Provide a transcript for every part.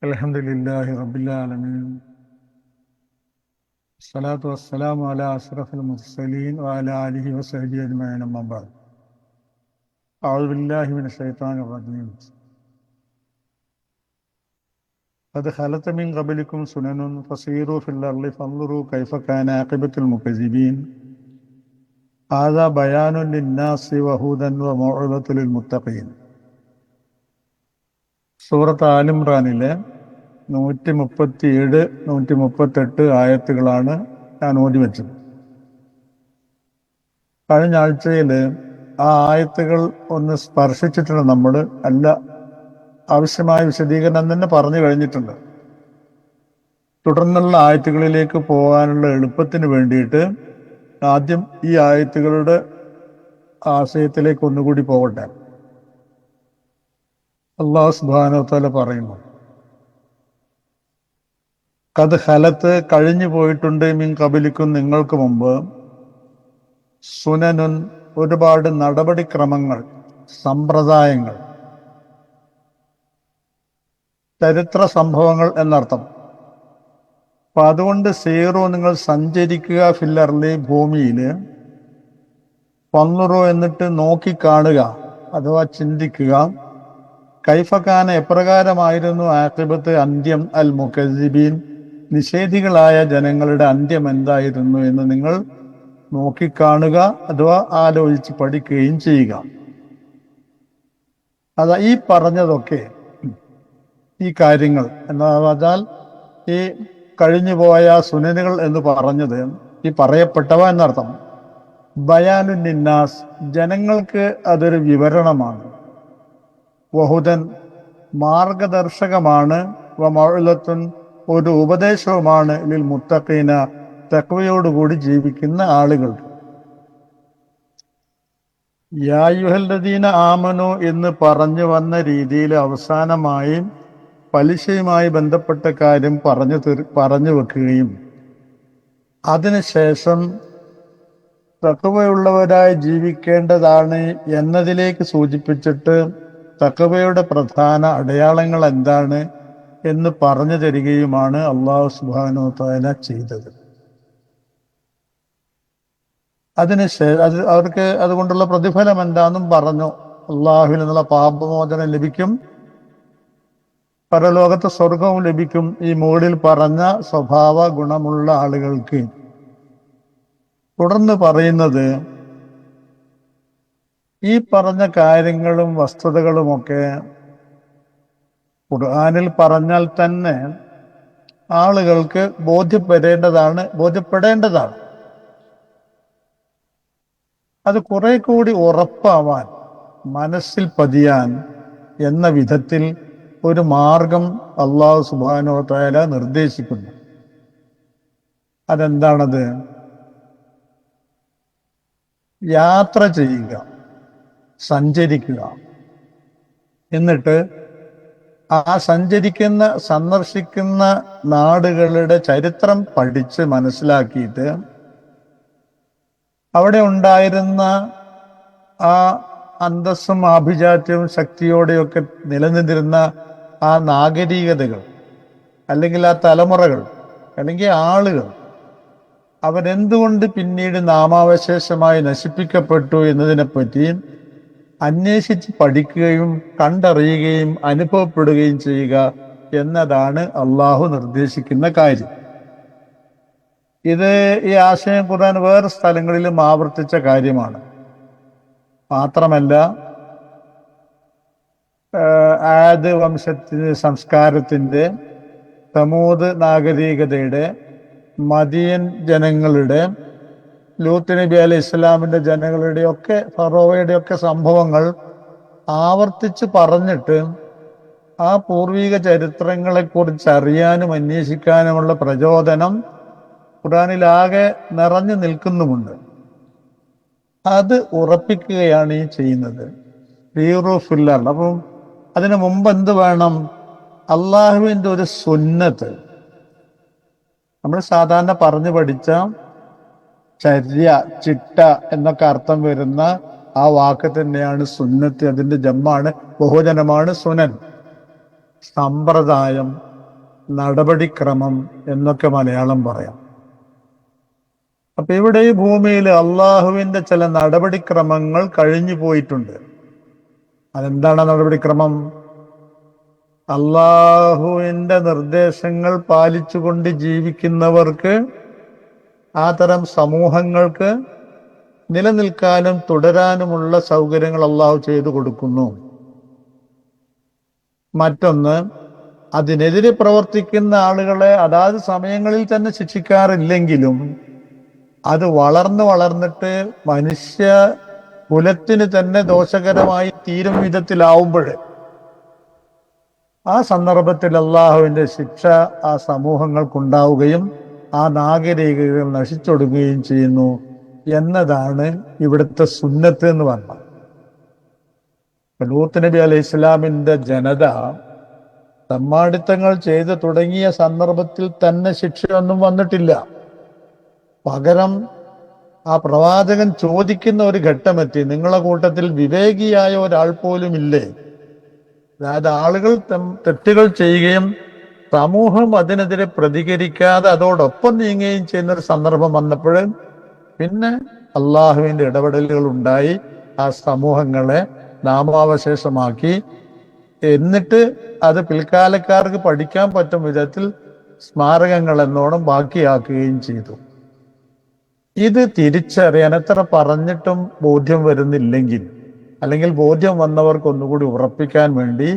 അൽഹംദുലില്ലാഹി റബ്ബിൽ ആലമീൻ. സ്വലാത്തു വസ്സലാമു അലാ അഷ്റഫിൽ മുർസലീൻ വഅലാ ആലിഹി വസഹ്ബിഹി അജ്മഈൻ. അമ്മാ ബഅദ്. അഊദു ബില്ലാഹി മിനശ് ശൈത്വാനിർ റജീം. ഖദ് ഖലത മിൻ ഖബലികും സുനനുൻ ഫസീറൂ ഫിൽ അർളി ഫൻദുറൂ കൈഫ കാന ആഖിബത്തുൽ മുകദ്ദിബീൻ. ഹാദാ ബയാനുൻ ലിന്നാസി വഹുദൻ വമൗഇദത്തുൽ ലിൽമുത്തഖീൻ. സൂറത്ത് ആൽ ഇംറാനിലെ 137, 138 ആയത്തുകളാണ് ഞാൻ ഓതി വെച്ചത്. കഴിഞ്ഞ ആഴ്ചയിൽ ആ ആയത്തുകൾ ഒന്ന് സ്പർശിച്ചിട്ടുണ്ട്. നമ്മൾ ആവശ്യമായ വിശദീകരണം തന്നെ പറഞ്ഞു കഴിഞ്ഞിട്ടുണ്ട്. തുടർന്നുള്ള ആയത്തുകളിലേക്ക് പോകാനുള്ള എളുപ്പത്തിന് വേണ്ടിയിട്ട് ആദ്യം ഈ ആയത്തുകളുടെ ആശയത്തിലേക്ക് ഒന്നുകൂടി പോകട്ടെ. അല്ലാഹു സുബ്ഹാനഹു വ തആല പറയുന്നു, ഖദ് ഖലത്ത് കഴിഞ്ഞു പോയിട്ടുണ്ട്, മിൻ ഖബലിക്കും നിങ്ങൾക്ക് മുമ്പ്, സുനനുൻ ഒരുപാട് നടപടിക്രമങ്ങൾ, സമ്പ്രദായങ്ങൾ, ചരിത്ര സംഭവങ്ങൾ എന്നർത്ഥം. അപ്പൊ അതുകൊണ്ട് സീറോ നിങ്ങൾ സഞ്ചരിക്കുക, ഫില്ലർലി ഭൂമിയില്, പന്നുറോ എന്നിട്ട് നോക്കിക്കാണുക അഥവാ ചിന്തിക്കുക, കൈഫക്കാന എപ്രകാരമായിരുന്നു ആഖിബത്ത് അന്ത്യം, അൽ മുകദ്ദിബീൻ നിഷേധികളായ ജനങ്ങളുടെ അന്ത്യം എന്തായിരുന്നു എന്ന് നിങ്ങൾ നോക്കിക്കാണുക അഥവാ ആലോചിച്ച് പഠിക്കുകയും ചെയ്യുക. അതാ ഈ പറഞ്ഞതൊക്കെ, ഈ കാര്യങ്ങൾ എന്ന് പറഞ്ഞാൽ ഈ കഴിഞ്ഞുപോയ സുനനുകൾ എന്ന് പറഞ്ഞത് ഈ പറയപ്പെട്ടവ എന്നർത്ഥം. ബയാനുൻ ലിന്നാസ് ജനങ്ങൾക്ക് അതൊരു വിവരണമാണ്, വഹുദൻ മാർഗദർശകമാണ്, വമൗഇദത്തുൻ ഒരു ഉപദേശവുമാണ്, ലിൽ മുത്തഖീന തഖ്വയോടുകൂടി ജീവിക്കുന്ന ആളുകൾക്ക്. യാ അയ്യുഹല്ലദീന ആമനു എന്ന് പറഞ്ഞു വന്ന രീതിയിൽ അവസാനമായി പലിശയുമായി ബന്ധപ്പെട്ട കാര്യം പറഞ്ഞു വെക്കുകയും അതിനുശേഷം തഖ്വയുള്ളവരായി ജീവിക്കേണ്ടതാണ് എന്നതിലേക്ക് സൂചിപ്പിച്ചിട്ട് തഖ്വയുടെ പ്രധാന അടയാളങ്ങൾ എന്താണ് എന്ന് പറഞ്ഞു തരികയുമാണ് അല്ലാഹു സുബ്ഹാനഹു വ തആല ചെയ്തത്. അവർക്ക് അതുകൊണ്ടുള്ള പ്രതിഫലം എന്താണെന്നും പറഞ്ഞു. അള്ളാഹുവിൽ നിന്നുള്ള പാപമോചനം ലഭിക്കും, പരലോകത്തെ സ്വർഗവും ലഭിക്കും ഈ മുകളിൽ പറഞ്ഞ സ്വഭാവ ഗുണമുള്ള ആളുകൾക്ക്. തുടർന്ന് പറയുന്നത്, ഈ പറഞ്ഞ കാര്യങ്ങളും വസ്തുതകളുമൊക്കെ ഖുർആനിൽ പറഞ്ഞാൽ തന്നെ ആളുകൾക്ക് ബോധ്യപ്പെടേണ്ടതാണ്. അത് കുറെ കൂടി ഉറപ്പാവാൻ, മനസ്സിൽ പതിയാൻ എന്ന വിധത്തിൽ ഒരു മാർഗം അല്ലാഹു സുബ്ഹാനഹു വ തആല നിർദ്ദേശിക്കുന്നു. അതെന്താണത്? യാത്ര ചെയ്യുക, സഞ്ചരിക്കുക. എന്നിട്ട് ആ സന്ദർശിക്കുന്ന നാടുകളുടെ ചരിത്രം പഠിച്ച് മനസ്സിലാക്കിയിട്ട് അവിടെ ഉണ്ടായിരുന്ന ആ അന്തസ്സും ആഭിജാത്യവും ശക്തിയോടെയൊക്കെ നിലനിന്നിരുന്ന ആ നാഗരികതകൾ, അല്ലെങ്കിൽ ആ തലമുറകൾ, അല്ലെങ്കിൽ ആളുകൾ, അവരെന്തുകൊണ്ട് പിന്നീട് നാമാവശേഷമായി നശിപ്പിക്കപ്പെട്ടു എന്നതിനെപ്പറ്റി അന്വേഷിച്ച് പഠിക്കുകയും കണ്ടറിയുകയും അനുഭവപ്പെടുകയും ചെയ്യുക എന്നതാണ് അള്ളാഹു നിർദ്ദേശിക്കുന്ന കാര്യം. ഈ ആശയം ഖുർആൻ വേറെ സ്ഥലങ്ങളിലും ആവർത്തിച്ച കാര്യമാണ്. മാത്രമല്ല, ആദ് സംസ്കാരത്തിന്റെ, സമൂദ് നാഗരികതയുടെ, മദിയൻ ജനങ്ങളുടെ, ലൂത്ത് നബി അലൈഹി ഇസ്ലാമിന്റെ ജനങ്ങളുടെ ഒക്കെ, ഫറോവയുടെ ഒക്കെ സംഭവങ്ങൾ ആവർത്തിച്ച് പറഞ്ഞിട്ട് ആ പൂർവിക ചരിത്രങ്ങളെക്കുറിച്ച് അറിയാനും അന്വേഷിക്കാനുമുള്ള പ്രചോദനം ഖുർആനിലാകെ നിറഞ്ഞു നിൽക്കുന്നുമുണ്ട്. അത് ഉറപ്പിക്കുകയാണ് ഈ ചെയ്യുന്നത്. അപ്പം അതിനു മുമ്പ് എന്ത് വേണം? അള്ളാഹുവിൻ്റെ ഒരു സുന്നത്ത്. നമ്മൾ സാധാരണ പറഞ്ഞു പഠിച്ച ചര്യ, ചിട്ട എന്നൊക്കെ അർത്ഥം വരുന്ന ആ വാക്ക് തന്നെയാണ് സുന്നത്ത്. അതിന്റെ ജമ്മാണ്, ബഹുജനമാണ് സുനൻ. സമ്പ്രദായം, നടപടിക്രമം എന്നൊക്കെ മലയാളം പറയാം. അപ്പൊ ഇവിടെ ഈ ഭൂമിയിൽ അള്ളാഹുവിന്റെ ചില നടപടിക്രമങ്ങൾ കഴിഞ്ഞു പോയിട്ടുണ്ട്. അതെന്താണ് നടപടിക്രമം? അള്ളാഹുവിന്റെ നിർദ്ദേശങ്ങൾ പാലിച്ചുകൊണ്ട് ജീവിക്കുന്നവർക്ക്, ആ തരം സമൂഹങ്ങൾക്ക് നിലനിൽക്കാനും തുടരാനുമുള്ള സൗകര്യങ്ങൾ അള്ളാഹു ചെയ്തു കൊടുക്കുന്നു. മറ്റൊന്ന്, അതിനെതിരെ പ്രവർത്തിക്കുന്ന ആളുകളെ അതാത് സമയങ്ങളിൽ തന്നെ ശിക്ഷിക്കാറില്ലെങ്കിലും അത് വളർന്നിട്ട് മനുഷ്യ കുലത്തിന് തന്നെ ദോഷകരമായി തീരും വിധത്തിലാവുമ്പോൾ ആ സന്ദർഭത്തിൽ അള്ളാഹുവിന്റെ ശിക്ഷ ആ സമൂഹങ്ങൾക്കുണ്ടാവുകയും ആ നാഗരികതകൾ നശിച്ചൊടുങ്ങുകയും ചെയ്യുന്നു എന്നതാണ് ഇവിടുത്തെ സുന്നത്ത് എന്ന് പറഞ്ഞത്. ലൂത്ത് നബി അലൈഹി ഇസ്ലാമിന്റെ ജനത തമ്മാടിത്തങ്ങൾ ചെയ്തു തുടങ്ങിയ സന്ദർഭത്തിൽ തന്നെ ശിക്ഷയൊന്നും വന്നിട്ടില്ല. പകരം ആ പ്രവാചകൻ ചോദിക്കുന്ന ഒരു ഘട്ടമെത്തി, നിങ്ങളെ കൂട്ടത്തിൽ വിവേകിയായ ഒരാൾ പോലും ഇല്ലേ? അതായത് ആളുകൾ തെറ്റുകൾ ചെയ്യുകയും സമൂഹം അതിനെതിരെ പ്രതികരിക്കാതെ അതോടൊപ്പം നീങ്ങുകയും ചെയ്യുന്ന ഒരു സന്ദർഭം വന്നപ്പോൾ പിന്നെ അള്ളാഹുവിന്റെ ഇടപെടലുകൾ ഉണ്ടായി, ആ സമൂഹങ്ങളെ നാമാവശേഷമാക്കി. എന്നിട്ട് അത് പിൽക്കാലക്കാർക്ക് പഠിക്കാൻ പറ്റും വിധത്തിൽ സ്മാരകങ്ങൾ എന്നോണം ബാക്കിയാക്കുകയും ചെയ്തു. ഇത് തിരിച്ചറിയാൻ എത്ര പറഞ്ഞിട്ടും ബോധ്യം വരുന്നില്ലെങ്കിൽ, അല്ലെങ്കിൽ ബോധ്യം വന്നവർക്ക് ഒന്നുകൂടി ഉറപ്പിക്കാൻ വേണ്ടി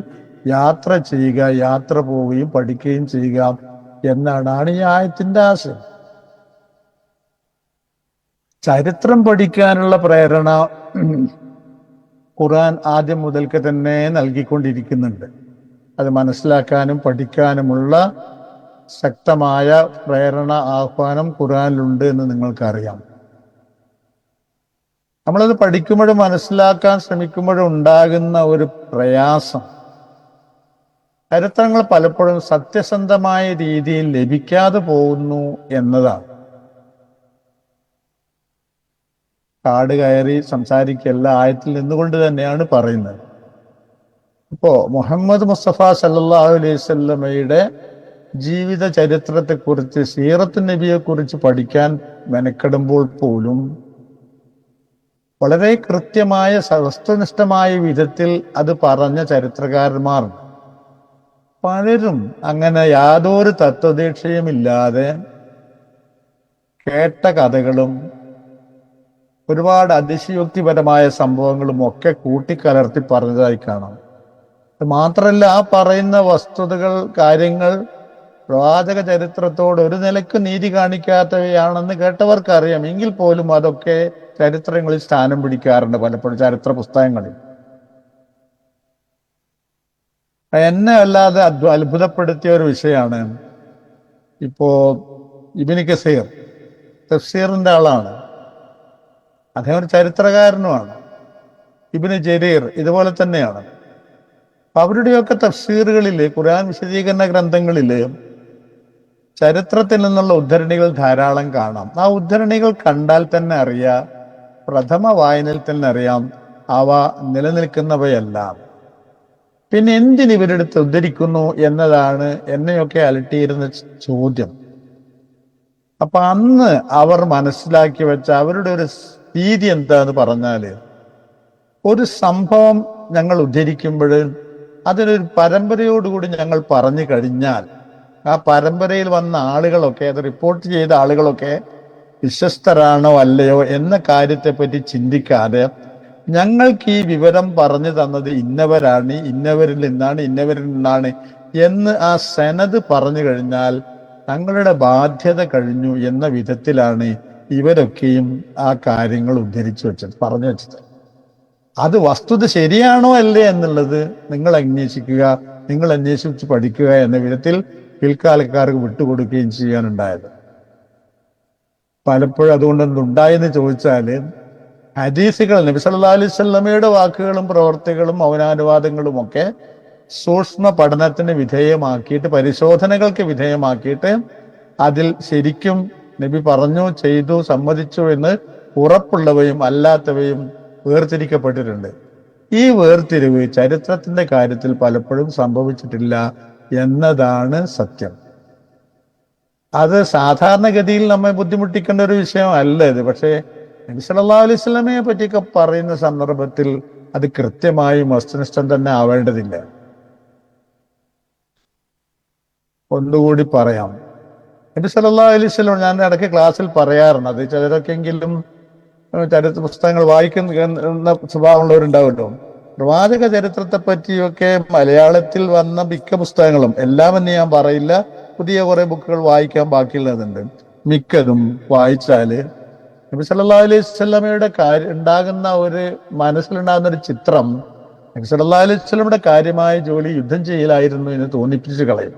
യാത്ര ചെയ്യുക, യാത്ര പോവുകയും പഠിക്കുകയും ചെയ്യുക എന്നാണ് ഈ ആയത്തിന്റെ ആശയം. ചരിത്രം പഠിക്കാനുള്ള പ്രേരണ ഖുർആൻ ആദ്യം മുതൽക്ക് തന്നെ നൽകിക്കൊണ്ടിരിക്കുന്നുണ്ട്. അത് മനസ്സിലാക്കാനും പഠിക്കാനുമുള്ള ശക്തമായ പ്രേരണ, ആഹ്വാനം ഖുർആനിലുണ്ട് എന്ന് നിങ്ങൾക്കറിയാം. നമ്മളത് പഠിക്കുമ്പോഴും മനസ്സിലാക്കാൻ ശ്രമിക്കുമ്പോഴും ഉണ്ടാകുന്ന ഒരു പ്രയാസം, ചരിത്രങ്ങൾ പലപ്പോഴും സത്യസന്ധമായ രീതിയിൽ ലഭിക്കാതെ പോകുന്നു എന്നതാണ്. കാട് കയറി സംസാരിക്കല്ല, ആയത്തിൽ നിന്നുകൊണ്ട് തന്നെയാണ് പറയുന്നത്. ഇപ്പോ മുഹമ്മദ് മുസ്തഫ സല്ലല്ലാഹു അലൈഹി വസല്ലമയുടെ ജീവിത ചരിത്രത്തെക്കുറിച്ച്, സീറത്തുൻ നബിയെ കുറിച്ച് പഠിക്കാൻ മെനക്കെടുമ്പോൾ പോലും വളരെ കൃത്യമായ വസ്തുനിഷ്ഠമായ വിധത്തിൽ അത് പറഞ്ഞ ചരിത്രകാരന്മാർ പലരും അങ്ങനെ യാതൊരു തത്വദീക്ഷയുമില്ലാതെ കേട്ട കഥകളും ഒരുപാട് അതിശയോക്തിപരമായ സംഭവങ്ങളും ഒക്കെ കൂട്ടിക്കലർത്തി പറഞ്ഞതായി കാണാം. മാത്രമല്ല, ആ പറയുന്ന വസ്തുതകൾ, കാര്യങ്ങൾ പ്രവാചക ചരിത്രത്തോട് ഒരു നിലക്ക് നീതി കാണിക്കാത്തവയാണെന്ന് കേട്ടവർക്കറിയാം. എങ്കിൽ പോലും അതൊക്കെ ചരിത്രങ്ങളിൽ സ്ഥാനം പിടിക്കാറുണ്ട് പലപ്പോഴും ചരിത്ര പുസ്തകങ്ങളിൽ. എന്നെ അല്ലാതെ അത്ഭുതപ്പെടുത്തിയ ഒരു വിഷയമാണ്, ഇപ്പോ ഇബ്നു കസീർ തഫ്സീറിന്റെ ആളാണ്, അദ്ദേഹം ഒരു ചരിത്രകാരനുമാണ്. ഇബ്നു ജരീർ ഇതുപോലെ തന്നെയാണ്. അവരുടെയൊക്കെ തഫ്സീറുകളില്, ഖുർആൻ വിശദീകരണ ഗ്രന്ഥങ്ങളില് ചരിത്രത്തിൽ നിന്നുള്ള ഉദ്ധരണികൾ ധാരാളം കാണാം. ആ ഉദ്ധരണികൾ കണ്ടാൽ തന്നെ അറിയാം, പ്രഥമ വായനയിൽ തന്നെ അറിയാം, അവ നിലനിൽക്കുന്നവയല്ല. പിന്നെ എന്തിന് ഇവരെടുത്ത് ഉദ്ധരിക്കുന്നു എന്നതാണ് എന്നെയൊക്കെ അലട്ടിയിരുന്ന ചോദ്യം. അപ്പൊ അന്ന് അവർ മനസ്സിലാക്കി വെച്ച അവരുടെ ഒരു രീതി എന്താന്ന് പറഞ്ഞാല്, ഒരു സംഭവം ഞങ്ങൾ ഉദ്ധരിക്കുമ്പോൾ അതിനൊരു പരമ്പരയോടുകൂടി ഞങ്ങൾ പറഞ്ഞു കഴിഞ്ഞാൽ ആ പരമ്പരയിൽ വന്ന ആളുകളൊക്കെ, അത് റിപ്പോർട്ട് ചെയ്ത ആളുകളൊക്കെ വിശ്വസ്തരാണോ അല്ലയോ എന്ന കാര്യത്തെപ്പറ്റി ചിന്തിക്കാതെ ഞങ്ങൾക്ക് ഈ വിവരം പറഞ്ഞു തന്നത് ഇന്നവരാണ്, ഇന്നവരിൽ നിന്നാണ് എന്ന് ആ സനത് പറഞ്ഞു കഴിഞ്ഞാൽ തങ്ങളുടെ ബാധ്യത കഴിഞ്ഞു എന്ന വിധത്തിലാണ് ഇവരൊക്കെയും ആ കാര്യങ്ങൾ ഉദ്ധരിച്ചു വെച്ചത്, പറഞ്ഞു വെച്ചത്. അത് വസ്തുത ശരിയാണോ അല്ലേ എന്നുള്ളത് നിങ്ങൾ അന്വേഷിച്ച് പഠിക്കുക എന്ന വിധത്തിൽ പിൽക്കാലക്കാർക്ക് വിട്ടുകൊടുക്കുകയും ചെയ്യാനുണ്ടായത്. പലപ്പോഴും അതുകൊണ്ട് എന്തുണ്ടായെന്ന് ചോദിച്ചാല്, ഹദീസുകൾ, നബി സല്ലല്ലാഹു അലൈഹി വസല്ലമയുടെ വാക്കുകളും പ്രവർത്തികളും മൗനാനുവാദങ്ങളും ഒക്കെ സൂക്ഷ്മ പഠനത്തിന് വിധേയമാക്കിയിട്ട്, പരിശോധനകൾക്ക് വിധേയമാക്കിയിട്ട് അതിൽ ശരിക്കും നബി പറഞ്ഞു, ചെയ്തു, സമ്മതിച്ചു എന്ന് ഉറപ്പുള്ളവയും അല്ലാത്തവയും വേർതിരിക്കപ്പെട്ടിട്ടുണ്ട്. ഈ വേർതിരിവ് ചരിത്രത്തിന്റെ കാര്യത്തിൽ പലപ്പോഴും സംഭവിച്ചിട്ടില്ല എന്നതാണ് സത്യം. അത് സാധാരണഗതിയിൽ നമ്മെ ബുദ്ധിമുട്ടിക്കേണ്ട ഒരു വിഷയമല്ല ഇത്. പക്ഷേ നബി സല്ലല്ലാഹു അലൈഹി വസല്ലമയെ പറ്റിയൊക്കെ പറയുന്ന സന്ദർഭത്തിൽ അത് കൃത്യമായും വസ്തുനിഷ്ഠം തന്നെ ആവേണ്ടതില്ല. ഒന്നുകൂടി പറയാം. നബി സല്ലല്ലാഹു അലൈഹി വസല്ലം, ഞാൻ ഇടയ്ക്ക് ക്ലാസ്സിൽ പറയാറുണ്ട്, അത് ചിലരൊക്കെങ്കിലും ചരിത്ര പുസ്തകങ്ങൾ വായിക്കുന്ന സ്വഭാവമുള്ളവരുണ്ടാവുമല്ലോ. പ്രവാചക ചരിത്രത്തെ പറ്റിയൊക്കെ മലയാളത്തിൽ വന്ന മിക്ക പുസ്തകങ്ങളും, എല്ലാം എന്ന് ഞാൻ പറയില്ല, പുതിയ കുറെ ബുക്കുകൾ വായിക്കാൻ ബാക്കിയുള്ളതുണ്ട്, മിക്കതും വായിച്ചാല് നബി സല്ലല്ലാഹു അലൈഹി വസല്ലമയുടെ ഉണ്ടാകുന്ന ഒരു മനസ്സിലുണ്ടാകുന്ന ഒരു ചിത്രം നബി സല്ലല്ലാഹു അലൈഹി വസല്ലമയുടെ കാര്യമായ ജോലി യുദ്ധം ചെയ്യലായിരുന്നു എന്ന് തോന്നിപ്പിച്ചു കളയും.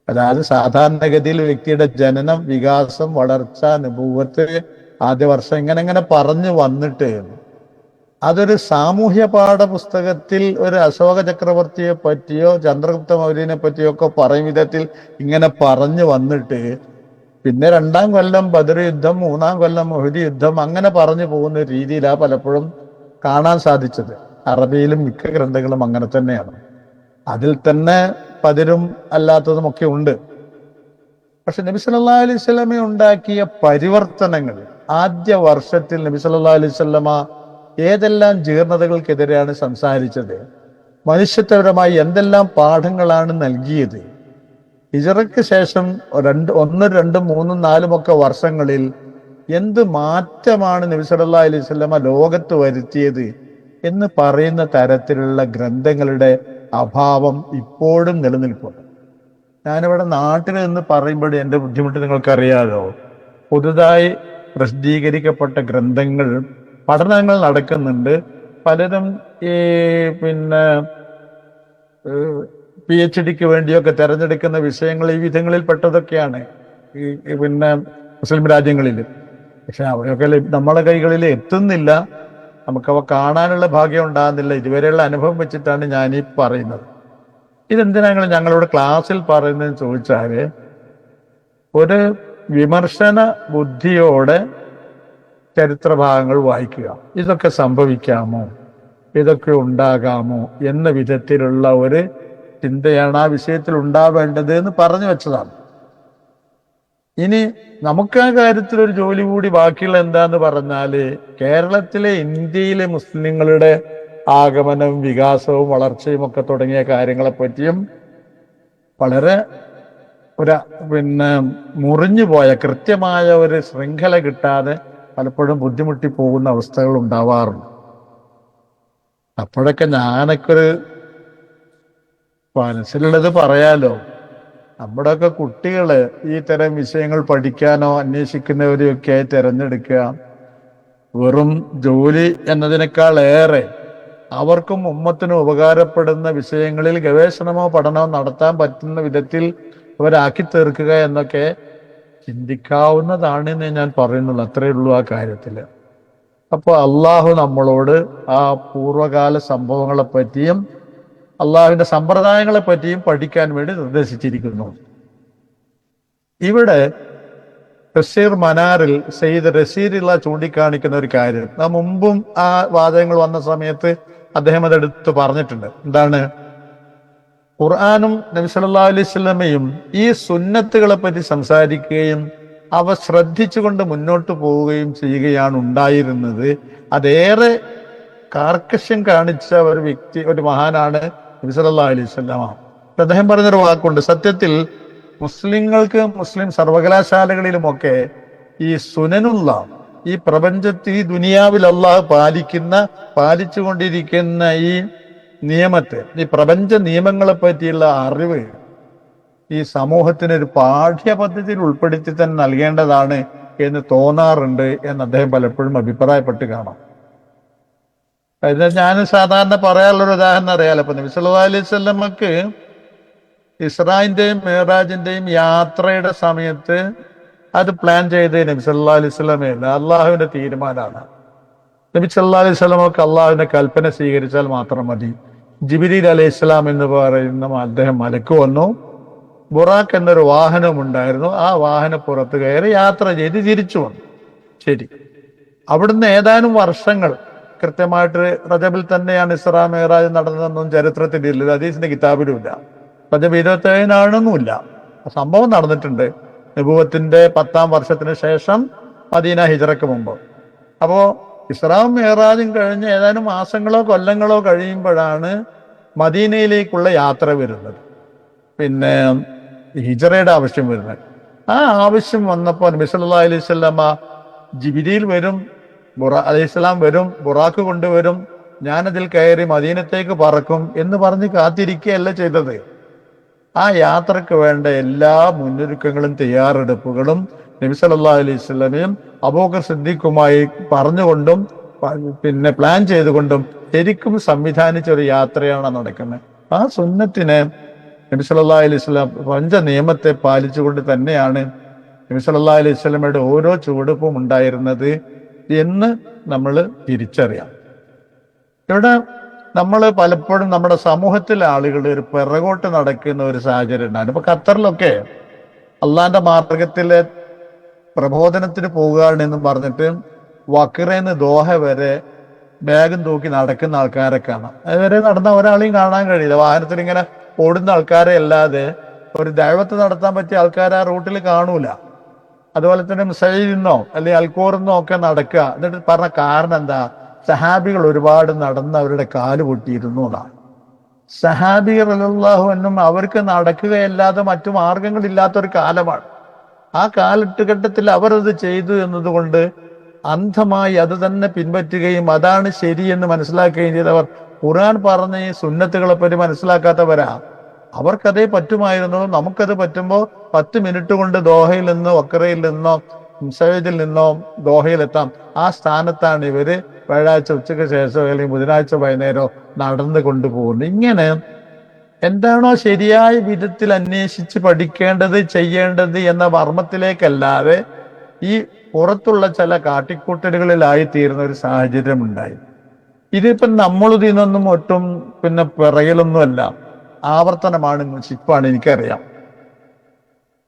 അതായത് സാധാരണഗതിയിൽ വ്യക്തിയുടെ ജനനം, വികാസം, വളർച്ച, നുബുവത്ത്, ആദ്യ വർഷം, ഇങ്ങനെ പറഞ്ഞു വന്നിട്ട് അതൊരു സാമൂഹ്യ പാഠപുസ്തകത്തിൽ ഒരു അശോക ചക്രവർത്തിയെ പറ്റിയോ ചന്ദ്രഗുപ്ത മൗര്യനെ പറ്റിയോ ഒക്കെ പറയും വിധത്തിൽ ഇങ്ങനെ പറഞ്ഞു വന്നിട്ട് പിന്നെ 2ാം കൊല്ലം ബദർ യുദ്ധം, 3ാം കൊല്ലം ഉഹദ് യുദ്ധം, അങ്ങനെ പറഞ്ഞു പോകുന്ന രീതിയിലാണ് പലപ്പോഴും കാണാൻ സാധിച്ചത്. അറബിയിലും മിക്ക ഗ്രന്ഥങ്ങളും അങ്ങനെ തന്നെയാണ്. അതിൽ തന്നെ പതിരും അല്ലാത്തതും ഒക്കെ ഉണ്ട്. പക്ഷെ നബി സല്ലല്ലാഹു അലൈഹി വസല്ലമ ഉണ്ടാക്കിയ പരിവർത്തനങ്ങൾ, ആദ്യ വർഷത്തിൽ നബി സല്ലല്ലാഹു അലൈഹി വസല്ലമ ഏതെല്ലാം ജീർണതകൾക്കെതിരെയാണ് സംസാരിച്ചത്, മനുഷ്യത്വപരമായി എന്തെല്ലാം പാഠങ്ങളാണ് നൽകിയത്, ഹിജ്റയ്ക്ക് ശേഷം 1, 2, 3, 4 ഒക്കെ വർഷങ്ങളിൽ എന്ത് മാറ്റമാണ് നബി സല്ലല്ലാഹു അലൈഹി വസല്ലമ ലോകത്ത് വരുത്തിയത് എന്ന് പറയുന്ന തരത്തിലുള്ള ഗ്രന്ഥങ്ങളുടെ അഭാവം ഇപ്പോഴും നിലനിൽക്കുന്നു. ഞാനിവിടെ നാട്ടിൽ നിന്ന് പറയുമ്പോൾ എൻ്റെ ബുദ്ധിമുട്ട് നിങ്ങൾക്കറിയാലോ. പുതുതായി പ്രസിദ്ധീകരിക്കപ്പെട്ട ഗ്രന്ഥങ്ങൾ, പഠനങ്ങൾ നടക്കുന്നുണ്ട്. പലരും ഈ PhDക്ക് വേണ്ടിയൊക്കെ തിരഞ്ഞെടുക്കുന്ന വിഷയങ്ങൾ ഈ വിധങ്ങളിൽ പെട്ടതൊക്കെയാണ് ഈ മുസ്ലിം രാജ്യങ്ങളിൽ. പക്ഷെ അവയൊക്കെ നമ്മളെ കൈകളിൽ എത്തുന്നില്ല, നമുക്കവ കാണാനുള്ള ഭാഗ്യം ഉണ്ടാകുന്നില്ല. ഇതുവരെയുള്ള അനുഭവം വെച്ചിട്ടാണ് ഞാനീ പറയുന്നത്. ഇതെന്തിനാണ് ഞങ്ങളോട് ക്ലാസ്സിൽ പറയുന്നതെന്ന് ചോദിച്ചാൽ, ഒരു വിമർശന ബുദ്ധിയോടെ ചരിത്രഭാഗങ്ങൾ വായിക്കുക. ഇതൊക്കെ സംഭവിക്കാമോ, ഇതൊക്കെ ഉണ്ടാകാമോ എന്ന വിധത്തിലുള്ള ഒരു ചിന്തയാണ് ആ വിഷയത്തിൽ ഉണ്ടാവേണ്ടത് എന്ന് പറഞ്ഞു വെച്ചതാണ്. ഇനി നമുക്ക് ആ കാര്യത്തിൽ ഒരു ജോലി കൂടി ബാക്കിയുള്ള എന്താന്ന് പറഞ്ഞാല്, കേരളത്തിലെ, ഇന്ത്യയിലെ മുസ്ലിങ്ങളുടെ ആഗമനവും വികാസവും വളർച്ചയും ഒക്കെ തുടങ്ങിയ കാര്യങ്ങളെ പറ്റിയും വളരെ മുറിഞ്ഞു പോയ, കൃത്യമായ ഒരു ശൃംഖല കിട്ടാതെ പലപ്പോഴും ബുദ്ധിമുട്ടി പോകുന്ന അവസ്ഥകൾ ഉണ്ടാവാറുണ്ട്. അപ്പോഴൊക്കെ ഞാനൊക്കെ ഒരു മനസ്സിലുള്ളത് പറയാലോ. നമ്മുടെയൊക്കെ കുട്ടികള് ഈ തരം വിഷയങ്ങൾ പഠിക്കാനോ അന്വേഷിക്കുന്നവരെയൊക്കെ തിരഞ്ഞെടുക്കുക, വെറും ജോലി എന്നതിനേക്കാൾ ഏറെ അവർക്കും ഉമ്മത്തിനും ഉപകാരപ്പെടുന്ന വിഷയങ്ങളിൽ ഗവേഷണമോ പഠനമോ നടത്താൻ പറ്റുന്ന വിധത്തിൽ അവരാക്കി തീർക്കുക എന്നൊക്കെ ചിന്തിക്കാവുന്നതാണെന്ന് ഞാൻ പറയുന്നുള്ളൂ. അത്രയേ ഉള്ളൂ ആ കാര്യത്തില്. അപ്പോൾ അള്ളാഹു നമ്മളോട് ആ പൂർവകാല സംഭവങ്ങളെ പറ്റിയും അള്ളാഹുവിന്റെ സമ്പ്രദായങ്ങളെ പറ്റിയും പഠിക്കാൻ വേണ്ടി നിർദ്ദേശിച്ചിരിക്കുന്നു. ഇവിടെ തഫ്സീർ മനാറിൽ സയ്യിദ് റസീലുള്ള ചൂണ്ടിക്കാണിക്കുന്ന ഒരു കാര്യം, മുമ്പും ആ വാദങ്ങൾ വന്ന സമയത്ത് അദ്ദേഹം അതെടുത്ത് പറഞ്ഞിട്ടുണ്ട്. എന്താണ്? ഖുർആനും നബി സല്ലല്ലാഹു അലൈഹി വസല്ലമയും ഈ സുന്നത്തുകളെ പറ്റി സംസാരിക്കുകയും അവ ശ്രദ്ധിച്ചുകൊണ്ട് മുന്നോട്ട് പോവുകയും ചെയ്യുകയാണ് ഉണ്ടായിരുന്നത്. അതേറെ കാർക്കശ്യം കാണിച്ച ഒരു വ്യക്തി, ഒരു മഹാനാണ് നബി സല്ലല്ലാഹു അലൈഹി വസല്ലമ. അദ്ദേഹം പറഞ്ഞൊരു വാക്കുണ്ട്, സത്യത്തിൽ മുസ്ലിങ്ങൾക്ക്, മുസ്ലിം സർവകലാശാലകളിലുമൊക്കെ ഈ സുനനുള്ള, ഈ പ്രപഞ്ചത്തിൽ, ഈ ദുനിയാവിൽ അള്ളാഹു പാലിച്ചുകൊണ്ടിരിക്കുന്ന ഈ നിയമത്തെ, ഈ പ്രപഞ്ച നിയമങ്ങളെ പറ്റിയുള്ള അറിവ് ഈ സമൂഹത്തിന് ഒരു പാഠ്യപദ്ധതിയിൽ ഉൾപ്പെടുത്തി തന്നെ നൽകേണ്ടതാണ് എന്ന് തോന്നാറുണ്ട് എന്ന് അദ്ദേഹം പലപ്പോഴും അഭിപ്രായപ്പെട്ട് കാണാം. ഞാൻ സാധാരണ പറയാനുള്ളൊരു ഉദാഹരണം അറിയാലോ. ഇപ്പൊ നബി സല്ലല്ലാഹു അലൈഹി വസല്ലമക്ക് ഇസ്രായിന്റെയും മേറാജിന്റെയും യാത്രയുടെ സമയത്ത് അത് പ്ലാൻ ചെയ്ത് നബി സല്ലല്ലാഹു അലൈഹി വസല്ലമയല്ല, അള്ളാഹുവിന്റെ തീരുമാനമാണ്. നബി സല്ലല്ലാഹു അലൈഹി വസല്ലമക്ക് അള്ളാഹുവിന്റെ കൽപ്പന സ്വീകരിച്ചാൽ മാത്രം മതി. ജിബ്രീൽ അലൈഹി ഇസ്ലാം എന്ന് പറയുന്ന അദ്ദേഹം മലക്ക് വന്നു. ബുറാഖ് എന്നൊരു വാഹനം ഉണ്ടായിരുന്നു. ആ വാഹനപ്പുറത്ത് കയറി യാത്ര ചെയ്ത് തിരിച്ചു വന്നു. ശരി, അവിടുന്ന് ഏതാനും വർഷങ്ങൾ, കൃത്യമായിട്ട് റജബിൽ തന്നെയാണ് ഇസ്രാ മേറാജ് നടന്നതെന്നും ചരിത്രത്തിലില്ല, ഹദീസിന്റെ കിതാബിലുമില്ല. റജബ് 27-നാണെന്നുമില്ല. സംഭവം നടന്നിട്ടുണ്ട് നബുവത്തിന്റെ 10-ാം വർഷത്തിന് ശേഷം മദീന ഹിജ്റയ്ക്ക് മുമ്പ്. അപ്പോ ഇസ്രാവും മിഅ്റാജും കഴിഞ്ഞ് ഏതാനും മാസങ്ങളോ കൊല്ലങ്ങളോ കഴിയുമ്പോഴാണ് മദീനയിലേക്കുള്ള യാത്ര വരുന്നത്, പിന്നെ ഹിജ്റയുടെ ആവശ്യം വരുന്നത്. ആ ആവശ്യം വന്നപ്പോൾ നബി സല്ലല്ലാഹു അലൈഹി വസല്ലമ ജിബ്രീൽ വരും, അലൈഹിസ്സലാം വരും, ബുറാക്ക് കൊണ്ടുവരും, ഞാനതിൽ കയറി മദീനത്തേക്ക് പറക്കും എന്ന് പറഞ്ഞ് കാത്തിരിക്കുകയല്ല ചെയ്തത്. ആ യാത്രക്ക് വേണ്ട എല്ലാ മുന്നൊരുക്കങ്ങളും തയ്യാറെടുപ്പുകളും നബി സല്ലല്ലാഹു അലൈഹി വസല്ലമയും അബൂബക്കർ സിദ്ദീഖുമായി പറഞ്ഞുകൊണ്ടും പിന്നെ പ്ലാൻ ചെയ്തുകൊണ്ടും ശരിക്കും സംവിധാനിച്ച ഒരു യാത്രയാണ് നടക്കുന്നത്. ആ സുന്നത്തിനെ നബി സല്ലല്ലാഹു അലൈഹി വസല്ലം പഞ്ച നിയമത്തെ പാലിച്ചുകൊണ്ട് തന്നെയാണ് നബി സല്ലല്ലാഹു അലൈഹി വസല്ലമയുടെ ഓരോ ചുവടുപ്പും ഉണ്ടായിരുന്നത് എന്ന് നമ്മൾ തിരിച്ചറിയാം. ഇവിടെ നമ്മൾ പലപ്പോഴും നമ്മുടെ സമൂഹത്തിലെ ആളുകൾ ഒരു പിറകോട്ട് നടക്കുന്ന ഒരു സാഹചര്യം ഉണ്ടായിരുന്നു. ഇപ്പൊ ഖത്തറിലൊക്കെ അള്ളാന്റെ മാർഗത്തിലെ പ്രബോധനത്തിന് പോവുകയാണെന്നും പറഞ്ഞിട്ട് വക്രേന്ന് ദോഹ വരെ ബാഗും തൂക്കി നടക്കുന്ന ആൾക്കാരെ കാണാം. അതുവരെ നടന്ന ഒരാളെയും കാണാൻ കഴിയില്ല. വാഹനത്തിൽ ഇങ്ങനെ ഓടുന്ന ആൾക്കാരെ അല്ലാതെ ഒരു ദഅവത്ത് നടത്താൻ പറ്റിയ ആൾക്കാർ ആ റൂട്ടിൽ കാണൂല. അതുപോലെ തന്നെ മുസൈലിൽ നിന്നോ അല്ലെങ്കിൽ അൽക്കോറിന്നോ ഒക്കെ നടക്കുക. എന്നിട്ട് പറഞ്ഞ കാരണം എന്താ? സഹാബികൾ ഒരുപാട് നടന്ന് അവരുടെ കാല് പൊട്ടിയിരുന്നു എന്നാണ്. സഹാബികൾ റളിയല്ലാഹു അൻഹും അവർക്ക് നടക്കുകയല്ലാതെ മറ്റു മാർഗങ്ങളില്ലാത്തൊരു കാലമാണ്. ആ കാലഘട്ടത്തിൽ അവരത് ചെയ്തു എന്നതുകൊണ്ട് അന്ധമായി അത് തന്നെ പിൻപറ്റുകയും അതാണ് ശരിയെന്ന് മനസ്സിലാക്കുകയും ചെയ്തവർ ഖുർആൻ പറഞ്ഞ ഈ സുന്നത്തുകളെ പറ്റി മനസ്സിലാക്കാത്തവരാ. അവർക്കതേ പറ്റുമായിരുന്നു. നമുക്കത് പറ്റുമ്പോൾ 10 മിനിറ്റ് കൊണ്ട് ദോഹയിൽ നിന്നോ വക്രയിൽ നിന്നോ മുസൈദിൽ നിന്നോ ദോഹയിലെത്താം. ആ സ്ഥാനത്താണ് ഇവര് വ്യാഴാഴ്ച ഉച്ചയ്ക്ക് ശേഷം അല്ലെങ്കിൽ ബുധനാഴ്ച വൈകുന്നേരം നടന്നു കൊണ്ടുപോകുന്നത്. ഇങ്ങനെ എന്താണോ ശരിയായ വിധത്തിൽ അന്വേഷിച്ച് പഠിക്കേണ്ടത് ചെയ്യേണ്ടത് എന്ന മർമ്മത്തിലേക്കല്ലാതെ ഈ പുറത്തുള്ള ചില കാട്ടിക്കൂട്ടലുകളിലായി തീരുന്ന ഒരു സാഹചര്യം ഉണ്ടായി. ഇതിപ്പം നമ്മളിതിനൊന്നും ഒട്ടും പിന്നെ പിറകിലൊന്നുമല്ല, ആവർത്തനമാണ്, ശിപ്പാണ്. എനിക്കറിയാം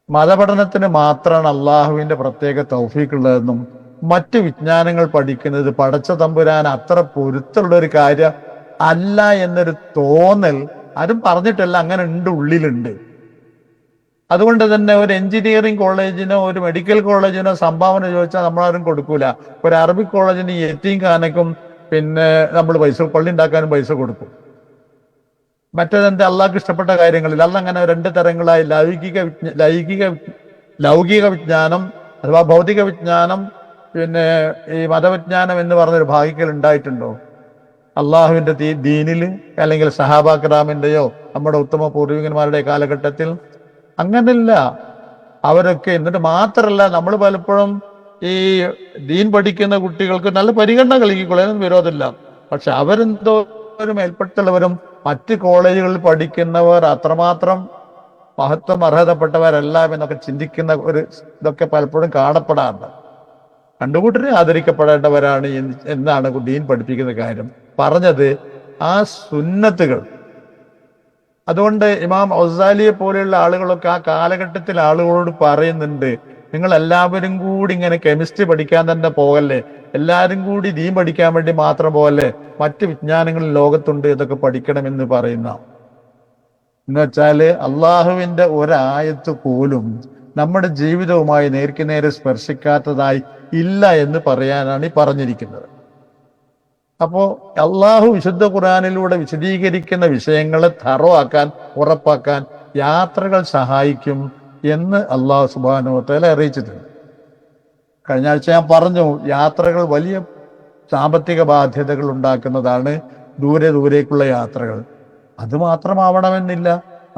മതപഠനത്തിന് മാത്രമാണ് അള്ളാഹുവിന്റെ പ്രത്യേക തൗഫീഖ് ഉള്ളതെന്നും മറ്റു വിജ്ഞാനങ്ങൾ പഠിക്കുന്നത് പടച്ച തമ്പുരാൻ അത്ര പൊരുത്തുള്ള ഒരു കാര്യം അല്ല എന്നൊരു തോന്നൽ ആരും പറഞ്ഞിട്ടല്ല, അങ്ങനെ ഉണ്ട്, ഉള്ളിലുണ്ട്. അതുകൊണ്ട് തന്നെ ഒരു എഞ്ചിനീയറിംഗ് കോളേജിനോ ഒരു മെഡിക്കൽ കോളേജിനോ സംഭാവന ചോദിച്ചാൽ നമ്മളാരും കൊടുക്കൂല. ഒരു അറബിക് കോളേജിന് യതീംഖാനക്കും പിന്നെ നമ്മൾ പള്ളി ഉണ്ടാക്കാനും പൈസ കൊടുക്കും. മറ്റേതെന്താ അള്ളാഹ്ക്ക് ഇഷ്ടപ്പെട്ട കാര്യങ്ങളിൽ അല്ല അങ്ങനെ 2 തരങ്ങളായി ലൗകിക വിജ്ഞാനം അഥവാ ഭൗതിക വിജ്ഞാനം, പിന്നെ ഈ മതവിജ്ഞാനം എന്ന് പറഞ്ഞൊരു ഭാഗിക്കൽ ഉണ്ടായിട്ടുണ്ടോ അള്ളാഹുവിന്റെ ദീനിൽ അല്ലെങ്കിൽ സഹാബാക്രാമിന്റെയോ നമ്മുടെ ഉത്തമ പൂർവികന്മാരുടെ കാലഘട്ടത്തിൽ? അങ്ങനല്ല. അവരൊക്കെ എന്നിട്ട് മാത്രല്ല, നമ്മൾ പലപ്പോഴും ഈ ദീൻ പഠിക്കുന്ന കുട്ടികൾക്ക് നല്ല പരിഗണന നൽകിക്കൊള്ളാനും വിരോധമില്ല. പക്ഷെ അവരെന്തോ ഒരു മേൽപ്പെട്ടുള്ളവരും മറ്റ് കോളേജുകളിൽ പഠിക്കുന്നവർ അത്രമാത്രം മഹത്വം അർഹതപ്പെട്ടവരെല്ലാം എന്നൊക്കെ ചിന്തിക്കുന്ന ഒരു ഇതൊക്കെ പലപ്പോഴും കാണപ്പെടാറുണ്ട്. കണ്ടുകൂട്ടരെ ആദരിക്കപ്പെടേണ്ടവരാണ് എന്നാണ് ദീൻ പഠിപ്പിക്കുന്ന കാര്യം പറഞ്ഞത് ആ സുന്നത്തുകൾ. അതുകൊണ്ട് ഇമാം ഔസാലിയെ പോലെയുള്ള ആളുകളൊക്കെ ആ കാലഘട്ടത്തിൽ ആളുകളോട് പറയുന്നുണ്ട്, നിങ്ങൾ എല്ലാവരും കൂടി ഇങ്ങനെ കെമിസ്ട്രി പഠിക്കാൻ തന്നെ പോകല്ലേ, എല്ലാവരും കൂടി ദീൻ പഠിക്കാൻ വേണ്ടി മാത്രം പോകല്ലേ, മറ്റ് വിജ്ഞാനങ്ങൾ ലോകത്തുണ്ട്, ഇതൊക്കെ പഠിക്കണമെന്ന് പറയുന്ന. എന്ന് വെച്ചാല് അള്ളാഹുവിന്റെ ഒരായത്ത് പോലും നമ്മുടെ ജീവിതവുമായി നേർക്കുനേരെ സ്പർശിക്കാത്തതായി ഇല്ല എന്ന് പറയാനാണ് ഈ പറഞ്ഞിരിക്കുന്നത്. അപ്പോ അള്ളാഹു വിശുദ്ധ ഖുർആനിലൂടെ വിശദീകരിക്കുന്ന വിഷയങ്ങളെ തറവാക്കാൻ ഉറപ്പാക്കാൻ യാത്രകൾ സഹായിക്കും എന്ന് അള്ളാഹു സുബ്ഹാനഹു വ തആല അറിയിച്ചിട്ടുണ്ട്. കഴിഞ്ഞ ആഴ്ച ഞാൻ പറഞ്ഞു, യാത്രകൾ വലിയ സാമ്പത്തിക ബാധ്യതകൾ ഉണ്ടാക്കുന്നതാണ്, ദൂരേക്കുള്ള യാത്രകൾ. അത് മാത്രമാവണമെന്നില്ല.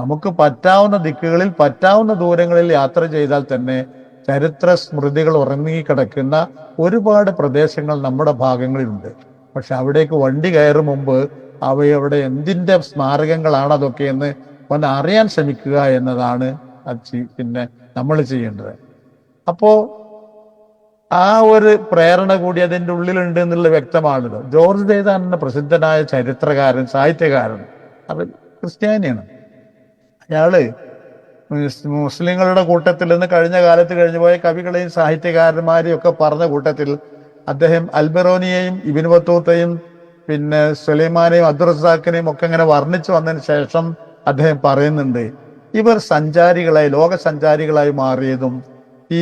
നമുക്ക് പറ്റാവുന്ന ദിക്കുകളിൽ പറ്റാവുന്ന ദൂരങ്ങളിൽ യാത്ര ചെയ്താൽ തന്നെ ചരിത്ര സ്മൃതികൾ ഉറങ്ങിക്കിടക്കുന്ന ഒരുപാട് പ്രദേശങ്ങൾ നമ്മുടെ ഭാഗങ്ങളിലുണ്ട്. പക്ഷെ അവിടേക്ക് വണ്ടി കയറും മുമ്പ് അവയുടെ എന്തിൻ്റെ സ്മാരകങ്ങളാണ് അതൊക്കെ എന്ന് ഒന്ന് അറിയാൻ ശ്രമിക്കുക എന്നതാണ് പിന്നെ നമ്മൾ ചെയ്യേണ്ടത്. അപ്പോ ആ ഒരു പ്രേരണ കൂടി അതിൻ്റെ ഉള്ളിലുണ്ട് എന്നുള്ള വ്യക്തമാണല്ലോ. ജോർജ് ഡേതാൻ എന്ന പ്രസിദ്ധനായ ചരിത്രകാരൻ, സാഹിത്യകാരൻ, അത് ക്രിസ്ത്യാനിയാണ്. അയാള് മുസ്ലിങ്ങളുടെ കൂട്ടത്തിൽ നിന്ന് കഴിഞ്ഞ കാലത്ത് കഴിഞ്ഞുപോയ കവികളെയും സാഹിത്യകാരന്മാരെയും ഒക്കെ പറഞ്ഞ കൂട്ടത്തിൽ അദ്ദേഹം അൽബറോനിയെയും ഇബ്നു ബത്തൂത്തയും പിന്നെ സുലൈമാനെയും അബ്ദുർ റസാഖിനെയും ഒക്കെ ഇങ്ങനെ വർണ്ണിച്ചു വന്നതിന് ശേഷം അദ്ദേഹം പറയുന്നുണ്ട്, ഇവർ സഞ്ചാരികളായി ലോക സഞ്ചാരികളായി മാറിയതും ഈ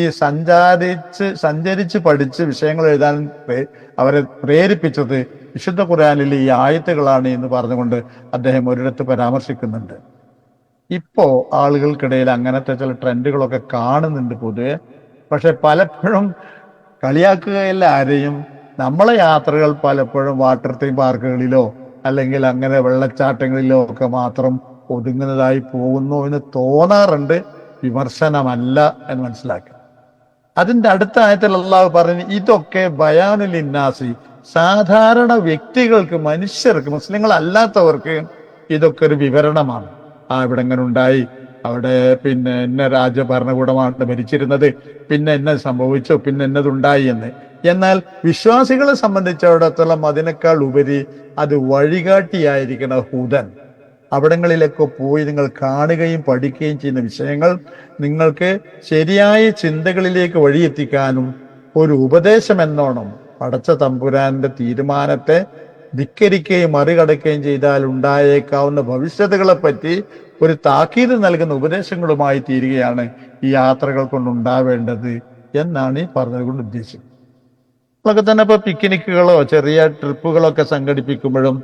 സഞ്ചരിച്ച് പഠിച്ച് വിഷയങ്ങൾ എഴുതാൻ അവരെ പ്രേരിപ്പിച്ചത് വിശുദ്ധ ഖുർആനിലെ ഈ ആയത്തുകളാണ് എന്ന് പറഞ്ഞുകൊണ്ട് അദ്ദേഹം ഒരിടത്ത് പരാമർശിക്കുന്നുണ്ട്. ഇപ്പോ ആളുകൾക്കിടയിൽ അങ്ങനത്തെ ചില ട്രെൻഡുകളൊക്കെ കാണുന്നുണ്ട് പൊതുവെ. പക്ഷെ പലപ്പോഴും കളിയാക്കുകയല്ല ആരെയും. നമ്മളെ യാത്രകൾ പലപ്പോഴും വാട്ടർ തീം പാർക്കുകളിലോ അല്ലെങ്കിൽ അങ്ങനെ വെള്ളച്ചാട്ടങ്ങളിലോ ഒക്കെ മാത്രം ഒതുങ്ങുന്നതായി പോകുന്നു എന്ന് തോന്നാറുണ്ട്. വിമർശനമല്ല എന്ന് മനസ്സിലാക്കി. അതിന്റെ അടുത്ത ആയത്തിൽ അള്ളാഹു പറഞ്ഞു, ഇതൊക്കെ ബയാനുൽ ഇന്നാസി, സാധാരണ വ്യക്തികൾക്ക്, മനുഷ്യർക്ക്, മുസ്ലിങ്ങൾ അല്ലാത്തവർക്ക് ഇതൊക്കെ ഒരു വിവരണമാണ്. ഇവിടെ എങ്ങനെ ഉണ്ടായി, അവിടെ പിന്നെ എന്ന രാജ്യഭരണകൂടമാണ് ഭരിച്ചിരുന്നത്, പിന്നെ എന്നത് സംഭവിച്ചു, പിന്നെ എന്നതുണ്ടായി എന്ന്. എന്നാൽ വിശ്വാസികളെ സംബന്ധിച്ചിടത്തോളം അതിനേക്കാൾ ഉപരി അത് വഴികാട്ടിയായിരിക്കണം ഹുദൻ. അവിടങ്ങളിലൊക്കെ പോയി നിങ്ങൾ കാണുകയും പഠിക്കുകയും ചെയ്യുന്ന വിഷയങ്ങൾ നിങ്ങൾക്ക് ശരിയായ ചിന്തകളിലേക്ക് വഴിയെത്തിക്കാനും ഒരു ഉപദേശം എന്നോണം പടച്ച തമ്പുരാന്റെ തീരുമാനത്തെ ധിക്കരിക്കുകയും മറികടക്കുകയും ചെയ്താൽ ഉണ്ടായേക്കാവുന്ന ഭവിഷ്യത്തുകളെ പറ്റി ഒരു താക്കീത് നൽകുന്ന ഉപദേശങ്ങളുമായി തീരുകയാണ് ഈ യാത്രകൾ കൊണ്ടുണ്ടാവേണ്ടത് എന്നാണ് ഈ പറഞ്ഞത് കൊണ്ട് ഉദ്ദേശിക്കുന്നത്. അതൊക്കെ തന്നെ ഇപ്പൊ പിക്നിക്കുകളോ ചെറിയ ട്രിപ്പുകളൊക്കെ സംഘടിപ്പിക്കുമ്പോഴും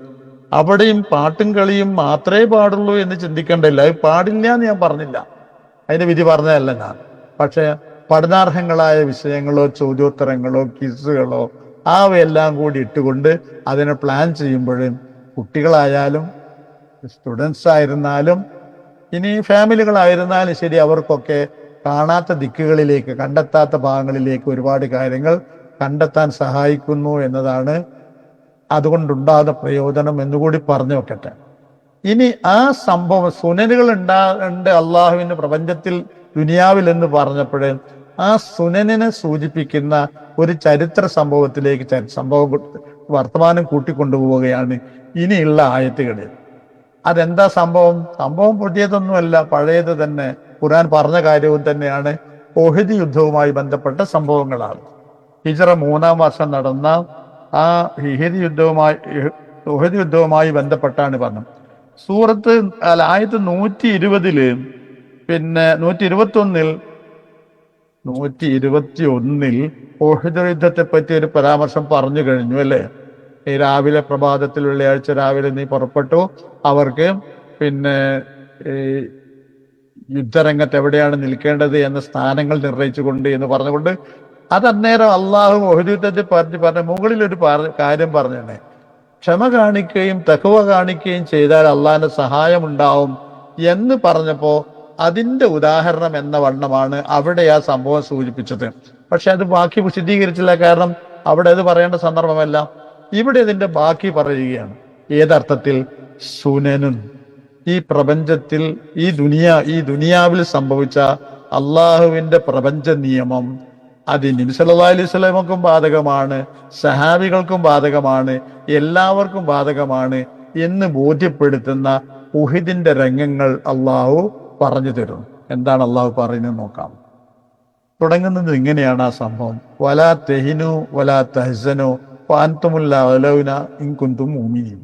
അവിടെയും പാട്ടും കളിയും മാത്രമേ പാടുള്ളൂ എന്ന് ചിന്തിക്കേണ്ടല്ല. അത് പാടില്ല എന്ന് ഞാൻ പറഞ്ഞില്ല, അതിന്റെ വിധി പറഞ്ഞതല്ല ഞാൻ. പക്ഷെ പഠനാർഹങ്ങളായ വിഷയങ്ങളോ ചോദ്യോത്തരങ്ങളോ ക്വിസുകളോ അവയെല്ലാം കൂടി ഇട്ടുകൊണ്ട് അതിനെ പ്ലാൻ ചെയ്യുമ്പോഴും കുട്ടികളായാലും സ്റ്റുഡൻസ് ആയിരുന്നാലും ഇനി ഫാമിലികളായിരുന്നാലും ശരി, അവർക്കൊക്കെ കാണാത്ത ദിക്കുകളിലേക്ക്, കണ്ടെത്താത്ത ഭാഗങ്ങളിലേക്ക് ഒരുപാട് കാര്യങ്ങൾ കണ്ടെത്താൻ സഹായിക്കുന്നു എന്നതാണ് അതുകൊണ്ടുണ്ടാകുന്ന പ്രയോജനം എന്നുകൂടി പറഞ്ഞു വെക്കട്ടെ. ഇനി ആ സംഭവം സുനനുകൾ ഉണ്ട് അള്ളാഹുവിന്റെ പ്രപഞ്ചത്തിൽ, ദുനിയാവിൽ എന്ന് പറഞ്ഞപ്പോഴേ ആ സുനനിനെ സൂചിപ്പിക്കുന്ന ഒരു ചരിത്ര സംഭവത്തിലേക്ക് വർത്തമാനം കൂട്ടിക്കൊണ്ടുപോവുകയാണ് ഇനിയുള്ള ആയത്തുകളിൽ. അതെന്താ സംഭവം? സംഭവം പുതിയതൊന്നുമല്ല, പഴയത് തന്നെ. ഖുർആൻ പറഞ്ഞ കാര്യവും തന്നെയാണ്. ഉഹദ് യുദ്ധവുമായി ബന്ധപ്പെട്ട സംഭവങ്ങളാണ്. ഹിജ്റ 3-ാം വർഷം നടന്ന ആ ഉഹദ് യുദ്ധവുമായി ബന്ധപ്പെട്ടാണ് പറഞ്ഞത്. സൂറത്ത് ആയത്ത് 120 പിന്നെ 121 ഉഹദ് യുദ്ധത്തെ പറ്റി ഒരു പരാമർശം പറഞ്ഞു കഴിഞ്ഞു അല്ലേ? ഈ രാവിലെ പ്രഭാതത്തിൽ വെള്ളിയാഴ്ച രാവിലെ നീ പുറപ്പെട്ടു, അവർക്ക് പിന്നെ യുദ്ധരംഗത്ത് എവിടെയാണ് നിൽക്കേണ്ടത് എന്ന സ്ഥാനങ്ങൾ നിർണയിച്ചുകൊണ്ട് എന്ന് പറഞ്ഞുകൊണ്ട് അതന്നേരം അള്ളാഹു ഉഹദ് യുദ്ധത്തെ പറഞ്ഞ മുകളിൽ ഒരു കാര്യം പറഞ്ഞേ, ക്ഷമ കാണിക്കുകയും തഖ്വ കാണിക്കുകയും ചെയ്താൽ അള്ളാഹിന്റെ സഹായം ഉണ്ടാവും എന്ന് പറഞ്ഞപ്പോ അതിന്റെ ഉദാഹരണം എന്ന വണ്ണമാണ് അവിടെ ആ സംഭവം സൂചിപ്പിച്ചത്. പക്ഷെ അത് ബാക്കി വിശദീകരിച്ചില്ല, കാരണം അവിടെ അത് പറയേണ്ട സന്ദർഭമല്ല. ഇവിടെ ഇതിന്റെ ബാക്കി പറയുകയാണ്. ഏതർത്ഥത്തിൽ? സുനനുൻ, ഈ പ്രപഞ്ചത്തിൽ ഈ ദുനിയാവിൽ സംഭവിച്ച അള്ളാഹുവിന്റെ പ്രപഞ്ച നിയമം അത് നബി സല്ലല്ലാഹു അലൈഹി വസല്ലമക്കും ബാധകമാണ്, സഹാബികൾക്കും ബാധകമാണ്, എല്ലാവർക്കും ബാധകമാണ് എന്ന് ബോധ്യപ്പെടുത്തുന്ന ഉഹദിന്റെ രംഗങ്ങൾ അള്ളാഹു പറഞ്ഞു തരും. എന്താണ് അള്ളാഹു പറയുന്നത് നോക്കാം. തുടങ്ങുന്നത് ഇങ്ങനെയാണ് ആ സംഭവം: വലാ തെഹിനു വലാ തഹ്സനു വഅൻതുമുൽ അലൗന ഇൻ കുൻതും മുഅ്മിനീൻ.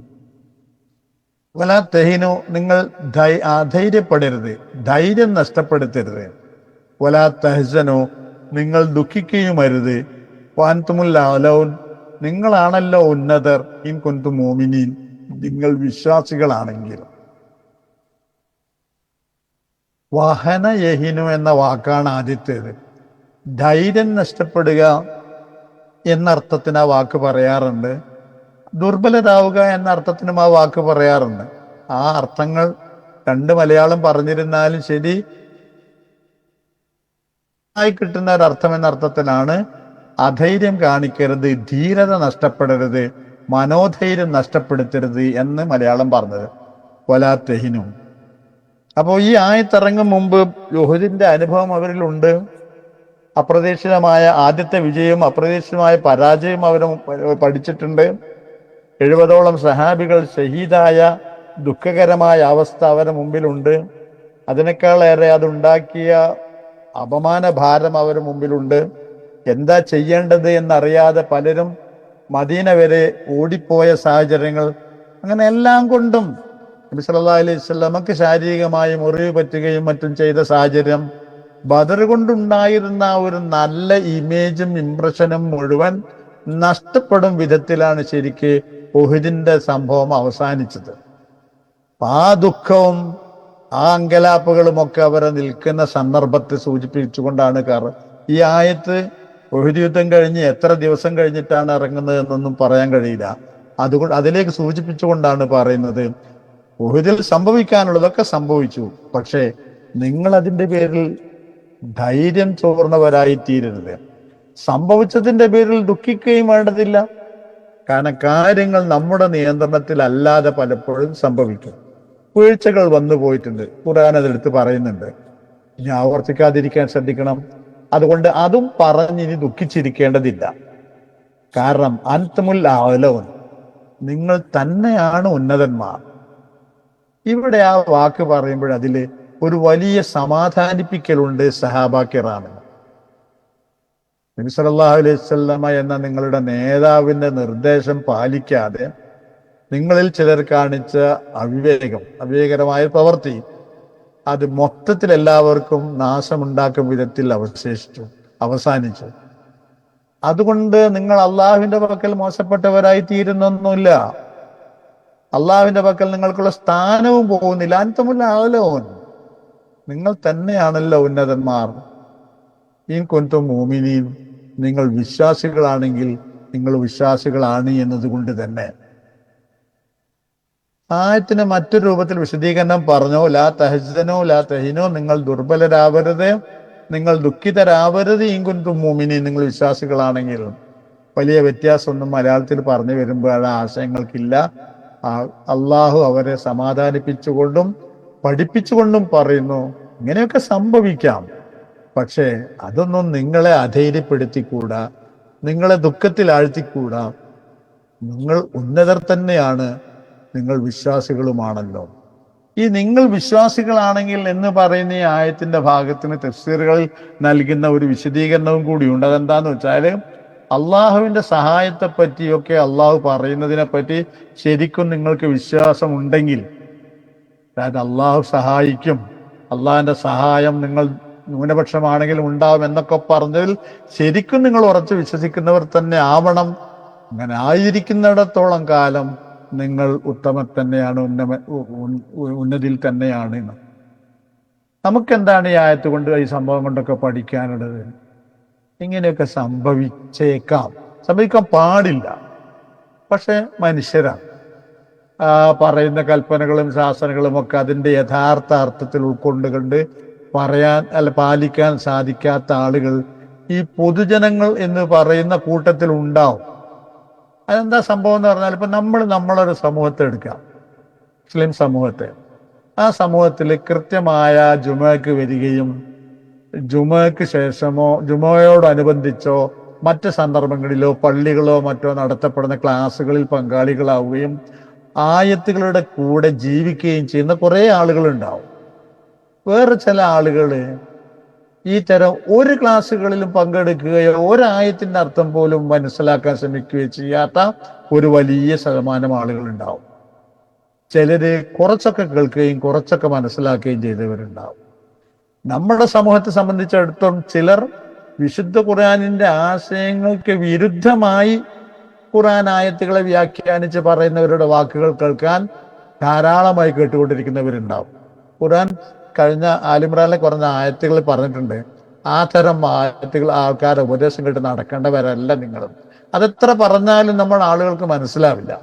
വലാ തെഹിനു, നിങ്ങൾ അധൈര്യപ്പെടരുത്, ധൈര്യം നഷ്ടപ്പെടുത്തരുത്. വലാ തഹ്സനു, നിങ്ങൾ ദുഃഖിക്കുകയും അരുത്. വഅൻതുമുൽ അലൗൻ, നിങ്ങളാണല്ലോ ഉന്നതർ. ഇൻ കുൻതും മുഅ്മിനീൻ, നിങ്ങൾ വിശ്വാസികളാണെങ്കിൽ. വഹന യഹിനു എന്ന വാക്കാണ് ആദ്യത്തേത്. ധൈര്യം നഷ്ടപ്പെടുക എന്നർത്ഥത്തിന് ആ വാക്ക് പറയാറുണ്ട്. ദുർബലരാവുക എന്ന അർത്ഥത്തിനും ആ വാക്ക് പറയാറുണ്ട്. ആ അർത്ഥങ്ങൾ രണ്ട് മലയാളം പറഞ്ഞിരുന്നാലും ശരി, ആയി കിട്ടുന്ന ഒരർത്ഥം എന്ന അർത്ഥത്തിലാണ് അധൈര്യം കാണിക്കരുത്, ധീരത നഷ്ടപ്പെടരുത്, മനോധൈര്യം നഷ്ടപ്പെടുത്തരുത് എന്ന് മലയാളം പറഞ്ഞത്. വലാ തെഹിനു. അപ്പോൾ ഈ ആയത്തിറങ്ങും മുമ്പ് ഉഹദിന്റെ അനുഭവം അവരിലുണ്ട്. അപ്രതീക്ഷിതമായ ആദ്യത്തെ വിജയവും അപ്രതീക്ഷിതമായ പരാജയവും അവർ പഠിച്ചിട്ടുണ്ട്. 70ഓളം സഹാബികൾ ഷഹീദായ ദുഃഖകരമായ അവസ്ഥ അവരുടെ മുമ്പിലുണ്ട്. അതിനേക്കാളേറെ അതുണ്ടാക്കിയ അപമാന ഭാരം അവരുടെ മുമ്പിലുണ്ട്. എന്താ ചെയ്യേണ്ടത് എന്നറിയാതെ പലരും മദീന വരെ ഓടിപ്പോയ സാഹചര്യങ്ങൾ, അങ്ങനെ എല്ലാം കൊണ്ടും നബി സല്ലല്ലാഹു അലൈഹി വസല്ലമക്ക് ശാരീരികമായി മുറിവ് പറ്റുകയും മറ്റും ചെയ്ത സാഹചര്യം ബദർ കൊണ്ടുണ്ടായിരുന്ന ഒരു നല്ല ഇമേജും ഇംപ്രഷനും മുഴുവൻ നഷ്ടപ്പെടും വിധത്തിലാണ് ശരിക്ക് ഉഹുദിന്റെ സംഭവം അവസാനിച്ചത്. ആ ദുഃഖവും ആ അങ്കലാപ്പുകളും ഒക്കെ അവരെ നിൽക്കുന്ന സന്ദർഭത്തെ സൂചിപ്പിച്ചുകൊണ്ടാണ് ഈ ആയത്ത്. ഉഹുദ് യുദ്ധം കഴിഞ്ഞ് എത്ര ദിവസം കഴിഞ്ഞിട്ടാണ് ഇറങ്ങുന്നത് എന്നൊന്നും പറയാൻ കഴിയില്ല. അതുകൊണ്ട് അതിലേക്ക് സൂചിപ്പിച്ചുകൊണ്ടാണ് പറയുന്നത്, ഉഹുദിൽ സംഭവിക്കാനുള്ളതൊക്കെ സംഭവിച്ചു, പക്ഷേ നിങ്ങൾ അതിന്റെ പേരിൽ ധൈര്യം ചോർന്നവരായി തീരരുത്. സംഭവിച്ചതിന്റെ പേരിൽ ദുഃഖിക്കുകയും വേണ്ടതില്ല. കാരണം കാര്യങ്ങൾ നമ്മുടെ നിയന്ത്രണത്തിൽ അല്ലാതെ പലപ്പോഴും സംഭവിക്കും. വീഴ്ചകൾ വന്നു പോയിട്ടുണ്ട്, ഖുർആൻ അതെടുത്ത് പറയുന്നുണ്ട്. ഇനി ആവർത്തിക്കാതിരിക്കാൻ ശ്രദ്ധിക്കണം. അതുകൊണ്ട് അതും പറഞ്ഞിനി ദുഃഖിച്ചിരിക്കേണ്ടതില്ല. കാരണം അൻതുമുൽ അഅലൗൻ, നിങ്ങൾ തന്നെയാണ് ഉന്നതന്മാർ. ഇവിടെ ആ വാക്ക് പറയുമ്പോൾ അതിൽ ഒരു വലിയ സമാധാനിപ്പിക്കലുണ്ട് സഹാബാ കിറാമിന്. നബി സല്ലല്ലാഹു അലൈഹി വസല്ലമ എന്ന നിങ്ങളുടെ നേതാവിന്റെ നിർദ്ദേശം പാലിക്കാതെ നിങ്ങളിൽ ചിലർ കാണിച്ച അവിവേകരമായ പ്രവൃത്തി അത് മൊത്തത്തിൽ എല്ലാവർക്കും നാശമുണ്ടാക്കും വിധത്തിൽ അവസാനിച്ചു. അതുകൊണ്ട് നിങ്ങൾ അള്ളാഹുവിന്റെ പക്കൽ മോശപ്പെട്ടവരായി തീരുന്നൊന്നുമില്ല. അള്ളാഹുവിന്റെ പക്കൽ നിങ്ങൾക്കുള്ള സ്ഥാനവും പോകുന്നില്ല. അൻതുമുൽ അഅലൗൻ, നിങ്ങൾ തന്നെയാണല്ലോ ഉന്നതന്മാർ. ഇൻ കുൻതും മുഅ്മിനീൻ, നിങ്ങൾ വിശ്വാസികളാണെങ്കിൽ നിങ്ങൾ വിശ്വാസികളാണ് എന്നതുകൊണ്ട് തന്നെ. ആയത്തിന് മറ്റൊരു രൂപത്തിൽ വിശദീകരണം പറഞ്ഞു, ലാ തഹ്സനൂ ലാ തഹിനൂ, നിങ്ങൾ ദുർബലരാവരുത്, നിങ്ങൾ ദുഃഖിതരാവരുത്. ഇൻ കുൻതും മുഅ്മിനീൻ, നിങ്ങൾ വിശ്വാസികളാണെങ്കിൽ. വലിയ വ്യത്യാസമൊന്നും മലയാളത്തിൽ പറഞ്ഞു വരുമ്പോൾ ആശയങ്ങൾക്കില്ല. അള്ളാഹു അവരെ സമാധാനിപ്പിച്ചുകൊണ്ടും പഠിപ്പിച്ചുകൊണ്ടും പറയുന്നു, ഇങ്ങനെയൊക്കെ സംഭവിക്കാം, പക്ഷേ അതൊന്നും നിങ്ങളെ അധൈര്യപ്പെടുത്തിക്കൂടാ, നിങ്ങളെ ദുഃഖത്തിൽ ആഴ്ത്തിക്കൂടാ. നിങ്ങൾ ഉന്നതർ തന്നെയാണ്, നിങ്ങൾ വിശ്വാസികളുമാണല്ലോ. ഈ നിങ്ങൾ വിശ്വാസികളാണെങ്കിൽ എന്ന് പറയുന്ന ഈ ആയത്തിന്റെ ഭാഗത്തിന് തഫ്സീറുകളിൽ നൽകുന്ന ഒരു വിശദീകരണവും കൂടിയുണ്ട്. അതെന്താന്ന് വെച്ചാൽ, അള്ളാഹുവിന്റെ സഹായത്തെ പറ്റിയൊക്കെ അള്ളാഹു പറയുന്നതിനെ പറ്റി ശരിക്കും നിങ്ങൾക്ക് വിശ്വാസം ഉണ്ടെങ്കിൽ, അതായത് അള്ളാഹു സഹായിക്കും, അള്ളാഹിന്റെ സഹായം നിങ്ങൾ ന്യൂനപക്ഷമാണെങ്കിലും ഉണ്ടാവും എന്നൊക്കെ പറഞ്ഞതിൽ ശരിക്കും നിങ്ങൾ ഉറച്ചു വിശ്വസിക്കുന്നവർ തന്നെ ആവണം. അങ്ങനെ ആയിരിക്കുന്നിടത്തോളം കാലം നിങ്ങൾ ഉത്തമർ തന്നെയാണ്, ഉന്നതിയിൽ തന്നെയാണ്. നമുക്കെന്താണ് ഈ ആയത്ത് കൊണ്ട്, ഈ സംഭവം കൊണ്ടൊക്കെ പഠിക്കാനുള്ളത്? ഇങ്ങനെയൊക്കെ സംഭവിക്കാൻ പാടില്ല, പക്ഷെ മനുഷ്യരാണ്. പറയുന്ന കൽപ്പനകളും ശാസനകളും ഒക്കെ അതിൻ്റെ യഥാർത്ഥ അർത്ഥത്തിൽ ഉൾക്കൊണ്ടുകൊണ്ട് പാലിക്കാൻ സാധിക്കാത്ത ആളുകൾ ഈ പൊതുജനങ്ങൾ എന്ന് പറയുന്ന കൂട്ടത്തിൽ ഉണ്ടാവും. അതെന്താ സംഭവം എന്ന് പറഞ്ഞാൽ, ഇപ്പം നമ്മളൊരു സമൂഹത്തെ എടുക്കാം, മുസ്ലിം സമൂഹത്തെ. ആ സമൂഹത്തിൽ കൃത്യമായ ജുമയ്ക്ക് വരികയും ജുമയ്ക്ക് ശേഷമോ ജുമയോടനുബന്ധിച്ചോ മറ്റ് സന്ദർഭങ്ങളിലോ പള്ളികളോ മറ്റോ നടത്തപ്പെടുന്ന ക്ലാസ്സുകളിൽ പങ്കാളികളാവുകയും ആയത്തുകളുടെ കൂടെ ജീവിക്കുകയും ചെയ്യുന്ന കുറേ ആളുകളുണ്ടാവും. വേറെ ചില ആളുകൾ ഈ തരം ഒരു ക്ലാസ്സുകളിലും പങ്കെടുക്കുകയോ ഒരായത്തിന്റെ അർത്ഥം പോലും മനസ്സിലാക്കാൻ ശ്രമിക്കുകയോ ചെയ്യാത്ത ഒരു വലിയ ശതമാനം ആളുകളുണ്ടാവും. ചിലര് കുറച്ചൊക്കെ കേൾക്കുകയും കുറച്ചൊക്കെ മനസ്സിലാക്കുകയും ചെയ്തവരുണ്ടാവും. നമ്മുടെ സമൂഹത്തെ സംബന്ധിച്ചിടത്തോളം ചിലർ വിശുദ്ധ ഖുർആനിന്റെ ആശയങ്ങൾക്ക് വിരുദ്ധമായി ഖുർആൻ ആയത്തുകളെ വ്യാഖ്യാനിച്ച് പറയുന്നവരുടെ വാക്കുകൾ കേൾക്കാൻ ധാരാളമായി കേട്ടുകൊണ്ടിരിക്കുന്നവരുണ്ടാവും. ഖുർആൻ കഴിഞ്ഞ ആലിമ്രാനിലെ കുറഞ്ഞ ആയത്തുകൾ പറഞ്ഞിട്ടുണ്ട്, ആ തരം ആയത്തുകൾ ആൾക്കാരെ ഉപദേശം കേട്ട് നടക്കേണ്ടവരല്ല നിങ്ങളും. അതെത്ര പറഞ്ഞാലും നമ്മൾ ആളുകൾക്ക് മനസ്സിലാവില്ല.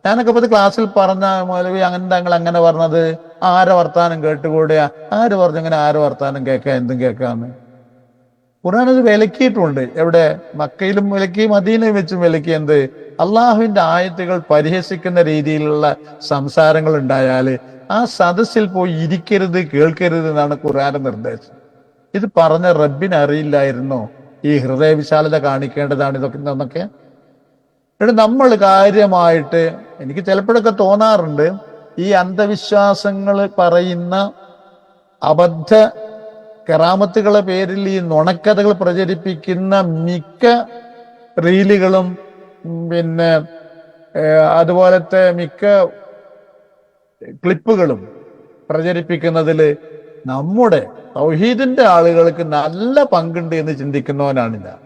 ഞാനൊക്കെ ഇപ്പോൾ ക്ലാസ്സിൽ പറഞ്ഞ മൗലവി അങ്ങനെ പറഞ്ഞത്, ആരെ വർത്താനം കേട്ടുകൂടെ, ആര് പറഞ്ഞങ്ങനെ ആരെ വർത്താനം കേൾക്കാം, എന്തും കേൾക്കാന്ന്. ഖുർആൻ അത് വിലക്കിയിട്ടുണ്ട്. എവിടെ? മക്കയിലും വിലക്കി, മദീനയിൽ വെച്ചും വിലക്കി. എന്ത്? അള്ളാഹുവിന്റെ ആയത്തുകൾ പരിഹസിക്കുന്ന രീതിയിലുള്ള സംസാരങ്ങൾ ഉണ്ടായാൽ ആ സദസ്സിൽ പോയി ഇരിക്കരുത്, കേൾക്കരുത് എന്നാണ് ഖുർആന്റെ നിർദ്ദേശം. ഇത് പറഞ്ഞ റബ്ബിന് അറിയില്ലായിരുന്നോ ഈ ഹൃദയവിശാലത കാണിക്കേണ്ടതാണ് ഇതൊക്കെ എന്നൊക്കെ? എന്നിട്ട് നമ്മൾ കാര്യമായിട്ട്, എനിക്ക് ചിലപ്പോഴൊക്കെ തോന്നാറുണ്ട്, ഈ അന്ധവിശ്വാസങ്ങൾ പറയുന്ന അബദ്ധ കറാമത്തുകളെ പേരിൽ ഈ നുണക്കഥകൾ പ്രചരിപ്പിക്കുന്ന മിക്ക റീലുകളും പിന്നെ അതുപോലത്തെ മിക്ക ക്ലിപ്പുകളും പ്രചരിപ്പിക്കുന്നതിൽ നമ്മുടെ തൗഹീദിന്റെ ആളുകൾക്ക് നല്ല പങ്കുണ്ട് എന്ന് ചിന്തിക്കുന്നവനാണ് ഞാൻ.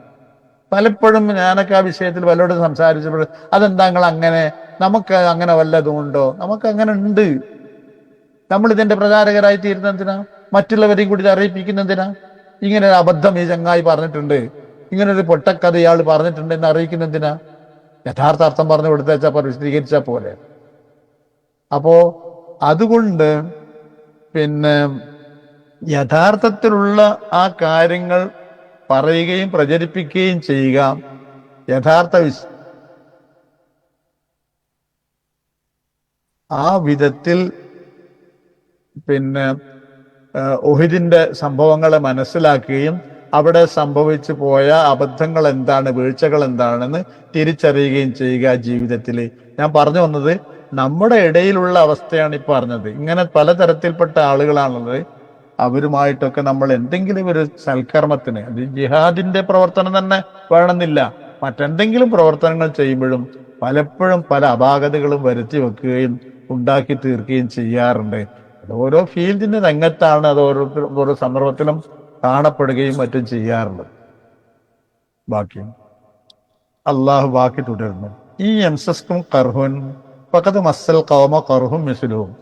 പലപ്പോഴും ഞാനൊക്കെ ആ വിഷയത്തിൽ വല്ലവരോടും സംസാരിച്ചപ്പോൾ അതെന്താ നിങ്ങൾ അങ്ങനെ, നമുക്ക് അങ്ങനെ വല്ലതും ഉണ്ടോ? നമുക്ക് അങ്ങനെ ഉണ്ട്. നമ്മൾ ഇതിന്റെ പ്രചാരകരായി തീരുന്നതിനാ? മറ്റുള്ളവരെയും കൂടി ഇത് അറിയിപ്പിക്കുന്നതിനാ? ഇങ്ങനെ ഒരു അബദ്ധം ഈ ചങ്ങായി പറഞ്ഞിട്ടുണ്ട്, ഇങ്ങനൊരു പൊട്ടക്കഥ ഇയാൾ പറഞ്ഞിട്ടുണ്ട് എന്ന് അറിയിക്കുന്നതിനാ? യഥാർത്ഥ അർത്ഥം പറഞ്ഞു കൊടുത്തേച്ചാ വിശദീകരിച്ചാ പോലെ. അപ്പോ അതുകൊണ്ട് യഥാർത്ഥത്തിലുള്ള ആ കാര്യങ്ങൾ പറയുകയും പ്രചരിപ്പിക്കുകയും ചെയ്യുക. യഥാർത്ഥ ആ വിധത്തിൽ ഉഹദിന്റെ സംഭവങ്ങളെ മനസ്സിലാക്കുകയും അവിടെ സംഭവിച്ചു പോയ അബദ്ധങ്ങൾ എന്താണ്, വീഴ്ചകൾ എന്താണെന്ന് തിരിച്ചറിയുകയും ചെയ്യുക ജീവിതത്തിൽ. ഞാൻ പറഞ്ഞു വന്നത് നമ്മുടെ ഇടയിലുള്ള അവസ്ഥയാണ് ഈ പറഞ്ഞത്. ഇങ്ങനെ പലതരത്തിൽപ്പെട്ട ആളുകളാണുള്ളത്. അവരുമായിട്ടൊക്കെ നമ്മൾ എന്തെങ്കിലും ഒരു സൽക്കർമ്മത്തിന്, അത് ജിഹാദിന്റെ പ്രവർത്തനം തന്നെ വേണമെന്നില്ല, മറ്റെന്തെങ്കിലും പ്രവർത്തനങ്ങൾ ചെയ്യുമ്പോഴും പലപ്പോഴും പല അപാകതകളും വരുത്തി വെക്കുകയും ഉണ്ടാക്കി തീർക്കുകയും ചെയ്യാറുണ്ട്. അത് ഓരോ ഫീൽഡിന്റെ രംഗത്താണ് അത് ഓരോ സന്ദർഭത്തിലും കാണപ്പെടുകയും മറ്റും ചെയ്യാറുള്ളത്. ബാക്കി അള്ളാഹു ബാക്കി തുടരുന്നു. ഈ എംസസ്കും കർഹുൻ ഫഖദ് മസ്സൽ ഖൗമ ഖർഹും മിസ്ലുഹും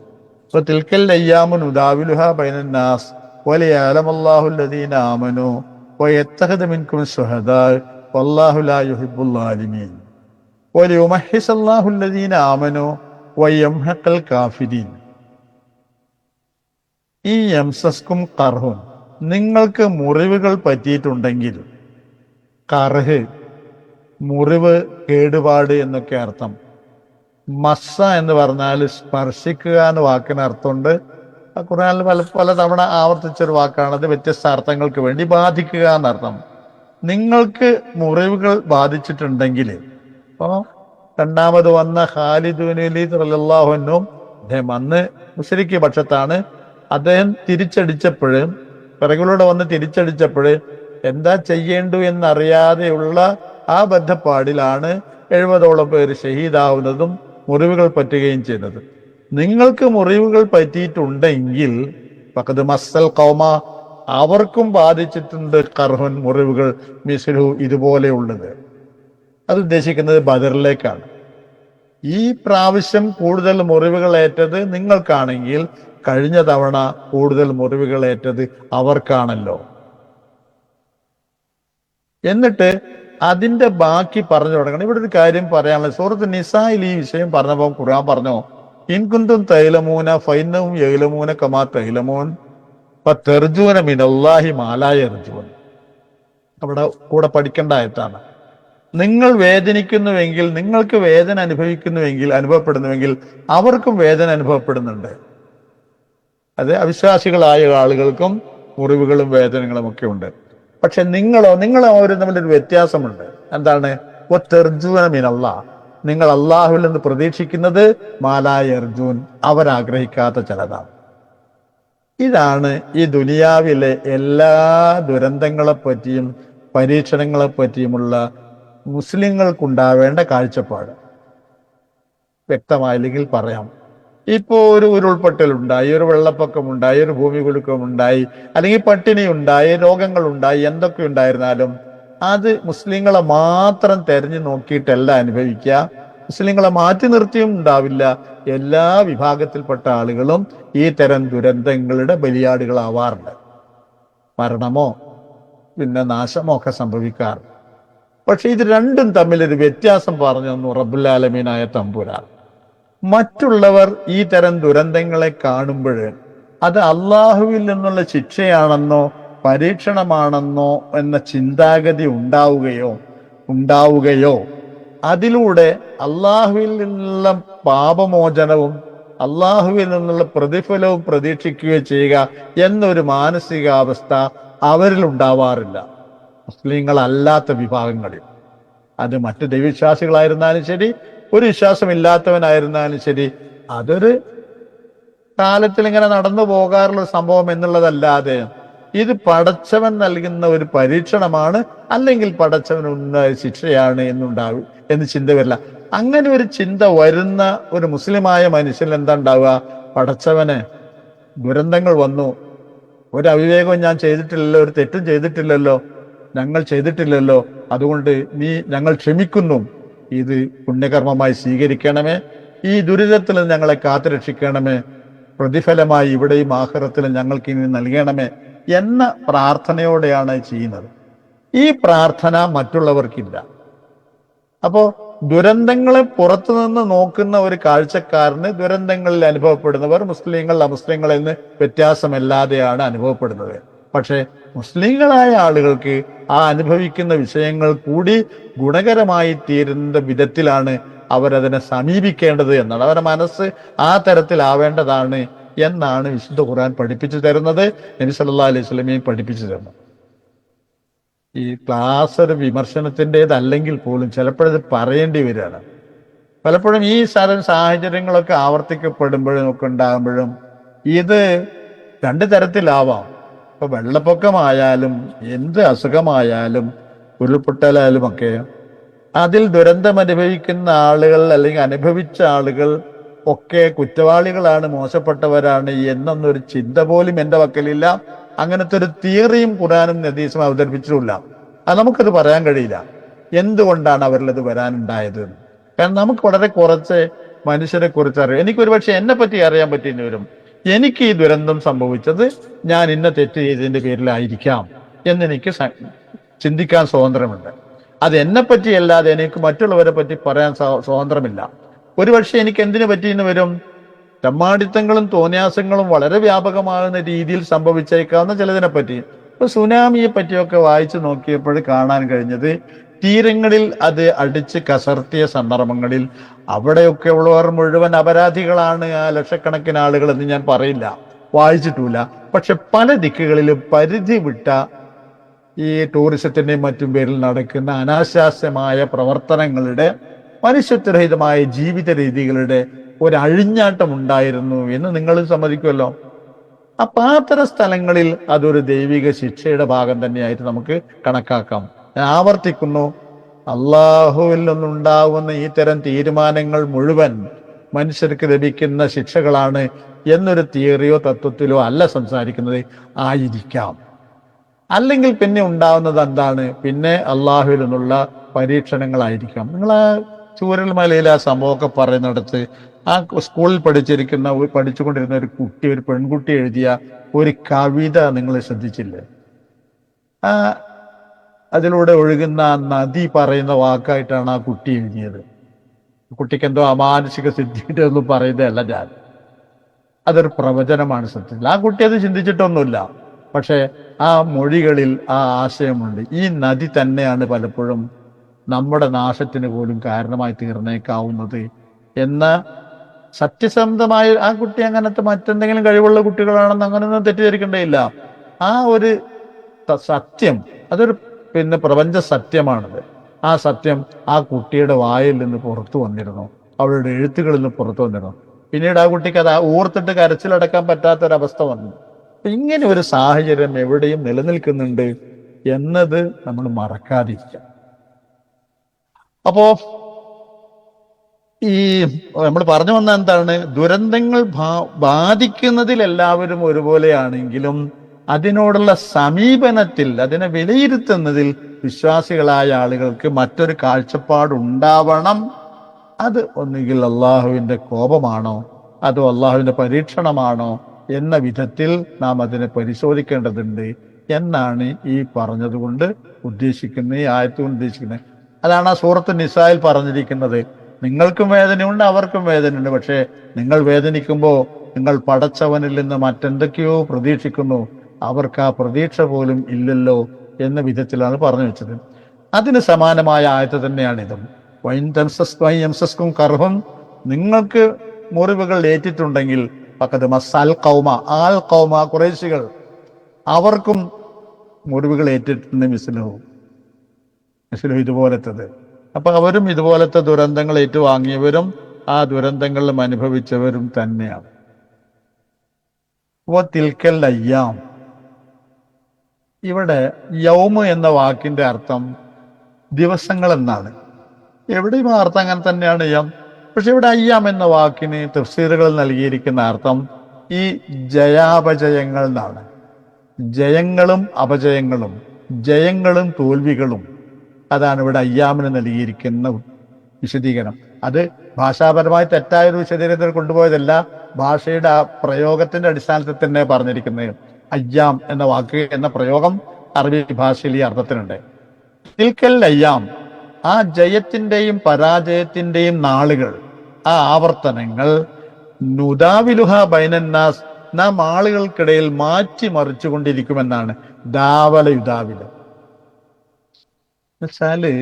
വതിൽക്കൽ അയ്യാമു നുദാവിലുഹാ ബൈനൻ നാസ് വലിയഅലമല്ലാഹു അല്ലദീന ആമനൂ വയത്തഖദ മിൻകും ശുഹദാ വല്ലാഹു ലാ യുഹിബ്ബുൽ ളാലിമീൻ വലിയുമഹിസല്ലാഹു അല്ലദീന ആമനൂ വയംഹഖൽ കാഫിരീൻ. ഈ എംസസ്കും കർഹുൻ, നിങ്ങൾക്ക് മുറിവുകൾ പറ്റിയിട്ടുണ്ടെങ്കിൽ, കർഹ് മുറിവ്, കേടുപാട് എന്നൊക്കെ അർത്ഥം. മസ്സ എന്ന് പറഞ്ഞാൽ സ്പർശിക്കുക എന്ന വാക്കിന് അർത്ഥമുണ്ട്. ഖുർആനിൽ പല തവണ ആവർത്തിച്ചൊരു വാക്കാണത്. വ്യത്യസ്ത അർത്ഥങ്ങൾക്ക് വേണ്ടി ബാധിക്കുക എന്നർത്ഥം. നിങ്ങൾക്ക് മുറിവുകൾ ബാധിച്ചിട്ടുണ്ടെങ്കിൽ, അപ്പോൾ രണ്ടാമത് വന്ന ഖാലിദ് ബിൻ വലീദ് റളിയല്ലാഹു അൻഹു, അദ്ദേഹം അന്ന് മുശ്രിക്ക് പക്ഷത്താണ്. അദ്ദേഹം തിരിച്ചടിച്ചപ്പോൾ, പിറകിലൂടെ വന്ന് തിരിച്ചടിച്ചപ്പോൾ എന്താ ചെയ്യേണ്ടു എന്നറിയാതെയുള്ള ആ ബദ്ധപ്പാടിലാണ് 70ഓളം പേര് ഷഹീദാവുന്നതും മുറിവുകൾ പറ്റുകയും ചെയ്തത്. നിങ്ങൾക്ക് മുറിവുകൾ പറ്റിയിട്ടുണ്ടെങ്കിൽ ഫഖദ് മസ്സൽ ഖൗമ, അവർക്കും ബാധിച്ചിട്ടുണ്ട് കർഹുൻ, മുറിവുകൾ, മിസ്ലു, ഇതുപോലെയുള്ളത്. അത് ഉദ്ദേശിക്കുന്നത് ബദറിലേക്കാണ്. ഈ പ്രാവശ്യം കൂടുതൽ മുറിവുകൾ ഏറ്റത് നിങ്ങൾക്കാണെങ്കിൽ കഴിഞ്ഞ തവണ കൂടുതൽ മുറിവുകൾ ഏറ്റത് അവർക്കാണല്ലോ. എന്നിട്ട് അതിന്റെ ബാക്കി പറഞ്ഞു തുടങ്ങണം. ഇവിടെ ഒരു കാര്യം പറയാനുള്ളത്, സൂറത്ത് നിസായിൽ ഈ വിഷയം പറഞ്ഞപ്പോൾ ഖുർആൻ പറഞ്ഞു, ഇൻകുന്തും തൈലമൂന ഫൈനവും യൈലമൂന കമാ തൈലമൂൻ ഫതർജൂന മിനല്ലാഹി മാ ലാ യർജൂൻ. അവിടെ കൂടെ പഠിക്കേണ്ട ആയത്താണ്. നിങ്ങൾ വേദനിക്കുന്നുവെങ്കിൽ, നിങ്ങൾക്ക് വേദന അനുഭവപ്പെടുന്നുവെങ്കിൽ അവർക്കും വേദന അനുഭവപ്പെടുന്നുണ്ട്. അത് അവിശ്വാസികളായ ആളുകൾക്കും മുറിവുകളും വേദനകളും ഒക്കെ ഉണ്ട്. പക്ഷെ നിങ്ങളോ അവരും തമ്മിലൊരു വ്യത്യാസമുണ്ട്. എന്താണ്? തെർജൂന മിനല്ലാഹ്, നിങ്ങൾ അള്ളാഹുവിൽ നിന്ന് പ്രതീക്ഷിക്കുന്നത് മാലായ അർജൂൻ, അവരാഗ്രഹിക്കാത്ത ചിലതാണ്. ഇതാണ് ഈ ദുനിയാവിലെ എല്ലാ ദുരന്തങ്ങളെപ്പറ്റിയും പരീക്ഷണങ്ങളെപ്പറ്റിയുമുള്ള മുസ്ലിങ്ങൾക്കുണ്ടാവേണ്ട കാഴ്ചപ്പാട്. വ്യക്തമായില്ലെങ്കിൽ പറയാം. ഇപ്പോ ഒരു ഉരുൾപൊട്ടലുണ്ടായി, ഒരു വെള്ളപ്പൊക്കമുണ്ടായി, ഒരു ഭൂമി കുലുക്കമുണ്ടായി, അല്ലെങ്കിൽ പട്ടിണി ഉണ്ടായി, രോഗങ്ങളുണ്ടായി, എന്തൊക്കെ ഉണ്ടായിരുന്നാലും അത് മുസ്ലിങ്ങളെ മാത്രം തെരഞ്ഞു നോക്കിയിട്ടല്ല അനുഭവിക്കുക. മുസ്ലിങ്ങളെ മാറ്റി നിർത്തിയും ഉണ്ടാവില്ല. എല്ലാ വിഭാഗത്തിൽപ്പെട്ട ആളുകളും ഈ തരം ദുരന്തങ്ങളുടെ ബലിയാടുകളാവാറുണ്ട്. മരണമോ നാശമോ ഒക്കെ സംഭവിക്കാറുണ്ട്. പക്ഷെ ഇത് രണ്ടും തമ്മിലൊരു വ്യത്യാസം പറഞ്ഞു തന്നു റബ്ബുൽ ആലമീനായ തമ്പുരാൻ. മറ്റുള്ളവർ ഈ തരം ദുരന്തങ്ങളെ കാണുമ്പോൾ അത് അള്ളാഹുവിൽ നിന്നുള്ള ശിക്ഷയാണെന്നോ പരീക്ഷണമാണെന്നോ എന്ന ചിന്താഗതി ഉണ്ടാവുകയോ അതിലൂടെ അള്ളാഹുവിൽ നിന്നുള്ള പാപമോചനവും അള്ളാഹുവിൽ നിന്നുള്ള പ്രതിഫലവും പ്രതീക്ഷിക്കുകയോ ചെയ്യുക എന്നൊരു മാനസികാവസ്ഥ അവരിൽ ഉണ്ടാവാറില്ല. മുസ്ലിങ്ങളല്ലാത്ത വിഭാഗങ്ങളിൽ, അത് മറ്റു ദൈവവിശ്വാസികളായിരുന്നാലും ശരി, ഒരു വിശ്വാസമില്ലാത്തവനായിരുന്നാലും ശരി, അതൊരു കാലത്തിൽ ഇങ്ങനെ നടന്നു പോകാറുള്ള സംഭവം എന്നുള്ളതല്ലാതെ ഇത് പടച്ചവൻ നൽകുന്ന ഒരു പരീക്ഷണമാണ്, അല്ലെങ്കിൽ പടച്ചവൻ ഉണ്ടായ ശിക്ഷയാണ് എന്ന് ചിന്ത വരില്ല. അങ്ങനെ ഒരു ചിന്ത വരുന്ന ഒരു മുസ്ലിമായ മനുഷ്യൻ എന്താ ഉണ്ടാവുക? പടച്ചവനെ, ദുരന്തങ്ങൾ വന്നു, ഒരു അവിവേകവും ഞാൻ ചെയ്തിട്ടില്ലല്ലോ, ഒരു തെറ്റും ചെയ്തിട്ടില്ലല്ലോ, ഞങ്ങൾ ചെയ്തിട്ടില്ലല്ലോ, അതുകൊണ്ട് നീ ഞങ്ങൾ ക്ഷമിക്കുന്നു, ഇത് പുണ്യകർമ്മമായി സ്വീകരിക്കണമേ, ഈ ദുരിതത്തിൽ ഞങ്ങളെ കാത്തുരക്ഷിക്കണമേ, പ്രതിഫലമായി ഇവിടെയും ആഖിറത്തിലും ഞങ്ങൾക്ക് ഇനി നൽകണമേ എന്ന പ്രാർത്ഥനയോടെയാണ് ചെയ്യുന്നത്. ഈ പ്രാർത്ഥന മറ്റുള്ളവർക്കില്ല. അപ്പോ ദുരന്തങ്ങളെ പുറത്തുനിന്ന് നോക്കുന്ന ഒരു കാഴ്ചക്കാരന് ദുരന്തങ്ങളിൽ അനുഭവപ്പെടുന്നവർ മുസ്ലിങ്ങൾ അമുസ്ലിങ്ങൾ എന്ന് വ്യത്യാസമില്ലാതെയാണ് അനുഭവപ്പെടുന്നത്. പക്ഷെ മുസ്ലിങ്ങളായ ആളുകൾക്ക് ആ അനുഭവിക്കുന്ന വിഷയങ്ങൾ കൂടി ഗുണകരമായി തീരുന്ന വിധത്തിലാണ് അവരതിനെ സമീപിക്കേണ്ടത് എന്നാണ്, അവരുടെ മനസ്സ് ആ തരത്തിലാവേണ്ടതാണ് എന്നാണ് വിശുദ്ധ ഖുർആൻ പഠിപ്പിച്ചു തരുന്നത്, നബി സല്ലല്ലാഹു അലൈഹി വസല്ലമയും പഠിപ്പിച്ചു തരുന്നത്. ഈ ക്ലാസ് ഒരു വിമർശനത്തിൻ്റെതല്ലെങ്കിൽ പോലും ചിലപ്പോഴത് പറയേണ്ടി വരികയാണ്. പലപ്പോഴും ഈ സാഹചര്യങ്ങളൊക്കെ ആവർത്തിക്കപ്പെടുമ്പോഴും ഒക്കെ ഉണ്ടാകുമ്പോഴും ഇത് രണ്ട് തരത്തിലാവാം. ഇപ്പൊ വെള്ളപ്പൊക്കമായാലും എന്ത് അസുഖമായാലും ഉരുൾപൊട്ടലായാലും ഒക്കെ അതിൽ ദുരന്തം അനുഭവിക്കുന്ന ആളുകൾ അല്ലെങ്കിൽ അനുഭവിച്ച ആളുകൾ ഒക്കെ കുറ്റവാളികളാണ്, മോശപ്പെട്ടവരാണ് എന്നൊന്നൊരു ചിന്ത പോലും എൻ്റെ പക്കലില്ല. അങ്ങനത്തെ ഒരു തിയറിയും ഖുർആനും ഹദീസും അവതരിപ്പിച്ചിട്ടില്ല. അത് നമുക്കത് പറയാൻ കഴിയില്ല എന്തുകൊണ്ടാണ് അവരിലത് വരാനുണ്ടായത്. കാരണം നമുക്ക് വളരെ കുറച്ച് മനുഷ്യരെ കുറിച്ച് അറിയാം. എനിക്കൊരു പക്ഷെ എന്നെ പറ്റി അറിയാൻ പറ്റിയെന്ന് വരും. എനിക്ക് ഈ ദുരന്തം സംഭവിച്ചത് ഞാൻ ഇന്ന തെറ്റ് ചെയ്തതിന്റെ പേരിലായിരിക്കാം എന്നെനിക്ക് ചിന്തിക്കാൻ സ്വാതന്ത്ര്യമുണ്ട്. അത് എന്നെ പറ്റിയല്ലാതെ എനിക്ക് മറ്റുള്ളവരെ പറ്റി പറയാൻ സ്വാതന്ത്ര്യമില്ല. ഒരുപക്ഷെ എനിക്ക് എന്തിനു പറ്റിയെന്ന് വരും, തെമ്മാടിത്തങ്ങളും തോന്നിയാസങ്ങളും വളരെ വ്യാപകമാകുന്ന രീതിയിൽ സംഭവിച്ചേക്കാവുന്ന ചിലതിനെ പറ്റി. ഇപ്പൊ സുനാമിയെ പറ്റിയൊക്കെ വായിച്ചു നോക്കിയപ്പോൾ കാണാൻ കഴിഞ്ഞത്, തീരങ്ങളിൽ അത് അടിച്ച് കസർത്തിയ സന്ദർഭങ്ങളിൽ അവിടെയൊക്കെ ഉള്ളവർ മുഴുവൻ അപരാധികളാണ്, ആ ലക്ഷക്കണക്കിന് ആളുകൾ എന്ന് ഞാൻ പറയില്ല, വായിച്ചിട്ടില്ല. പക്ഷെ പല ദിക്കുകളിലും പരിധി വിട്ട ഈ ടൂറിസത്തിന്റെയും മറ്റും പേരിൽ നടക്കുന്ന അനാശാസ്യമായ പ്രവർത്തനങ്ങളുടെ, മനുഷ്യത്വരഹിതമായ ജീവിത രീതികളുടെ ഒരു അഴിഞ്ഞാട്ടം ഉണ്ടായിരുന്നു എന്ന് നിങ്ങൾ സമ്മതിക്കുമല്ലോ. അപ്പൊ അത്തരം സ്ഥലങ്ങളിൽ അതൊരു ദൈവിക ശിക്ഷയുടെ ഭാഗം തന്നെയായിട്ട് നമുക്ക് കണക്കാക്കാം. ഞാൻ ആവർത്തിക്കുന്നു, അള്ളാഹുവിൽ നിന്നുണ്ടാകുന്ന ഈ തരം തീരുമാനങ്ങൾ മുഴുവൻ മനുഷ്യർക്ക് ലഭിക്കുന്ന ശിക്ഷകളാണ് എന്നൊരു തിയറിയോ തത്വത്തിലോ അല്ല സംസാരിക്കുന്നത്. ആയിരിക്കാം. അല്ലെങ്കിൽ പിന്നെ ഉണ്ടാവുന്നത് എന്താണ്, പിന്നെ അള്ളാഹുവിൽ നിന്നുള്ള പരീക്ഷണങ്ങളായിരിക്കാം. നിങ്ങൾ ആ ചൂരൽ മലയിൽ ആ സംഭവമൊക്കെ പറയുന്നിടത്ത് ആ സ്കൂളിൽ പഠിച്ചുകൊണ്ടിരുന്ന ഒരു കുട്ടി, ഒരു പെൺകുട്ടി എഴുതിയ ഒരു കവിത നിങ്ങൾ ശ്രദ്ധിച്ചില്ലേ? അതിലൂടെ ഒഴുകുന്ന ആ നദി പറയുന്ന വാക്കായിട്ടാണ് ആ കുട്ടി എഴുതിയത്. കുട്ടിക്ക് എന്തോ അമാനുഷിക സിദ്ധിയുടെ ഒന്നും പറയുന്നതല്ല ഞാൻ, അതൊരു പ്രവചനമാണ് സത്യത്തിൽ. ആ കുട്ടി അത് ചിന്തിച്ചിട്ടൊന്നുമില്ല. പക്ഷെ ആ മൊഴികളിൽ ആ ആശയമുണ്ട്. ഈ നദി തന്നെയാണ് പലപ്പോഴും നമ്മുടെ നാശത്തിന് പോലും കാരണമായി തീർന്നേക്കാവുന്നത് എന്ന സത്യസന്ധമായ, ആ കുട്ടി അങ്ങനത്തെ മറ്റെന്തെങ്കിലും കഴിവുള്ള കുട്ടികളാണെന്ന് അങ്ങനെയൊന്നും തെറ്റിദ്ധരിക്കേണ്ടതില്ല. ആ ഒരു സത്യം അതൊരു പ്രപഞ്ച സത്യമാണത്. ആ സത്യം ആ കുട്ടിയുടെ വായിൽ നിന്ന് പുറത്തു വന്നിരുന്നു, അവളുടെ എഴുത്തുകളിൽ നിന്ന് പുറത്തു വന്നിരുന്നു. പിന്നീട് ആ കുട്ടിക്ക് അത് ഓർത്തിട്ട് കരച്ചിലടക്കാൻ പറ്റാത്തൊരവസ്ഥ വന്നു. ഇങ്ങനെ ഒരു സാഹചര്യം എവിടെയും നിലനിൽക്കുന്നുണ്ട് എന്നത് നമ്മൾ മറക്കാതിരിക്കാം. അപ്പോ ഈ നമ്മൾ പറഞ്ഞു വന്ന എന്താണ്, ദുരന്തങ്ങൾ ബാധിക്കുന്നതിൽ എല്ലാവരും ഒരുപോലെയാണെങ്കിലും അതിനോടുള്ള സമീപനത്തിൽ, അതിനെ വിലയിരുത്തുന്നതിൽ വിശ്വാസികളായ ആളുകൾക്ക് മറ്റൊരു കാഴ്ചപ്പാടുണ്ടാവണം. അത് ഒന്നുകിൽ അള്ളാഹുവിന്റെ കോപമാണോ അതോ അള്ളാഹുവിന്റെ പരീക്ഷണമാണോ എന്ന വിധത്തിൽ നാം അതിനെ പരിശോധിക്കേണ്ടതുണ്ട് എന്നാണ് ഈ പറഞ്ഞതുകൊണ്ട് ഉദ്ദേശിക്കുന്നത്, ഈ ആയത്തുകൊണ്ട് ഉദ്ദേശിക്കുന്നത്. അതാണ് ആ സൂറത്ത് നിസായിൽ പറഞ്ഞിരിക്കുന്നത്. നിങ്ങൾക്കും വേദനയുണ്ട്, അവർക്കും വേദനയുണ്ട്. പക്ഷേ നിങ്ങൾ വേദനിക്കുമ്പോൾ നിങ്ങൾ പടച്ചവനിൽ നിന്ന് മറ്റെന്തൊക്കെയോ പ്രതീക്ഷിക്കുന്നു, അവർക്ക് ആ പ്രതീക്ഷ പോലും ഇല്ലല്ലോ എന്ന വിധത്തിലാണ് പറഞ്ഞു വെച്ചത്. അതിന് സമാനമായ ആയത്ത് തന്നെയാണിതും. വൈൻസസ്കും കർഹും, നിങ്ങൾക്ക് മുറിവുകൾ ഏറ്റിട്ടുണ്ടെങ്കിൽ പക്കത്ത് മസാൽ കൗമ, ആൽ കൗമ ഖുറൈശികൾ, അവർക്കും മുറിവുകൾ ഏറ്റിട്ടുണ്ട് മിസ്ലഹു ഇതുപോലത്തത്. അപ്പൊ അവരും ഇതുപോലത്തെ ദുരന്തങ്ങൾ ഏറ്റുവാങ്ങിയവരും ആ ദുരന്തങ്ങളിലും അനുഭവിച്ചവരും തന്നെയാണ്. തിൽക്കൽ അയ്യാം, ഇവിടെ യൗമ് എന്ന വാക്കിന്റെ അർത്ഥം ദിവസങ്ങൾ എന്നാണ്. എവിടെയും ആ അർത്ഥം അങ്ങനെ തന്നെയാണ്. പക്ഷെ ഇവിടെ അയ്യാം എന്ന വാക്കിന് തഫ്സീറുകൾ നൽകിയിരിക്കുന്ന അർത്ഥം ഈ ജയാപജയങ്ങൾ എന്നാണ്. ജയങ്ങളും അപജയങ്ങളും, ജയങ്ങളും തോൽവികളും, അതാണ് ഇവിടെ അയ്യാമിന് നൽകിയിരിക്കുന്ന വിശദീകരണം. അത് ഭാഷാപരമായി തെറ്റായ ഒരു വിശദീകരണത്തിൽ കൊണ്ടുപോയതല്ല, ഭാഷയുടെ ആ പ്രയോഗത്തിന്റെ അടിസ്ഥാനത്തിൽ തന്നെ പറഞ്ഞിരിക്കുന്നത്. അയ്യാം എന്ന വാക്ക് എന്ന പ്രയോഗം അറബി ഭാഷയിൽ ഈ അർത്ഥത്തിനുണ്ട്. തിൽക്കൽ അയ്യാം, ആ ജയത്തിന്റെയും പരാജയത്തിന്റെയും നാളുകൾ, ആ ആവർത്തനങ്ങൾ, നുദാവിലുഹ ബൈനന്നാസ്, നാം ആളുകൾക്കിടയിൽ മാറ്റി മറിച്ചു കൊണ്ടിരിക്കുമെന്നാണ്. ദാവല യുദാവില് എന്നുവെച്ചാല്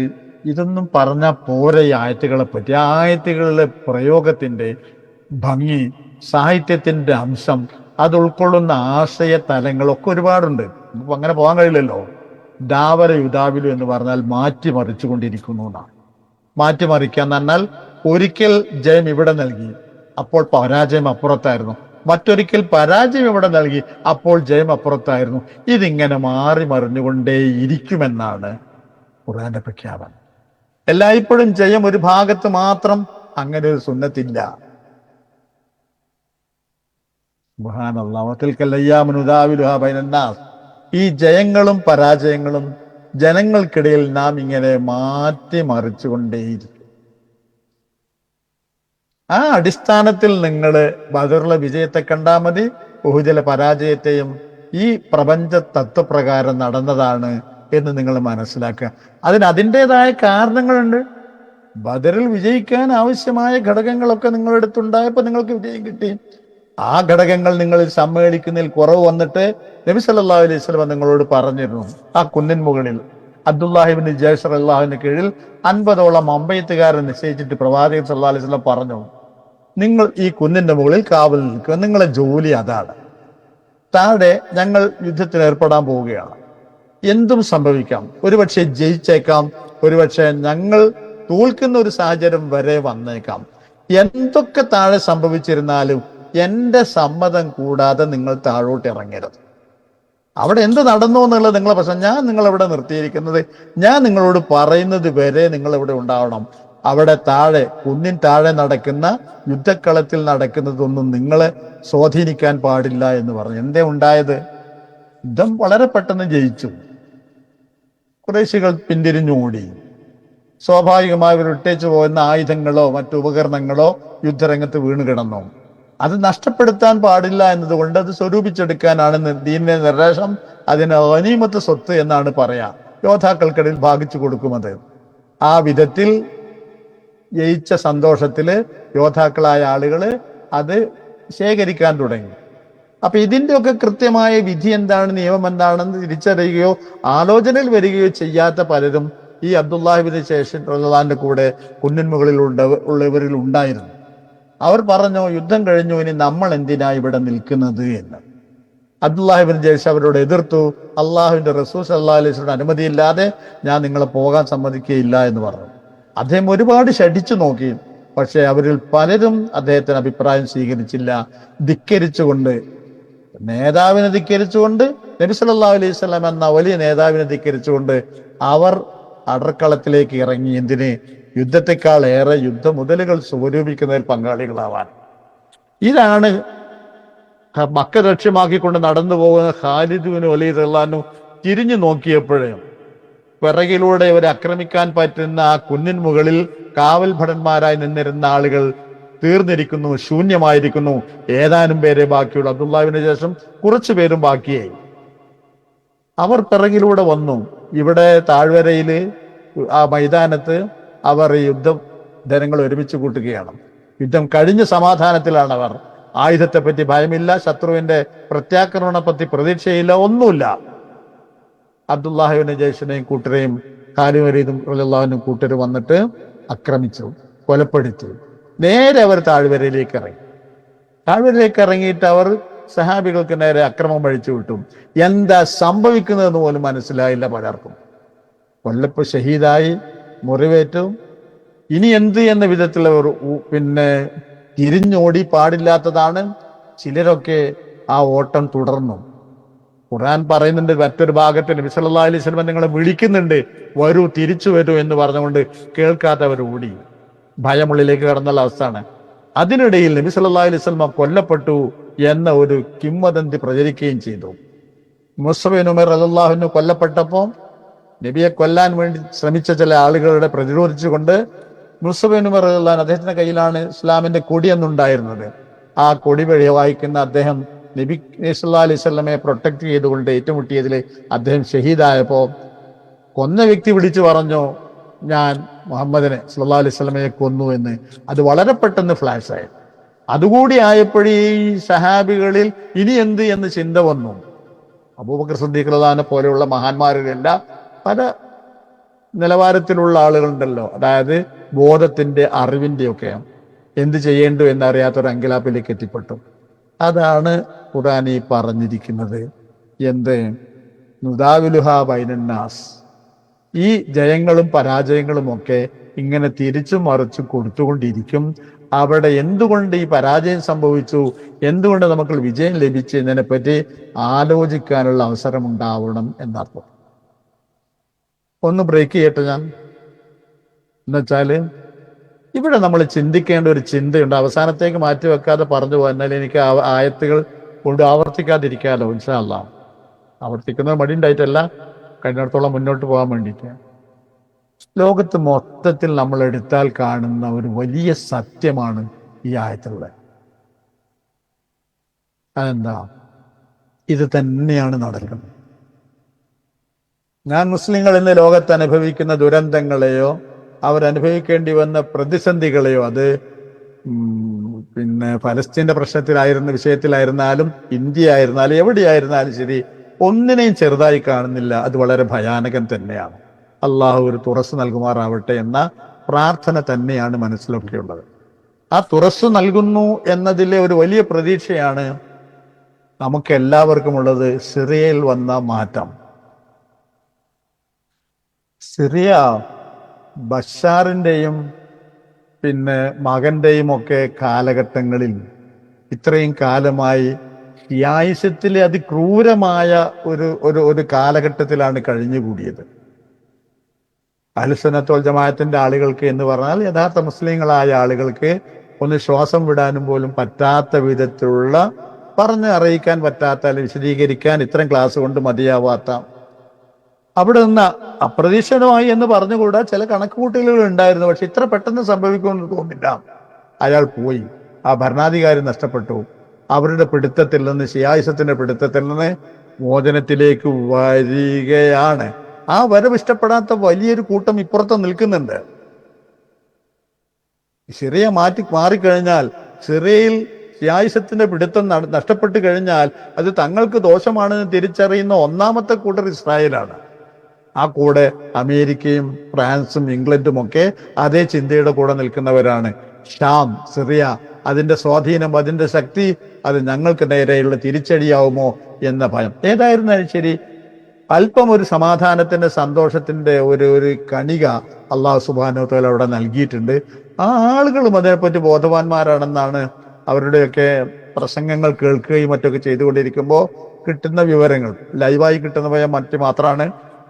ഇതൊന്നും പറഞ്ഞാൽ പോരെ ഈ ആയത്തുകളെ പറ്റി. ആയത്തുകളിലെ പ്രയോഗത്തിന്റെ ഭംഗി, സാഹിത്യത്തിന്റെ അംശം, അത് ഉൾക്കൊള്ളുന്ന ആശയ തലങ്ങളൊക്കെ ഒരുപാടുണ്ട്. ഇപ്പൊ അങ്ങനെ പോകാൻ കഴിയില്ലല്ലോ. ദാവല യുദാവിലു എന്ന് പറഞ്ഞാൽ മാറ്റിമറിച്ചു കൊണ്ടിരിക്കുന്നു എന്നാണ്. മാറ്റിമറിക്കുക എന്ന് പറഞ്ഞാൽ ഒരിക്കൽ ജയം ഇവിടെ നൽകി, അപ്പോൾ പരാജയം അപ്പുറത്തായിരുന്നു. മറ്റൊരിക്കൽ പരാജയം ഇവിടെ നൽകി, അപ്പോൾ ജയം അപ്പുറത്തായിരുന്നു. ഇതിങ്ങനെ മാറി മറിഞ്ഞുകൊണ്ടേ ഇരിക്കുമെന്നാണ് ഖുർആന്റെ പ്രഖ്യാപനം. എല്ലായ്പ്പോഴും ജയം ഒരു ഭാഗത്ത് മാത്രം, അങ്ങനെ ഒരു സുന്നത്തില്ല. ഈ ജയങ്ങളും പരാജയങ്ങളും ജനങ്ങൾക്കിടയിൽ നാം ഇങ്ങനെ മാറ്റി മറിച്ചുകൊണ്ടേയിരിക്കും. ആ അടിസ്ഥാനത്തിൽ നിങ്ങൾ ബദറിലെ വിജയത്തെ കണ്ടാൽ മതി, ഉഹുദിലെ പരാജയത്തെയും ഈ പ്രപഞ്ച തത്വപ്രകാരം നടന്നതാണ് എന്ന് നിങ്ങൾ മനസ്സിലാക്കുക. അതിൻ്റെതായ കാരണങ്ങളുണ്ട്. ബദറിൽ വിജയിക്കാൻ ആവശ്യമായ ഘടകങ്ങളൊക്കെ നിങ്ങളുടെ അടുത്തുണ്ടായപ്പോൾ നിങ്ങൾക്ക് വിജയം കിട്ടി. ആ ഘടകങ്ങൾ നിങ്ങളിൽ സമ്മേളിക്കുന്നതിൽ കുറവ് വന്നിട്ട് നബി സല്ലല്ലാഹു അലൈഹി വസല്ലം നിങ്ങളോട് പറഞ്ഞിരുന്നു. ആ കുന്നിൻ മുകളിൽ അബ്ദുല്ലാഹിബ്നു ജയ്ഷ് റളിയല്ലാഹുവിന്റെ കീഴിൽ 50ഓളം അമ്പെയ്ത്തുകാരെ നിശ്ചയിച്ചിട്ട് പ്രവാചകൻ സല്ലല്ലാഹു അലൈഹി വസല്ലം പറഞ്ഞു, നിങ്ങൾ ഈ കുന്നിന്റെ മുകളിൽ കാവൽ നിൽക്കുക, നിങ്ങളെ ജോലി അതാണ്. താഴെ ഞങ്ങൾ യുദ്ധത്തിന് ഏർപ്പെടാൻ പോവുകയാണ്, എന്തും സംഭവിക്കാം, ഒരുപക്ഷെ ജയിച്ചേക്കാം, ഒരുപക്ഷെ ഞങ്ങൾ തോൽക്കുന്ന ഒരു സാഹചര്യം വരെ വന്നേക്കാം. എന്തൊക്കെ താഴെ സംഭവിച്ചിരുന്നാലും എന്റെ സമ്മതം കൂടാതെ നിങ്ങൾ താഴോട്ട് ഇറങ്ങരുത്. അവിടെ എന്ത് നടന്നു എന്നുള്ളത് നിങ്ങളെ പ്രശ്നം. ഞാൻ നിങ്ങളെവിടെ നിർത്തിയിരിക്കുന്നത്, ഞാൻ നിങ്ങളോട് പറയുന്നത് വരെ നിങ്ങൾ ഇവിടെ ഉണ്ടാവണം. അവിടെ താഴെ, കുന്നിൻ താഴെ നടക്കുന്ന യുദ്ധക്കളത്തിൽ നടക്കുന്നതൊന്നും നിങ്ങളെ സ്വാധീനിക്കാൻ പാടില്ല എന്ന് പറഞ്ഞു. എന്തേ ഉണ്ടായത്? യുദ്ധം വളരെ പെട്ടെന്ന് ജയിച്ചു. ഖുറൈശികൾ പിന്തിരിഞ്ഞോടി. സ്വാഭാവികമായി അവർ ഇട്ടേച്ചു പോകുന്ന ആയുധങ്ങളോ മറ്റു ഉപകരണങ്ങളോ യുദ്ധരംഗത്ത് വീണ് കിടന്നു. അത് നഷ്ടപ്പെടുത്താൻ പാടില്ല എന്നതുകൊണ്ട് അത് സ്വരൂപിച്ചെടുക്കാനാണ് ദീനിന്റെ നിർദ്ദേശം. അതിന് ഗനീമത്ത് സ്വത്ത് എന്നാണ് പറയാ. യോദ്ധാക്കൾക്കിടയിൽ ഭാഗിച്ചു കൊടുക്കുന്നത്. ആ വിധത്തിൽ ജയിച്ച സന്തോഷത്തില് യോദ്ധാക്കളായ ആളുകള് അത് ശേഖരിക്കാൻ തുടങ്ങി. അപ്പൊ ഇതിൻ്റെയൊക്കെ കൃത്യമായ വിധി എന്താണ്, നിയമം എന്താണെന്ന് തിരിച്ചറിയുകയോ ആലോചനയിൽ വരികയോ ചെയ്യാത്ത പലരും ഈ അബ്ദുല്ലാഹിബ്നു ജയ്ഷ് റളിയല്ലാഹുവിന്റെ കൂടെ കുന്നിൻ മുകളിൽ ഉള്ളവരിൽ ഉണ്ടായിരുന്നു. അവർ പറഞ്ഞു, യുദ്ധം കഴിഞ്ഞു, ഇനി നമ്മൾ എന്തിനാ ഇവിടെ നിൽക്കുന്നത് എന്ന്. അബ്ദുല്ലാഹിബ്നു ജയ്ഷ് അവരോട് എതിർത്തു. അള്ളാഹുവിന്റെ റസൂൽ സല്ലല്ലാഹു അലൈഹി വസല്ലം അനുമതിയില്ലാതെ ഞാൻ നിങ്ങളെ പോകാൻ സമ്മതിക്കുകയില്ല എന്ന് പറഞ്ഞു. അദ്ദേഹം ഒരുപാട് ശഠിച്ചു നോക്കി. പക്ഷെ അവരിൽ പലരും അദ്ദേഹത്തിന് അഭിപ്രായം സ്വീകരിച്ചില്ല. ധിക്കരിച്ചുകൊണ്ട്, നേതാവിനെ ധിക്കരിച്ചുകൊണ്ട്, നബി സല്ലല്ലാഹു അലൈഹി വസല്ലം എന്ന വലിയ നേതാവിനെ ധിക്കരിച്ചുകൊണ്ട് അവർ അടർക്കളത്തിലേക്ക് ഇറങ്ങി. എന്തിന്? യുദ്ധത്തെക്കാൾ ഏറെ യുദ്ധമുതലുകൾ സ്വരൂപിക്കുന്നതിൽ പങ്കാളികളാവാൻ. ഇതാണ് മക്ക ലക്ഷ്യമാക്കിക്കൊണ്ട് നടന്നു പോകുന്ന ഖാലിദ് ബിൻ വലീദ് റളിയല്ലാഹു അൻഹു തിരിഞ്ഞു നോക്കിയപ്പോഴേ പിറകിലൂടെ അവരെ ആക്രമിക്കാൻ പറ്റുന്ന ആ കുന്നിൻ മുകളിൽ കാവൽ ഭടന്മാരായി നിന്നിരുന്ന ആളുകൾ തീർന്നിരിക്കുന്നു, ശൂന്യമായിരിക്കുന്നു. ഏതാനും പേരെ ബാക്കിയുള്ളൂ. അബ്ദുല്ലാഹിബ്നു ശേഷം കുറച്ചു പേരും ബാക്കിയായി. അവർ പിറകിലൂടെ വന്നു. ഇവിടെ താഴ്വരയില് ആ മൈതാനത്ത് അവർ യുദ്ധം ജനങ്ങൾ ഒരുമിച്ച് കൂട്ടുകയാണ്. യുദ്ധം കഴിഞ്ഞ സമാധാനത്തിലാണ് അവർ. ആയുധത്തെ പറ്റി ഭയമില്ല, ശത്രുവിന്റെ പ്രത്യാക്രമണത്തെ പറ്റി പ്രതീക്ഷയില്ല, ഒന്നുമില്ല. അബ്ദുല്ലാഹിബ്നു ജയ്ഷിനെയും കൂട്ടരെയും ഖാലിദ് വലീദും റളിയല്ലാഹു കൂട്ടരും വന്നിട്ട് ആക്രമിച്ചു, കൊലപ്പെടുത്തി. നേരെ അവർ താഴ്വരയിലേക്ക് ഇറങ്ങി. താഴ്വരയിലേക്ക് ഇറങ്ങിയിട്ട് അവർ സഹാബികൾക്ക് നേരെ അക്രമം വഴിച്ചു വിട്ടു. എന്താ സംഭവിക്കുന്നതെന്ന് പോലും മനസ്സിലായില്ല പലർക്കും. കൊല്ലപ്പ് ഷഹീദായി, മുറിവേറ്റു. ഇനി എന്ത് എന്ന വിധത്തിലുള്ള പിന്നെ തിരിഞ്ഞോടി പാടില്ലാത്തതാണ്. ചിലരൊക്കെ ആ ഓട്ടം തുടർന്നു. ഖുർആൻ പറയുന്നുണ്ട് മറ്റൊരു ഭാഗത്ത് നബി സല്ലല്ലാഹു അലൈഹി വസല്ലം നിങ്ങളെ വിളിക്കുന്നുണ്ട്, വരൂ, തിരിച്ചു വരൂ എന്ന് പറഞ്ഞുകൊണ്ട് കേൾക്കാത്തവർ ഓടി. ഭയമുള്ളിലേക്ക് കടന്നുള്ള അവസ്ഥയാണ്. അതിനിടയിൽ നബി സല്ലല്ലാഹു അലൈഹി വസല്ലം കൊല്ലപ്പെട്ടു എന്ന ഒരു കിംവദന്തി പ്രചരിക്കുകയും ചെയ്തു. മുസ്അബ് ഇബ്നു ഉമൈർ റളിയല്ലാഹു അൻഹു കൊല്ലപ്പെട്ടപ്പോൾ നബിയെ കൊല്ലാൻ വേണ്ടി ശ്രമിച്ച ചില ആളുകളുടെ പ്രതിരോധിച്ചുകൊണ്ട് മുസ്അബ് ഇബ്നു ഉമൈർ റളിയല്ലാഹു അൻഹു, അദ്ദേഹത്തിന്റെ കയ്യിലാണ് ഇസ്ലാമിന്റെ കൊടിയെന്നുണ്ടായിരുന്നത്, ആ കൊടി വഴി വായിക്കുന്ന അദ്ദേഹം നബി സല്ലല്ലാഹു അലൈഹി വസല്ലമയെ പ്രൊട്ടക്ട് ചെയ്തുകൊണ്ട് ഏറ്റുമുട്ടിയതിൽ അദ്ദേഹം ഷഹീദായപ്പോൾ കൊന്ന വ്യക്തി വിളിച്ചു പറഞ്ഞു, ഞാൻ മുഹമ്മദിനെ സല്ലല്ലാഹു അലൈഹി വസല്ലമയെ കൊന്നു എന്ന്. അത് വളരെ പെട്ടെന്ന് ഫ്ലാഷായി. അതുകൂടി ആയപ്പോഴേ ഈ സഹാബികളിൽ ഇനി എന്ത് എന്ന് ചിന്ത വന്നു. അബൂബക്കർ സിദ്ദീഖ് റളിയല്ലാഹു അൻഹു പോലെയുള്ള മഹാന്മാരിലല്ല പല നിലവാരത്തിലുള്ള ആളുകളുണ്ടല്ലോ, അതായത് ബോധത്തിന്റെ അറിവിന്റെ ഒക്കെ എന്ത് ചെയ്യേണ്ടു എന്നറിയാത്തൊരു അങ്കിലാപ്പിലേക്ക് എത്തിപ്പെട്ടു. അതാണ് ഖുർആൻ ഈ പറഞ്ഞിരിക്കുന്നത്. എന്ത് നുദാവിലുഹ ബൈനന്നാസ്, ഈ ജയങ്ങളും പരാജയങ്ങളും ഒക്കെ ഇങ്ങനെ തിരിച്ചു മറിച്ചു കൊടുത്തുകൊണ്ടിരിക്കും. അവിടെ എന്തുകൊണ്ട് ഈ പരാജയം സംഭവിച്ചു, എന്തുകൊണ്ട് നമുക്ക് വിജയം ലഭിച്ചു എന്നതിനെ പറ്റി ആലോചിക്കാനുള്ള അവസരം ഉണ്ടാവണം എന്നർത്ഥം. ഒന്ന് ബ്രേക്ക് ചെയ്യട്ടെ ഞാൻ. എന്നുവെച്ചാല് ഇവിടെ നമ്മൾ ചിന്തിക്കേണ്ട ഒരു ചിന്തയുണ്ട്, അവസാനത്തേക്ക് മാറ്റി വെക്കാതെ പറഞ്ഞു പോകാൻ. എനിക്ക് ആയത്തുകൾ കൊണ്ട് ആവർത്തിക്കാതിരിക്കാമല്ലോ. ഇൻഷാ അല്ലാഹ് ആവർത്തിക്കുന്നത് മടി ഉണ്ടായിട്ടല്ല, കഴിഞ്ഞിടത്തോളം മുന്നോട്ട് പോകാൻ വേണ്ടിയിട്ട്. ലോകത്ത് മൊത്തത്തിൽ നമ്മൾ എടുത്താൽ കാണുന്ന ഒരു വലിയ സത്യമാണ് ഈ ആയത്തുള്ളത്. അതെന്താ? ഇത് തന്നെയാണ് നടക്കുന്നത്. ഞാൻ മുസ്ലിങ്ങൾ ഇന്ന് ലോകത്ത് അനുഭവിക്കുന്ന ദുരന്തങ്ങളെയോ അവരനുഭവിക്കേണ്ടി വന്ന പ്രതിസന്ധികളെയോ, അത് പിന്നെ ഫലസ്തീന്റെ വിഷയത്തിലായിരുന്നാലും ഇന്ത്യ ആയിരുന്നാലും എവിടെയായിരുന്നാലും ശരി, ഒന്നിനെയും ചെറുതായി കാണുന്നില്ല. അത് വളരെ ഭയാനകം തന്നെയാണ്. അള്ളാഹു ഒരു തുറസ് നൽകുമാറാവട്ടെ എന്ന പ്രാർത്ഥന തന്നെയാണ് മനസ്സിലൊക്കെയുള്ളത്. ആ തുറസ് നൽകുന്നു എന്നതിലെ ഒരു വലിയ പ്രതീക്ഷയാണ് നമുക്ക് എല്ലാവർക്കും ഉള്ളത്. സിറിയയിൽ വന്ന മാറ്റം, സിറിയ ബഷാറിന്റെയും പിന്നെ മകന്റെയും ഒക്കെ കാലഘട്ടങ്ങളിൽ ഇത്രയും കാലമായി യായിസത്തിലെ അതിക്രൂരമായ ഒരു കാലഘട്ടത്തിലാണ് കഴിഞ്ഞുകൂടിയത്. അഹ്ലുസുന്നത്ത് വൽ ജമാഅത്തിന്റെ ആളുകൾക്ക് എന്ന് പറഞ്ഞാൽ യഥാർത്ഥ മുസ്ലിങ്ങളായ ആളുകൾക്ക് ഒന്ന് ശ്വാസം വിടാനും പോലും പറ്റാത്ത വിധത്തിലുള്ള, പറഞ്ഞ് അറിയിക്കാൻ പറ്റാത്ത, അല്ലെങ്കിൽ വിശദീകരിക്കാൻ ഇത്തരം ക്ലാസ് കൊണ്ട് മതിയാവാത്ത, അവിടെ നിന്ന് അപ്രതീക്ഷിതമായി എന്ന് പറഞ്ഞുകൂടാ ചില കണക്കുകൂട്ടലുകൾ ഉണ്ടായിരുന്നു. പക്ഷെ ഇത്ര പെട്ടെന്ന് സംഭവിക്കുമെന്ന് തോന്നില്ല. അയാൾ പോയി, ആ ഭരണാധികാരി നഷ്ടപ്പെട്ടു. അവരുടെ പിടുത്തത്തിൽ നിന്ന്, ഷിയായിസത്തിന്റെ പിടുത്തത്തിൽ നിന്ന് മോചനത്തിലേക്ക് വരികയാണ്. ആ വരവ് ഇഷ്ടപ്പെടാത്ത വലിയൊരു കൂട്ടം ഇപ്പുറത്ത് നിൽക്കുന്നുണ്ട്. സിറിയ മാറിക്കഴിഞ്ഞാൽ, സിറിയയിൽ ഷിയായിസത്തിന്റെ പിടുത്തം നഷ്ടപ്പെട്ടു കഴിഞ്ഞാൽ അത് തങ്ങൾക്ക് ദോഷമാണെന്ന് തിരിച്ചറിയുന്ന ഒന്നാമത്തെ കൂട്ടർ ഇസ്രായേലാണ്. ആ കൂടെ അമേരിക്കയും ഫ്രാൻസും ഇംഗ്ലണ്ടും ഒക്കെ അതേ ചിന്തയുടെ കൂടെ നിൽക്കുന്നവരാണ്. ഷാം, സിറിയ, അതിന്റെ സ്വാധീനം, അതിന്റെ ശക്തി, അത് ഞങ്ങൾക്ക് നേരെയുള്ള തിരിച്ചടിയാവുമോ എന്ന ഭയം. ഏതായിരുന്നാലും ശരി, അല്പം ഒരു സമാധാനത്തിന്റെ, സന്തോഷത്തിന്റെ ഒരു കണിക അള്ളാഹു സുബ്ഹാനഹു വ തആല അവിടെ നൽകിയിട്ടുണ്ട്. ആ ആളുകളും അതിനെപ്പറ്റി ബോധവാന്മാരാണെന്നാണ് അവരുടെയൊക്കെ പ്രസംഗങ്ങൾ കേൾക്കുകയും മറ്റൊക്കെ ചെയ്തുകൊണ്ടിരിക്കുമ്പോൾ കിട്ടുന്ന വിവരങ്ങൾ. ലൈവായി കിട്ടുന്നവയെ മാത്രമാണ്.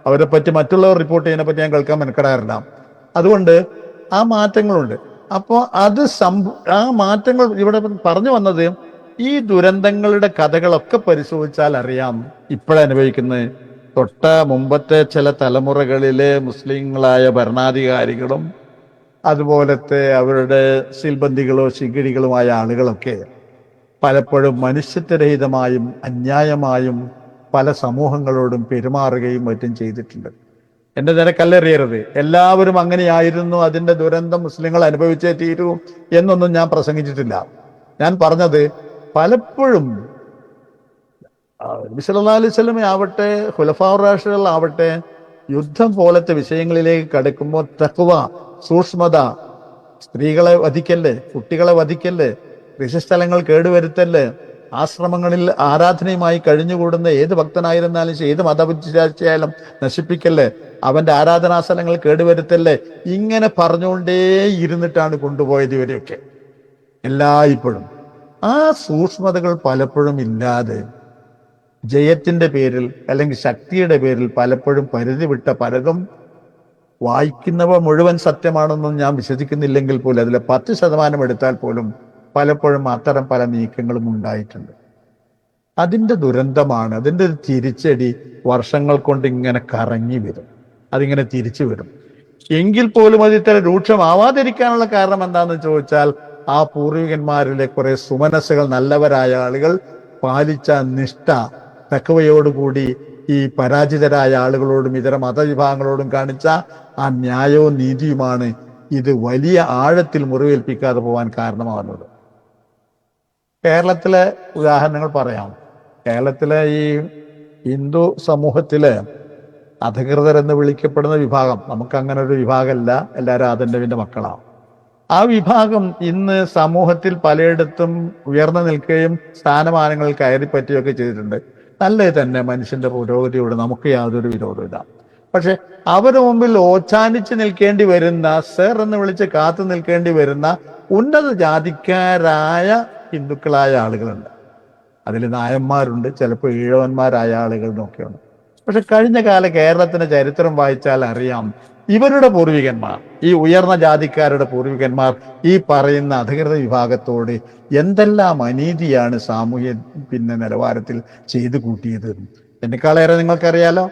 അവരെ പറ്റി മറ്റുള്ളവർ റിപ്പോർട്ട് ചെയ്യുന്നതിനെ പറ്റി ഞാൻ കേൾക്കാൻ മെനക്കെടാറില്ല. അതുകൊണ്ട് ആ മാറ്റങ്ങളുണ്ട്. അപ്പോൾ ആ മാറ്റങ്ങൾ ഇവിടെ പറഞ്ഞു വന്നത്, ഈ ദുരന്തങ്ങളുടെ കഥകളൊക്കെ പരിശോധിച്ചാൽ അറിയാം ഇപ്പോഴനുഭവിക്കുന്നത്. തൊട്ട മുമ്പത്തെ ചില തലമുറകളിലെ മുസ്ലിങ്ങളായ ഭരണാധികാരികളും അതുപോലത്തെ അവരുടെ സിൽബന്ദികളോ ശിഖിടികളുമായ ആളുകളൊക്കെ പലപ്പോഴും മനുഷ്യത്വരഹിതമായും അന്യായമായും പല സമൂഹങ്ങളോടും പെരുമാറുകയും മറ്റും ചെയ്തിട്ടുണ്ട്. എന്റെ നേരെ കല്ലെറിയരുത്, എല്ലാവരും അങ്ങനെയായിരുന്നു, അതിന്റെ ദുരന്തം മുസ്ലിങ്ങൾ അനുഭവിച്ചേ തീരൂ എന്നൊന്നും ഞാൻ പ്രസംഗിച്ചിട്ടില്ല. ഞാൻ പറഞ്ഞത് പലപ്പോഴും നബി സല്ലല്ലാഹു അലൈഹി വസല്ലം ആവട്ടെ, ഖുലഫാഉർ റാഷിദുകൾ ആവട്ടെ, യുദ്ധം പോലത്തെ വിഷയങ്ങളിലേക്ക് കടക്കുമ്പോൾ തഖ്വ, സൂക്ഷ്മത, സ്ത്രീകളെ വധിക്കല്ലേ, കുട്ടികളെ വധിക്കല്ലേ, കൃഷിസ്ഥലങ്ങൾ കേടുവരുത്തല്ലേ, ആശ്രമങ്ങളിൽ ആരാധനയുമായി കഴിഞ്ഞുകൂടുന്ന ഏത് ഭക്തനായിരുന്നാലും ഏത് മതവിശ്വാസിയായാലും നശിപ്പിക്കല്ലേ, അവന്റെ ആരാധനാസ്ഥലങ്ങൾ കേടുവരുത്തല്ലേ, ഇങ്ങനെ പറഞ്ഞുകൊണ്ടേ ഇരുന്നിട്ടാണ് കൊണ്ടുപോയത് ഇവരെയൊക്കെ. ഇപ്പോഴും ആ സൂക്ഷ്മതകൾ പലപ്പോഴും ഇല്ലാതെ ജയത്തിന്റെ പേരിൽ അല്ലെങ്കിൽ ശക്തിയുടെ പേരിൽ പലപ്പോഴും പരിധി വിട്ട പലതും വായിക്കുന്നവ മുഴുവൻ സത്യമാണെന്നും ഞാൻ വിശ്വസിക്കുന്നില്ലെങ്കിൽ പോലും അതിലെ 10% എടുത്താൽ പോലും പലപ്പോഴും അത്തരം പല നീക്കങ്ങളും ഉണ്ടായിട്ടുണ്ട്. അതിൻ്റെ ദുരന്തമാണ്, അതിൻ്റെ ഒരു തിരിച്ചടി വർഷങ്ങൾ കൊണ്ട് ഇങ്ങനെ കറങ്ങി വരും, അതിങ്ങനെ തിരിച്ചു വരും. എങ്കിൽ പോലും അത് ഇത്ര രൂക്ഷമാവാതിരിക്കാനുള്ള കാരണം എന്താണെന്ന് ചോദിച്ചാൽ ആ പൂർവികന്മാരിലെ കുറെ സുമനസ്സുകൾ, നല്ലവരായ ആളുകൾ പാലിച്ച നിഷ്ഠ, തക്കവയോടുകൂടി ഈ പരാജിതരായ ആളുകളോടും ഇതര മതവിഭാഗങ്ങളോടും കാണിച്ച ആ ന്യായവും നീതിയുമാണ് ഇത് വലിയ ആഴത്തിൽ മുറിവേൽപ്പിക്കാതെ പോകാൻ കാരണമാകുന്നത്. കേരളത്തിലെ ഉദാഹരണങ്ങൾ പറയാം. കേരളത്തിലെ ഈ ഹിന്ദു സമൂഹത്തിലെ അധികൃതരെന്ന് വിളിക്കപ്പെടുന്ന വിഭാഗം, നമുക്ക് അങ്ങനെ ഒരു വിഭാഗമല്ല, എല്ലാവരും ആദന്റെ മക്കളാണ്. ആ വിഭാഗം ഇന്ന് സമൂഹത്തിൽ പലയിടത്തും ഉയർന്നു നിൽക്കുകയും സ്ഥാനമാനങ്ങളിൽ കയറിപ്പറ്റുകയൊക്കെ ചെയ്തിട്ടുണ്ട്. നല്ലത് തന്നെ, മനുഷ്യന്റെ പുരോഗതിയോട് നമുക്ക് യാതൊരു വിരോധമില്ല. പക്ഷെ അവരുടെ മുമ്പിൽ ഓച്ചാനിച്ച് നിൽക്കേണ്ടി വരുന്ന, സർ എന്ന് വിളിച്ച് കാത്തു നിൽക്കേണ്ടി വരുന്ന ഉന്നത ജാതിക്കാരായ ഹിന്ദുക്കളായ ആളുകളുണ്ട്. അതിൽ നായന്മാരുണ്ട്, ചിലപ്പോൾ ഈഴവന്മാരായ ആളുകൾ നോക്കിയാണ്. പക്ഷെ കഴിഞ്ഞ കാല കേരളത്തിന്റെ ചരിത്രം വായിച്ചാൽ അറിയാം, ഇവരുടെ പൂർവികന്മാർ, ഈ ഉയർന്ന ജാതിക്കാരുടെ പൂർവികന്മാർ ഈ പറയുന്ന അധികൃത വിഭാഗത്തോട് എന്തെല്ലാം അനീതിയാണ് സാമൂഹ്യ നിലവാരത്തിൽ ചെയ്തു കൂട്ടിയത്. എന്നെക്കാളേറെ നിങ്ങൾക്കറിയാലോ.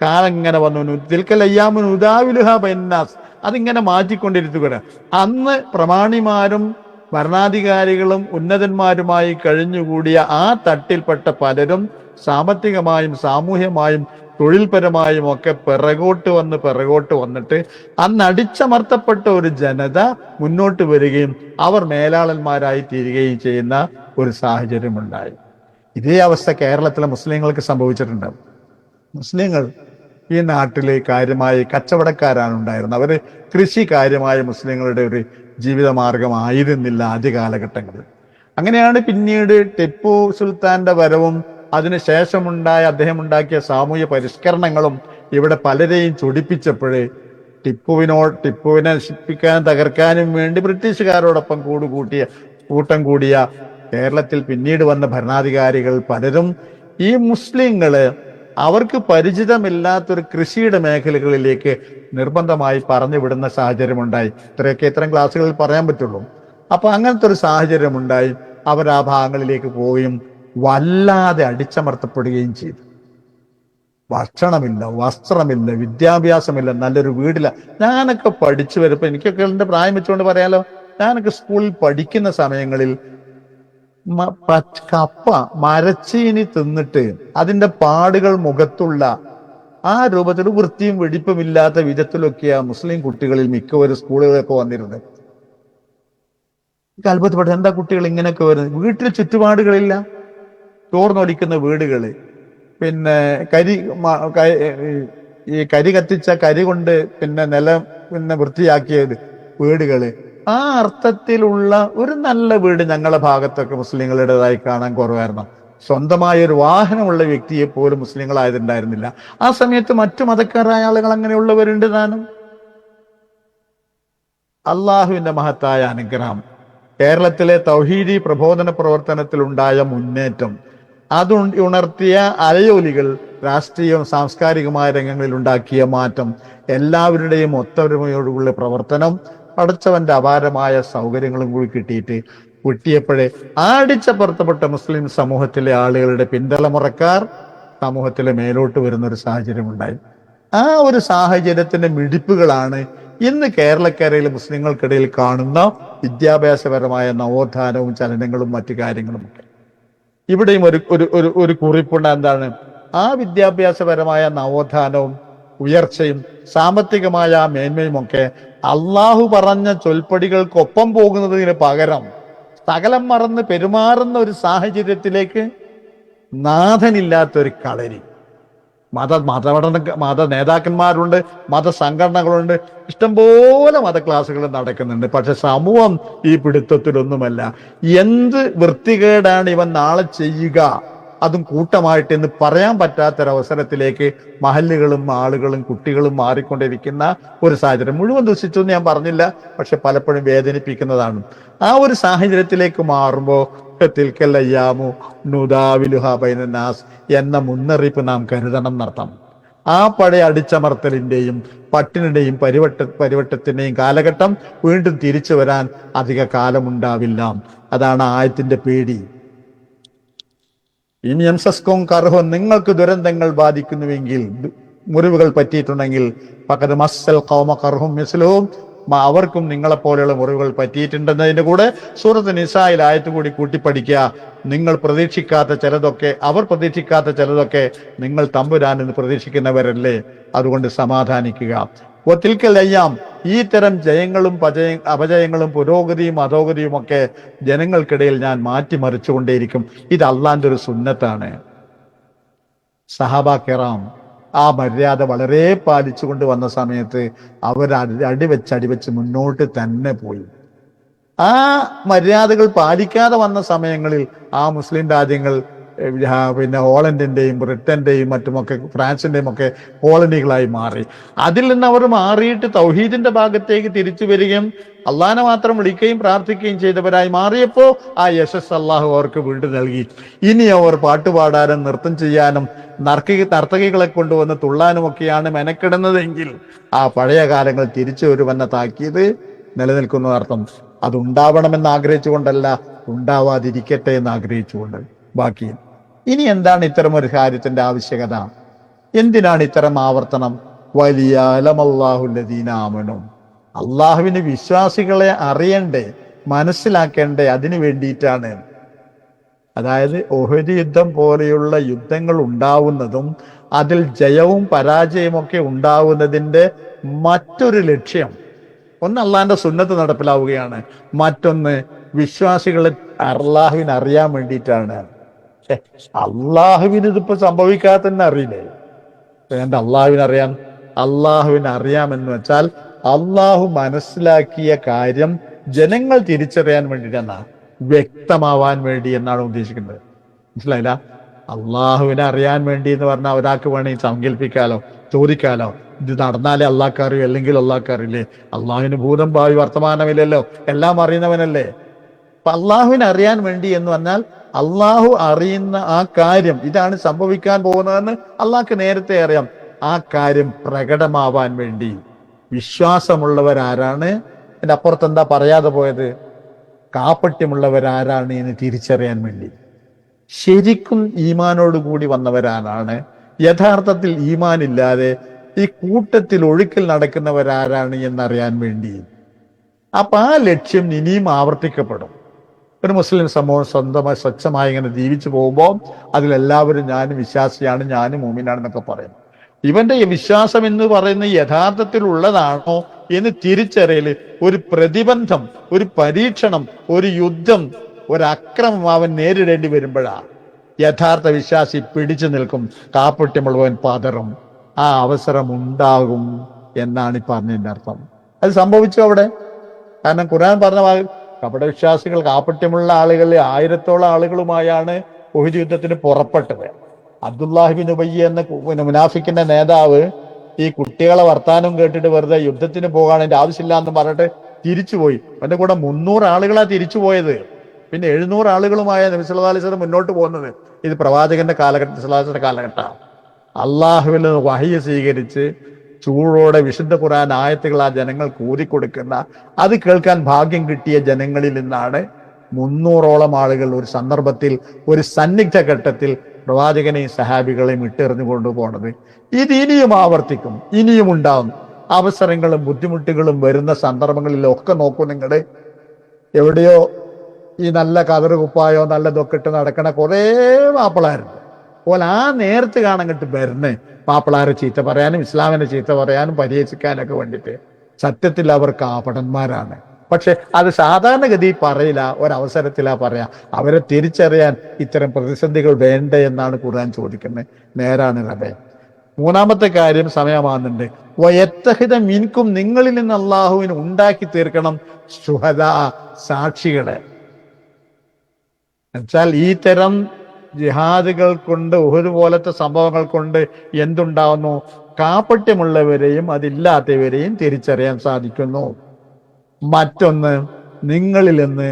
കാലം ഇങ്ങനെ വന്നു, തിൽക്കലയ്യാമുൻ ഉദാവിലുഹ ബൈന്നാസ്, അതിങ്ങനെ മാറ്റിക്കൊണ്ടിരിക്കുകയാണ്. അന്ന് പ്രമാണിമാരും ഭരണാധികാരികളും ഉന്നതന്മാരുമായി കഴിഞ്ഞുകൂടിയ ആ തട്ടിൽപ്പെട്ട പലരും സാമ്പത്തികമായും സാമൂഹ്യമായും തൊഴിൽപരമായും ഒക്കെ പിറകോട്ട് വന്നിട്ട് അന്ന് അടിച്ചമർത്തപ്പെട്ട ഒരു ജനത മുന്നോട്ട് വരികയും അവർ മേലാളന്മാരായി തീരുകയും ചെയ്യുന്ന ഒരു സാഹചര്യമുണ്ടായി. ഇതേ അവസ്ഥ കേരളത്തിലെ മുസ്ലിങ്ങൾക്ക് സംഭവിച്ചിട്ടുണ്ട്. മുസ്ലിങ്ങൾ ഈ നാട്ടിൽ കാര്യമായി കച്ചവടക്കാരാണ് ഉണ്ടായിരുന്നത്. അവര് കൃഷി കാര്യമായ മുസ്ലിങ്ങളുടെ ഒരു ജീവിതമാർഗമായിരുന്നില്ല ആദ്യ കാലഘട്ടങ്ങളിൽ. അങ്ങനെയാണ് പിന്നീട് ടിപ്പു സുൽത്താന്റെ വരവും അദ്ദേഹം ഉണ്ടാക്കിയ സാമൂഹ്യ പരിഷ്കരണങ്ങളും ഇവിടെ പലരെയും ചൊടിപ്പിച്ചപ്പോഴേ ടിപ്പുവിനെ നശിപ്പിക്കാനും തകർക്കാനും വേണ്ടി ബ്രിട്ടീഷുകാരോടൊപ്പം കൂട്ടം കൂടിയ കേരളത്തിൽ പിന്നീട് വന്ന ഭരണാധികാരികൾ പലരും ഈ മുസ്ലിങ്ങള് അവർക്ക് പരിചിതമില്ലാത്തൊരു കൃഷിയുടെ മേഖലകളിലേക്ക് നിർബന്ധമായി പറഞ്ഞു വിടുന്ന സാഹചര്യമുണ്ടായി. ഇത്തരം ക്ലാസ്സുകളിൽ പറയാൻ പറ്റുള്ളൂ. അപ്പൊ അങ്ങനത്തെ ഒരു സാഹചര്യമുണ്ടായി. അവർ ആ ഭാഗങ്ങളിലേക്ക് പോവുകയും വല്ലാതെ അടിച്ചമർത്തപ്പെടുകയും ചെയ്തു. ഭക്ഷണമില്ല, വസ്ത്രമില്ല, വിദ്യാഭ്യാസമില്ല, നല്ലൊരു വീടില്ല. ഞാനൊക്കെ പഠിച്ചു വരുമ്പോ, എനിക്കൊക്കെ എന്റെ പ്രായം വെച്ചുകൊണ്ട് പറയാലോ, ഞാനൊക്കെ സ്കൂളിൽ പഠിക്കുന്ന സമയങ്ങളിൽ കപ്പ മരച്ചീനി തിന്നിട്ട് അതിന്റെ പാടുകൾ മുഖത്തുള്ള ആ രൂപത്തിൽ വൃത്തിയും വെടിപ്പുമില്ലാത്ത വിധത്തിലൊക്കെയാ മുസ്ലിം കുട്ടികളിൽ മിക്കവരും സ്കൂളുകളൊക്കെ വന്നിരുന്നത്. അത്ഭുതപ്പെട്ടു, എന്താ കുട്ടികൾ ഇങ്ങനെയൊക്കെ വരുന്നത്? വീട്ടിൽ ചുറ്റുപാടുകളില്ല, ചോർന്നൊലിക്കുന്ന വീടുകള്, ഈ കരി കത്തിച്ച കരി കൊണ്ട് നിലം വൃത്തിയാക്കിയത് വീടുകള്. ആ അർത്ഥത്തിലുള്ള ഒരു നല്ല വീട് ഞങ്ങളുടെ ഭാഗത്തൊക്കെ മുസ്ലിങ്ങളുടേതായി കാണാൻ കുറവായിരുന്നു. സ്വന്തമായ ഒരു വാഹനമുള്ള വ്യക്തിയെ പോലും മുസ്ലിങ്ങളായതുണ്ടായിരുന്നില്ല. ആ സമയത്ത് മറ്റു മതക്കാരായ ആളുകൾ അങ്ങനെയുള്ളവരുണ്ട് താനും. അള്ളാഹുവിന്റെ മഹത്തായ അനുഗ്രഹം, കേരളത്തിലെ തൗഹീദി പ്രബോധന പ്രവർത്തനത്തിൽ ഉണ്ടായ മുന്നേറ്റം, അത് ഉണർത്തിയ അലയൊലികൾ, രാഷ്ട്രീയവും സാംസ്കാരികമായ രംഗങ്ങളിൽ ഉണ്ടാക്കിയ മാറ്റം, എല്ലാവരുടെയും ഒത്തൊരുമയോടുള്ള പ്രവർത്തനം, പടച്ചവന്റെ അപാരമായ സൗകര്യങ്ങളും കൂടി കിട്ടിയപ്പോഴേ അടിച്ചപ്പുറത്തപ്പെട്ട മുസ്ലിം സമൂഹത്തിലെ ആളുകളുടെ പിന്തലമുറക്കാർ സമൂഹത്തിലെ മേലോട്ട് വരുന്ന ഒരു സാഹചര്യം ഉണ്ടായി. ആ ഒരു സാഹചര്യത്തിന്റെ മിടിപ്പുകളാണ് ഇന്ന് കേരളക്കരയിലെ മുസ്ലിങ്ങൾക്കിടയിൽ കാണുന്ന വിദ്യാഭ്യാസപരമായ നവോത്ഥാനവും ചലനങ്ങളും മറ്റു കാര്യങ്ങളുമൊക്കെ. ഇവിടെയും ഒരു കുറിപ്പുണ്ട്. എന്താണ് ആ വിദ്യാഭ്യാസപരമായ നവോത്ഥാനവും ഉയർച്ചയും സാമ്പത്തികമായ മേന്മയും ഒക്കെ അള്ളാഹു പറഞ്ഞ ചൊൽപ്പടികൾക്കൊപ്പം പോകുന്നതിന് പകരം സകലം മറന്ന് പെരുമാറുന്ന ഒരു സാഹചര്യത്തിലേക്ക് നാഥനില്ലാത്തൊരു കളരി. മത നേതാക്കന്മാരുണ്ട്, മതസംഘടനകളുണ്ട്, ഇഷ്ടംപോലെ മത ക്ലാസ്സുകൾ നടക്കുന്നുണ്ട്. പക്ഷെ സമൂഹം ഈ പിടുത്തത്തിലൊന്നുമല്ല. എന്ത് വൃത്തികേടാണ് ഇവൻ നാളെ ചെയ്യുക, അതും കൂട്ടമായിട്ട് എന്ന് പറയാൻ പറ്റാത്തൊരവസരത്തിലേക്ക് മഹല്ലുകളും ആളുകളും കുട്ടികളും മാറിക്കൊണ്ടിരിക്കുന്ന ഒരു സാഹചര്യം. മുഴുവൻ ദുഷിച്ചൊന്നും ഞാൻ പറഞ്ഞില്ല, പക്ഷെ പലപ്പോഴും വേദനിപ്പിക്കുന്നതാണ്. ആ ഒരു സാഹചര്യത്തിലേക്ക് മാറുമ്പോൾ തിൽക്കല്ലയ്യാമു നുദാവിലുഹാ ബൈനന്നാസ് എന്ന മുന്നറിയിപ്പ് നാം കരുതണം എന്നർത്ഥം. ആ പഴയ അടിച്ചമർത്തലിന്റെയും പട്ടിണിയുടെയും പരിവട്ടത്തിന്റെയും കാലഘട്ടം വീണ്ടും തിരിച്ചു വരാൻ അധിക കാലമുണ്ടാവില്ല. അതാണ് ആയത്തിന്റെ പേടി. ഇനി എംസസ്കോം കർഹോ, നിങ്ങൾക്ക് ദുരന്തങ്ങൾ ബാധിക്കുന്നുവെങ്കിൽ, മുറിവുകൾ പറ്റിയിട്ടുണ്ടെങ്കിൽ, പകത് മസ്സൽ ഖൗമ കർഹും മിസ്ലുഹും, അവർക്കും നിങ്ങളെപ്പോലെയുള്ള മുറിവുകൾ പറ്റിയിട്ടുണ്ടെന്നതിന്റെ കൂടെ സൂറത്ത് നിസായിൽ ആയത്ത് കൂടി കൂട്ടിപ്പഠിക്കുക. നിങ്ങൾ പ്രതീക്ഷിക്കാത്ത ചിലതൊക്കെ, അവർ പ്രതീക്ഷിക്കാത്ത ചിലതൊക്കെ നിങ്ങൾ തമ്പുരാനെന്ന് പ്രതീക്ഷിക്കുന്നവരല്ലേ, അതുകൊണ്ട് സമാധാനിക്കുക. ഒത്തിൽക്കൽ അയ്യാം, ഈ തരം ജയങ്ങളും അപജയങ്ങളും പുരോഗതിയും അധോഗതിയും ഒക്കെ ജനങ്ങൾക്കിടയിൽ ഞാൻ മാറ്റിമറിച്ചുകൊണ്ടേയിരിക്കും. ഇത് അള്ളാന്റെ ഒരു സുന്നത്താണ്. സഹാബാ കിറാം ആ മര്യാദ വളരെ പാലിച്ചുകൊണ്ട് വന്ന സമയത്ത് അവർ അടിവെച്ച് മുന്നോട്ട് തന്നെ പോയി. ആ മര്യാദകൾ പാലിക്കാതെ വന്ന സമയങ്ങളിൽ ആ മുസ്ലിം രാജ്യങ്ങൾ പിന്നെ ഹോളണ്ടിന്റെയും ബ്രിട്ടന്റെയും മറ്റുമൊക്കെ ഫ്രാൻസിന്റെയും ഒക്കെ കോളനികളായി മാറി. അതിൽ നിന്ന് അവർ മാറിയിട്ട് തൗഹീദിന്റെ ഭാഗത്തേക്ക് തിരിച്ചു വരികയും അള്ളാഹനെ മാത്രം വിളിക്കുകയും പ്രാർത്ഥിക്കുകയും ചെയ്തവരായി മാറിയപ്പോ ആ യശസ് അള്ളാഹു അവർക്ക് വീണ്ടും നൽകി. ഇനി അവർ പാട്ടുപാടാനും നൃത്തം ചെയ്യാനും നർത്തകികളെ കൊണ്ടുവന്ന് തുള്ളാനുമൊക്കെയാണ് മെനക്കിടുന്നതെങ്കിൽ ആ പഴയ കാലങ്ങൾ തിരിച്ചു വരുമെന്ന താക്കീത് നിലനിൽക്കുന്നതർത്ഥം. അതുണ്ടാവണമെന്ന് ആഗ്രഹിച്ചുകൊണ്ടല്ല, ഉണ്ടാവാതിരിക്കട്ടെ എന്ന് ആഗ്രഹിച്ചുകൊണ്ട്. ബാക്കി ഇനി എന്താണ് ഇത്തരം ഒരു കാര്യത്തിന്റെ ആവശ്യകത? എന്തിനാണ് ഇത്തരം ആവർത്തനം? വലിയ അലമല്ലാഹുല്ലദീനാമനും, അള്ളാഹുവിന് വിശ്വാസികളെ അറിയണ്ടേ, മനസ്സിലാക്കേണ്ടേ, അതിനു വേണ്ടിയിട്ടാണ്. അതായത് ഉഹദ് യുദ്ധം പോലെയുള്ള യുദ്ധങ്ങൾ ഉണ്ടാവുന്നതും അതിൽ ജയവും പരാജയവും ഒക്കെ ഉണ്ടാവുന്നതിന്റെ മറ്റൊരു ലക്ഷ്യം, ഒന്ന് അള്ളാഹിന്റെ സുന്നത്ത് നടപ്പിലാവുകയാണ്, മറ്റൊന്ന് വിശ്വാസികളെ അള്ളാഹുവിനെ അറിയാൻ വേണ്ടിയിട്ടാണ്. അള്ളാഹുവിന് ഇതിപ്പോ സംഭവിക്കാതെ തന്നെ അറിയില്ലേ? എന്താ അള്ളാഹുവിനറിയാം? അള്ളാഹുവിനറിയാമെന്ന് വെച്ചാൽ അള്ളാഹു മനസ്സിലാക്കിയ കാര്യം ജനങ്ങൾ തിരിച്ചറിയാൻ വേണ്ടിയിട്ടാണ്, വ്യക്തമാവാൻ വേണ്ടി എന്നാണ് ഉദ്ദേശിക്കുന്നത്. മനസ്സിലായില്ല? അള്ളാഹുവിനെ അറിയാൻ വേണ്ടി എന്ന് പറഞ്ഞാൽ ഒരാൾക്ക് വേണമെങ്കിൽ സങ്കല്പിക്കാലോ, ചോദിക്കാലോ, ഇത് നടന്നാലേ അള്ളാഹ്ക്ക് അറിയൂ, അല്ലെങ്കിൽ അള്ളാഹ്ക്ക് അറിയില്ലേ? അള്ളാഹുവിന് ഭൂതം ഭാവി വർത്തമാനമില്ലല്ലോ, എല്ലാം അറിയുന്നവനല്ലേ. അപ്പൊ അള്ളാഹുവിനെ അറിയാൻ വേണ്ടി എന്ന് പറഞ്ഞാൽ അള്ളാഹു അറിയുന്ന ആ കാര്യം, ഇതാണ് സംഭവിക്കാൻ പോകുന്നതെന്ന് അള്ളാഹ്ക്ക് നേരത്തെ അറിയാം. ആ കാര്യം പ്രകടമാവാൻ വേണ്ടി വിശ്വാസമുള്ളവരാരാണ്, അതിന്റെ അപ്പുറത്ത് എന്താ പറയാതെ പോയത്, കാപട്യമുള്ളവരാരാണ് എന്ന് തിരിച്ചറിയാൻ വേണ്ടി. ശരിക്കും ഈമാനോട് കൂടി വന്നവരാരാണ്, യഥാർത്ഥത്തിൽ ഈമാൻ ഇല്ലാതെ ഈ കൂട്ടത്തിൽ ഒഴുക്കിൽ നടക്കുന്നവരാരാണ് എന്നറിയാൻ വേണ്ടി. അപ്പൊ ആ ലക്ഷ്യം ഇനിയും ആവർത്തിക്കപ്പെടും. ഒരു മുസ്ലിം സമൂഹം സ്വന്തമായി സ്വച്ഛമായി ഇങ്ങനെ ജീവിച്ചു പോകുമ്പോൾ അതിലെല്ലാവരും ഞാനും വിശ്വാസിയാണ്, ഞാനും മുഅ്മിനാണെന്നൊക്കെ പറയും. ഇവന്റെ വിശ്വാസം എന്ന് പറയുന്നത് യഥാർത്ഥത്തിൽ ഉള്ളതാണോ എന്ന് തിരിച്ചറിയൽ, ഒരു പ്രതിബന്ധം, ഒരു പരീക്ഷണം, ഒരു യുദ്ധം, ഒരു അക്രമം അവൻ നേരിടേണ്ടി വരുമ്പോഴാണ് യഥാർത്ഥ വിശ്വാസി പിടിച്ചു നിൽക്കും, കാപട്യമുള്ളവൻ പതറും. ആ അവസരം ഉണ്ടാകും എന്നാണ് ഈ പറഞ്ഞതിന്റെ അർത്ഥം. അത് സംഭവിച്ചു അവിടെ. കാരണം ഖുർആൻ പറഞ്ഞ കപടവിശ്വാസികൾ, കാപട്യമുള്ള ആളുകൾ 1000-ഓളം ആളുകളുമായാണ് ഉഹദ് യുദ്ധത്തിന് പുറപ്പെട്ടത്. അബ്ദുല്ലാഹി ബിൻ ഉബയ്യ് എന്ന മുനാഫിക്കിന്റെ നേതാവ് ഈ കുട്ടികളെ വർത്താനം കേട്ടിട്ട് വെറുതെ യുദ്ധത്തിന് പോകാൻ എന്റെ ആവശ്യമില്ല എന്ന് പറഞ്ഞിട്ട് തിരിച്ചുപോയി. അവന്റെ കൂടെ 300 ആളുകളാ തിരിച്ചു പോയത്. പിന്നെ 700 ആളുകളുമായ നബി സല്ലല്ലാഹു അലൈഹി വസല്ലം മുന്നോട്ട് പോകുന്നത്. ഇത് പ്രവാചകന്റെ കാലഘട്ടമാണ്. അള്ളാഹുവിൽ നിന്ന് വഹയ്യ് സ്വീകരിച്ച് ചൂടോടെ വിശുദ്ധ ഖുർആൻ ആയത്തുകൾ ആ ജനങ്ങൾ കൂതിക്കൊടുക്കുന്ന, അത് കേൾക്കാൻ ഭാഗ്യം കിട്ടിയ ജനങ്ങളിൽ നിന്നാണ് 300-ഓളം ആളുകൾ ഒരു സന്ദർഭത്തിൽ, ഒരു സന്നിഗ്ധ ഘട്ടത്തിൽ പ്രവാചകനെയും സഹാബികളെയും ഇട്ടെറിഞ്ഞു കൊണ്ടുപോകുന്നത്. ഇത് ഇനിയും ആവർത്തിക്കും, ഇനിയും ഉണ്ടാവും. അവസരങ്ങളും ബുദ്ധിമുട്ടുകളും വരുന്ന സന്ദർഭങ്ങളിലൊക്കെ നോക്കൂ നിങ്ങൾ. എവിടെയോ ഈ നല്ല കതറ് കുപ്പായോ നല്ലതൊക്കെ ഇട്ട് നടക്കണ കുറേ മാപ്പിളാരുണ്ട്. അപ്പോൾ ആ നേരത്ത് കാണാൻ വരുന്നേ മാപ്പിളാരെ ചീത്ത പറയാനും ഇസ്ലാമിനെ ചീത്ത പറയാനും പരിഹസിക്കാനൊക്കെ വേണ്ടിയിട്ട്. സത്യത്തിൽ അവർ കാപടന്മാരാണ്. പക്ഷെ അത് സാധാരണഗതി പറയില്ല, ഒരവസരത്തിലാ പറയാ. അവരെ തിരിച്ചറിയാൻ ഇത്തരം പ്രതിസന്ധികൾ വേണ്ടേ എന്നാണ് ഖുർആൻ ചോദിക്കുന്നത്. നേരാണ് റബേ. മൂന്നാമത്തെ കാര്യം സമയമാകുന്നുണ്ട്. വയത്തഹിത മിൻകും, നിങ്ങളിൽ നിന്ന് അള്ളാഹുവിന് ഉണ്ടാക്കി തീർക്കണം ശുഹദാ, സാക്ഷികളെ. എന്നുവെച്ചാൽ ഈ തരം ജിഹാദുകൾ കൊണ്ട്, ഉഹദ് പോലത്തെ സംഭവങ്ങൾ കൊണ്ട് എന്തുണ്ടാവുന്നു? കാപട്യമുള്ളവരെയും അതില്ലാത്തവരെയും തിരിച്ചറിയാൻ സാധിക്കുന്നു. മറ്റൊന്ന്, നിങ്ങളിൽ നിന്ന്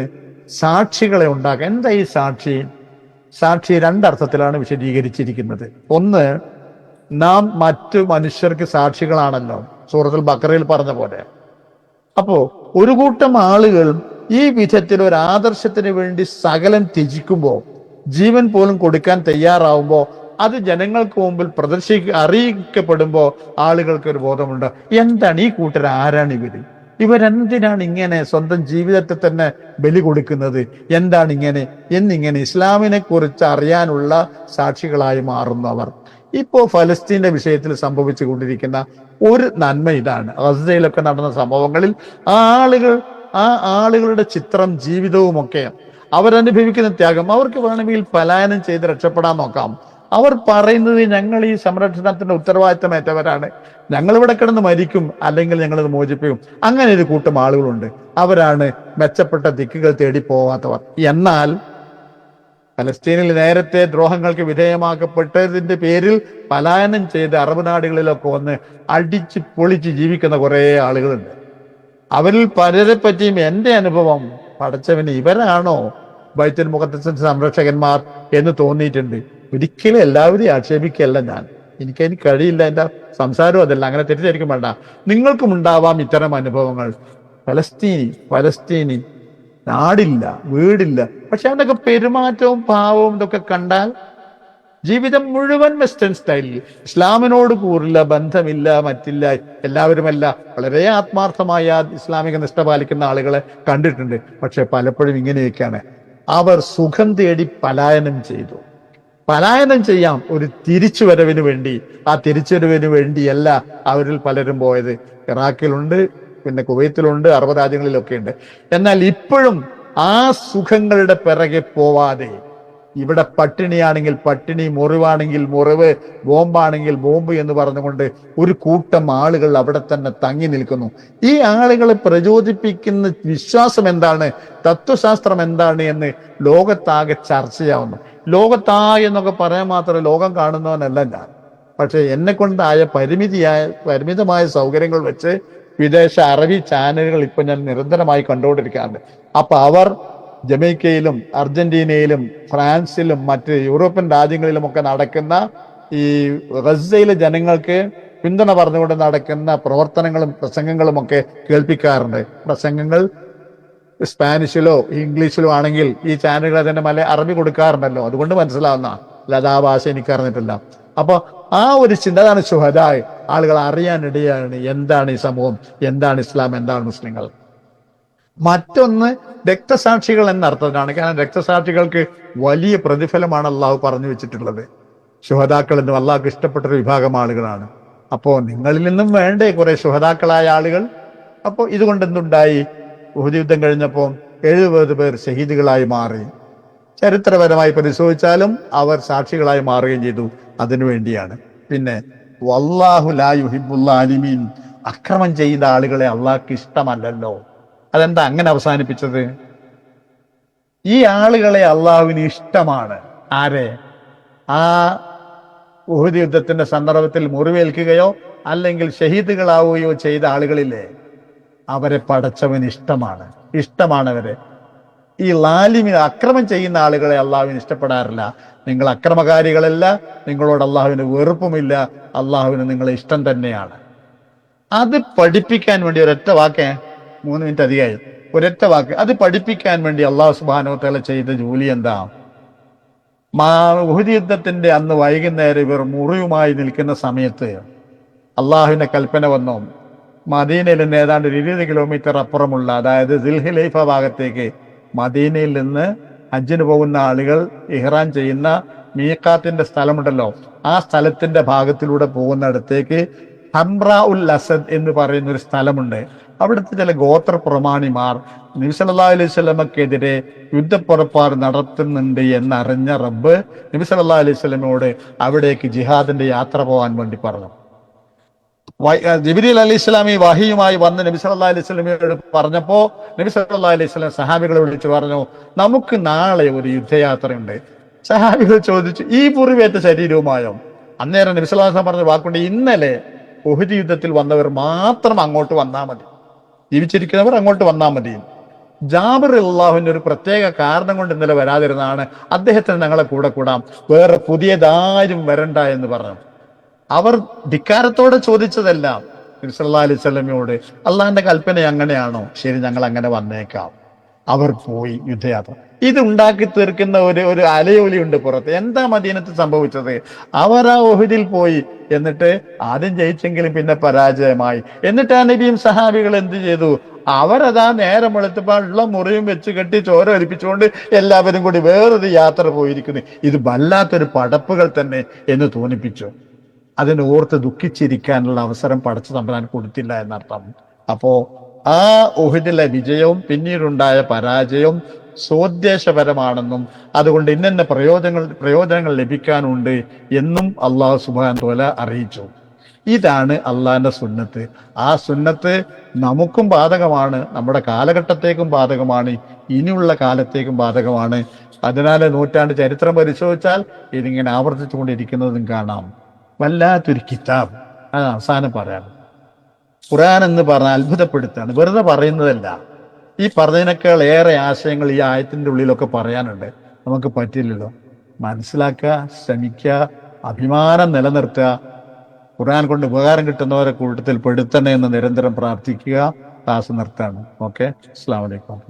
സാക്ഷികളെ ഉണ്ടാക്കുക. എന്താ ഈ സാക്ഷി? സാക്ഷി രണ്ടർത്ഥത്തിലാണ് വിശദീകരിച്ചിരിക്കുന്നത്. ഒന്ന്, നാം മറ്റു മനുഷ്യർക്ക് സാക്ഷികളാണല്ലോ, സൂറത്തുൽ ബഖറയിൽ പറഞ്ഞ പോലെ. അപ്പോ ഒരു കൂട്ടം ആളുകൾ ഈ വിധത്തിൽ ഒരു ആദർശത്തിന് വേണ്ടി സകലം ത്യജിക്കുമ്പോൾ, ജീവൻ പോലും കൊടുക്കാൻ തയ്യാറാവുമ്പോൾ, അത് ജനങ്ങൾക്ക് മുമ്പിൽ അറിയിക്കപ്പെടുമ്പോൾ ആളുകൾക്ക് ഒരു ബോധമുണ്ട്, എന്താണ് ഈ കൂട്ടർ, ആരാണ് ഇവരെന്തിനാണ് ഇങ്ങനെ സ്വന്തം ജീവിതത്തെ തന്നെ ബലി കൊടുക്കുന്നത്, എന്താണ് ഇങ്ങനെ എന്നിങ്ങനെ ഇസ്ലാമിനെ കുറിച്ച് അറിയാനുള്ള സാക്ഷികളായി മാറുന്നു അവർ. ഇപ്പോ ഫലസ്തീന്റെ വിഷയത്തിൽ സംഭവിച്ചു കൊണ്ടിരിക്കുന്ന ഒരു നന്മ ഇതാണ്. ഗസയിലൊക്കെ നടന്ന സംഭവങ്ങളിൽ ആ ആളുകളുടെ ചിത്രം, ജീവിതവും ഒക്കെ, അവരനുഭവിക്കുന്ന ത്യാഗം, അവർക്ക് വേണമെങ്കിൽ പലായനം ചെയ്ത് രക്ഷപ്പെടാൻ നോക്കാം. അവർ പറയുന്നത്, ഞങ്ങൾ ഈ സംരക്ഷണത്തിന്റെ ഉത്തരവാദിത്തമേറ്റവരാണ്, ഞങ്ങൾ ഇവിടെ കിടന്ന് മരിക്കും, അല്ലെങ്കിൽ ഞങ്ങളിത് മോചിപ്പിക്കും. അങ്ങനെ ഒരു കൂട്ടം ആളുകളുണ്ട്, അവരാണ് മെച്ചപ്പെട്ട ദിക്കുകൾ തേടി പോവാത്തവർ. എന്നാൽ ഫലസ്തീനിൽ നേരത്തെ ദ്രോഹങ്ങൾക്ക് വിധേയമാക്കപ്പെട്ടതിന്റെ പേരിൽ പലായനം ചെയ്ത് അറബ് നാടുകളിലൊക്കെ വന്ന് അടിച്ച് പൊളിച്ച് ജീവിക്കുന്ന കുറെ ആളുകളുണ്ട്. അവരിൽ പലരെ പറ്റിയും എൻ്റെ അനുഭവം, പടച്ചവന് ഇവരാണോ ബൈത്തുൽ മുഖദ്ദസിന്റെ സംരക്ഷകന്മാർ എന്ന് തോന്നിയിട്ടുണ്ട്. ഒരിക്കലും എല്ലാവരെയും ആക്ഷേപിക്കുകയല്ല ഞാൻ, എനിക്കതിന് കഴിയില്ല, എൻ്റെ സംസാരവും അതല്ല, അങ്ങനെ തെറ്റിദ്ധരിക്കും വേണ്ട. നിങ്ങൾക്കും ഉണ്ടാവാം ഇത്തരം അനുഭവങ്ങൾ. ഫലസ്തീനി നാടില്ല, വീടില്ല, പക്ഷെ അവനൊക്കെ പെരുമാറ്റവും ഭാവവും ഇതൊക്കെ കണ്ടാൽ ജീവിതം മുഴുവൻ വെസ്റ്റേൺ സ്റ്റൈലിൽ, ഇസ്ലാമിനോട് കൂറില്ല, ബന്ധമില്ല, മറ്റില്ല, എല്ലാവരുമല്ല, വളരെ ആത്മാർത്ഥമായ ഇസ്ലാമിക നിഷ്ഠ പാലിക്കുന്ന ആളുകളെ കണ്ടിട്ടുണ്ട്. പക്ഷെ പലപ്പോഴും ഇങ്ങനെയൊക്കെയാണ്, അവർ സുഖം തേടി പലായനം ചെയ്തു. പലായനം ചെയ്യാം ഒരു തിരിച്ചുവരവിന് വേണ്ടി. ആ തിരിച്ചുവരവിന് വേണ്ടിയല്ല അവരിൽ പലരും പോയത്. ഇറാഖിലുണ്ട്, പിന്നെ കുവൈത്തിലുണ്ട്, അറബ് രാജ്യങ്ങളിലൊക്കെ ഉണ്ട്. എന്നാൽ ഇപ്പോഴും ആ സുഖങ്ങളുടെ പിറകെ പോവാതെ, ഇവിടെ പട്ടിണിയാണെങ്കിൽ പട്ടിണി, മുറിവാണെങ്കിൽ മുറിവ്, ബോംബാണെങ്കിൽ ബോംബ് എന്ന് പറഞ്ഞുകൊണ്ട് ഒരു കൂട്ടം ആളുകൾ അവിടെ തന്നെ തങ്ങി നിൽക്കുന്നു. ഈ ആളുകളെ പ്രചോദിപ്പിക്കുന്ന വിശ്വാസം എന്താണ്, തത്വശാസ്ത്രം എന്താണ് എന്ന് ലോകത്താകെ ചർച്ചയാവുന്നു. എന്നൊക്കെ പറയാൻ മാത്രമേ ലോകം കാണുന്നവനല്ല ഞാൻ. പക്ഷെ എന്നെ കൊണ്ടായ പരിമിതമായ സൗകര്യങ്ങൾ വെച്ച് വിദേശ അറബി ചാനലുകൾ ഇപ്പൊ ഞാൻ നിരന്തരമായി കണ്ടുകൊണ്ടിരിക്കാറുണ്ട്. അപ്പൊ അവർ ജമൈക്കയിലും അർജന്റീനയിലും ഫ്രാൻസിലും മറ്റ് യൂറോപ്യൻ രാജ്യങ്ങളിലുമൊക്കെ നടക്കുന്ന ഈ ഗസയിലെ ജനങ്ങൾക്ക് പിന്തുണ പറഞ്ഞുകൊണ്ട് നടക്കുന്ന പ്രവർത്തനങ്ങളും പ്രസംഗങ്ങളും ഒക്കെ കേൾപ്പിക്കാറുണ്ട്. പ്രസംഗങ്ങൾ സ്പാനിഷിലോ ഇംഗ്ലീഷിലോ ആണെങ്കിൽ ഈ ചാനലുകൾ തന്നെ അറബി കൊടുക്കാറുണ്ടല്ലോ, അതുകൊണ്ട് മനസ്സിലാവുന്ന, അല്ലാതെ ആ ഭാഷ എനിക്ക് അറിഞ്ഞിട്ടില്ല. അപ്പൊ ആ ഒരു ചിന്ത, അതാണ് ശുഹദായ്, ആളുകൾ അറിയാനിടയാണ് എന്താണ് ഈ സമൂഹം, എന്താണ് ഇസ്ലാം, എന്താണ് മുസ്ലിങ്ങൾ. മറ്റൊന്ന് രക്തസാക്ഷികൾ എന്നർത്ഥത്തിലാണ്. കാരണം രക്തസാക്ഷികൾക്ക് വലിയ പ്രതിഫലമാണ് അള്ളാഹു പറഞ്ഞു വെച്ചിട്ടുള്ളത്. ശുഹദാക്കൾ എന്നും അള്ളാഹുക്ക് ഇഷ്ടപ്പെട്ടൊരു വിഭാഗം ആളുകളാണ്. അപ്പോ നിങ്ങളിൽ നിന്നും വേണ്ടേ കുറെ ശുഹദാക്കളായ ആളുകൾ. അപ്പോ ഇതുകൊണ്ട് എന്തുണ്ടായി, ഉഹദ് യുദ്ധം കഴിഞ്ഞപ്പോൾ 70 പേർ ഷഹീദുകളായി മാറി. ചരിത്രപരമായി പരിശോധിച്ചാലും അവർ സാക്ഷികളായി മാറുകയും ചെയ്തു. അതിനുവേണ്ടിയാണ്. പിന്നെ വല്ലാഹു ലാ യുഹിബ്ബുൽ ളാലിമീൻ, അക്രമം ചെയ്ത ആളുകളെ അള്ളാഹ്ക്ക് ഇഷ്ടമല്ലല്ലോ. അതെന്താ അങ്ങനെ അവസാനിപ്പിച്ചത്? ഈ ആളുകളെ അള്ളാഹുവിന് ഇഷ്ടമാണ്. ആരെ? ആ ഉഹദ് യുദ്ധത്തിന്റെ സന്ദർഭത്തിൽ മുറിവേൽക്കുകയോ അല്ലെങ്കിൽ ഷഹീദുകളാവുകയോ ചെയ്ത ആളുകളില്ലേ, അവരെ പടച്ചവന് ഇഷ്ടമാണ് അവരെ. ഈ ലാലിമിന്, അക്രമം ചെയ്യുന്ന ആളുകളെ അള്ളാഹുവിന് ഇഷ്ടപ്പെടാറില്ല. നിങ്ങൾ അക്രമകാരികളല്ല, നിങ്ങളോട് അള്ളാഹുവിന് വെറുപ്പുമില്ല, അള്ളാഹുവിന് നിങ്ങളെ ഇഷ്ടം തന്നെയാണ്. അത് പഠിപ്പിക്കാൻ വേണ്ടി ഒരൊറ്റ വാക്ക്, 3 മിനിറ്റ് അധികമായി, ഒരൊറ്റ വാക്ക്, അത് പഠിപ്പിക്കാൻ വേണ്ടി അള്ളാഹു സുബ്ഹാനഹു വ തആല ചെയ്ത ജോലി എന്താ? ഉഹദ് യുദ്ധത്തിന്റെ അന്ന് വൈകുന്നേരം ഇവർ മുറിവുമായി നിൽക്കുന്ന സമയത്ത് അള്ളാഹുവിന്റെ കൽപ്പന വന്നു, മദീനയിൽ നിന്ന് ഏതാണ്ട് 20 കിലോമീറ്റർ അപ്പുറമുള്ള, അതായത് ദിൽഹുലൈഫ ഭാഗത്തേക്ക് മദീനയിൽ നിന്ന് ഹജ്ജിന് പോകുന്ന ആളുകൾ ഇഹ്റാം ചെയ്യുന്ന മീഖാത്തിന്റെ സ്ഥലമുണ്ടല്ലോ, ആ സ്ഥലത്തിന്റെ ഭാഗത്തിലൂടെ പോകുന്നിടത്തേക്ക് ഹംറാ ഉൽ അസദ് എന്ന് പറയുന്ന ഒരു സ്ഥലമുണ്ട്. അവിടുത്തെ ചില ഗോത്ര പ്രമാണിമാർ നബി സല്ലല്ലാഹു അലൈഹി വസല്ലമക്കെതിരെ യുദ്ധപ്പുറപ്പാട് നടത്തുന്നുണ്ട് എന്നറിഞ്ഞ റബ്ബ് നബി സല്ലല്ലാഹു അലൈഹി വസല്ലമയോട് അവിടേക്ക് ജിഹാദിന്റെ യാത്ര പോകാൻ വേണ്ടി പറഞ്ഞു. ജിബ്രീൽ അലൈഹി ഇസ്ലാമി വഹിയുമായി വന്ന് നബി സല്ലല്ലാഹു അലൈഹി വസല്ലമയോട് പറഞ്ഞപ്പോ നബി സല്ലല്ലാഹു അലൈഹി വസല്ലം സഹാബികളെ വിളിച്ചു പറഞ്ഞു, നമുക്ക് നാളെ ഒരു യുദ്ധയാത്രയുണ്ട്. സഹാബികൾ ചോദിച്ചു, ഈ മുറിവേറ്റ ശരീരവുമായോ? അന്നേരം നബി സല്ലല്ലാഹു അലൈഹി വസല്ലം പറഞ്ഞ വാക്കുണ്ട്, ഇന്നലെ ഉഹദ് യുദ്ധത്തിൽ വന്നവർ മാത്രം അങ്ങോട്ട് വന്നാൽ മതി, ജീവിച്ചിരിക്കുന്നവർ അങ്ങോട്ട് വന്നാൽ മതി. ജാബിർ റളിയല്ലാഹുവിന്റെ ഒരു പ്രത്യേക കാരണം കൊണ്ട് ഇന്നലെ വരാതിരുന്നതാണ്, അദ്ദേഹത്തിന് ഞങ്ങളെ കൂടെ കൂടാം, വേറെ പുതിയതാരും വരണ്ട എന്ന് പറഞ്ഞു. അവർ ധിക്കാരത്തോടെ ചോദിച്ചതെല്ലാം നബി സല്ലല്ലാഹു അലൈഹി വസല്ലമയോട് അള്ളാഹിന്റെ കൽപ്പന അങ്ങനെയാണോ, ശരി ഞങ്ങൾ അങ്ങനെ വന്നേക്കാം. അവർ പോയി യുദ്ധയാത്ര. ഇത് ഉണ്ടാക്കി തീർക്കുന്ന ഒരു അലയൊലിയുണ്ട് പുറത്ത്. എന്താ മദീനത്ത് സംഭവിച്ചത്? അവർ ആ ഉഹുദിൽ പോയി, എന്നിട്ട് ആദ്യം ജയിച്ചെങ്കിലും പിന്നെ പരാജയമായി. എന്നിട്ട് ആ നബിയും സഹാബികൾ എന്ത് ചെയ്തു? അവരതാ നേരം വെളുത്തപ്പോൾ ഉള്ള മുറിയും വെച്ച് കെട്ടി ചോര ഒലിപ്പിച്ചുകൊണ്ട് എല്ലാവരും കൂടി വേറൊരു യാത്ര പോയിരിക്കുന്നു. ഇത് വല്ലാത്തൊരു പടപ്പുകൾ തന്നെ എന്ന് തോന്നിപ്പിച്ചു. അതിനെ ഓർത്ത് ദുഃഖിച്ചിരിക്കാനുള്ള അവസരം പടച്ച തമ്പുരാൻ കൊടുത്തില്ല എന്നർത്ഥം. അപ്പോ ആ ഉഹുദിലെ വിജയവും പിന്നീടുണ്ടായ പരാജയവും സ്വോദ്ദേശപരമാണെന്നും അതുകൊണ്ട് ഇന്ന പ്രയോജനങ്ങൾ ലഭിക്കാനുണ്ട് എന്നും അള്ളാഹു സുബ്ഹാനഹു വ തആല അറിയിച്ചു. ഇതാണ് അള്ളാഹിന്റെ സുന്നത്ത്. ആ സുന്നത്ത് നമുക്കും ബാധകമാണ്, നമ്മുടെ കാലഘട്ടത്തേക്കും ബാധകമാണ്, ഇനിയുള്ള കാലത്തേക്കും ബാധകമാണ്. അതിനാൽ നൂറ്റാണ്ട് ചരിത്രം പരിശോധിച്ചാൽ ഇതിങ്ങനെ ആവർത്തിച്ചുകൊണ്ടിരിക്കുന്നതും കാണാം. വല്ലാത്തൊരു കിതാബ്. അത് അവസാനം പറയാം. ഖുർആൻ എന്ന് പറഞ്ഞാൽ അത്ഭുതപ്പെടുത്താണ്, വെറുതെ പറയുന്നതല്ല. ഈ പറഞ്ഞതിനേക്കാൾ ഏറെ ആശയങ്ങൾ ഈ ആയത്തിന്റെ ഉള്ളിലൊക്കെ പറയാനുണ്ട്. നമുക്ക് പറ്റില്ലല്ലോ. മനസ്സിലാക്കുക, ശ്രമിക്കുക, അഭിമാനം നിലനിർത്തുക, ഖുർആൻ കൊണ്ട് ഉപകാരം കിട്ടുന്നവരെ കൂട്ടത്തിൽ പെടുത്തണേ എന്ന് നിരന്തരം പ്രാർത്ഥിക്കുക. ക്ലാസ് നിർത്താണ്. ഓക്കെ, അസ്സലാമു അലൈക്കും.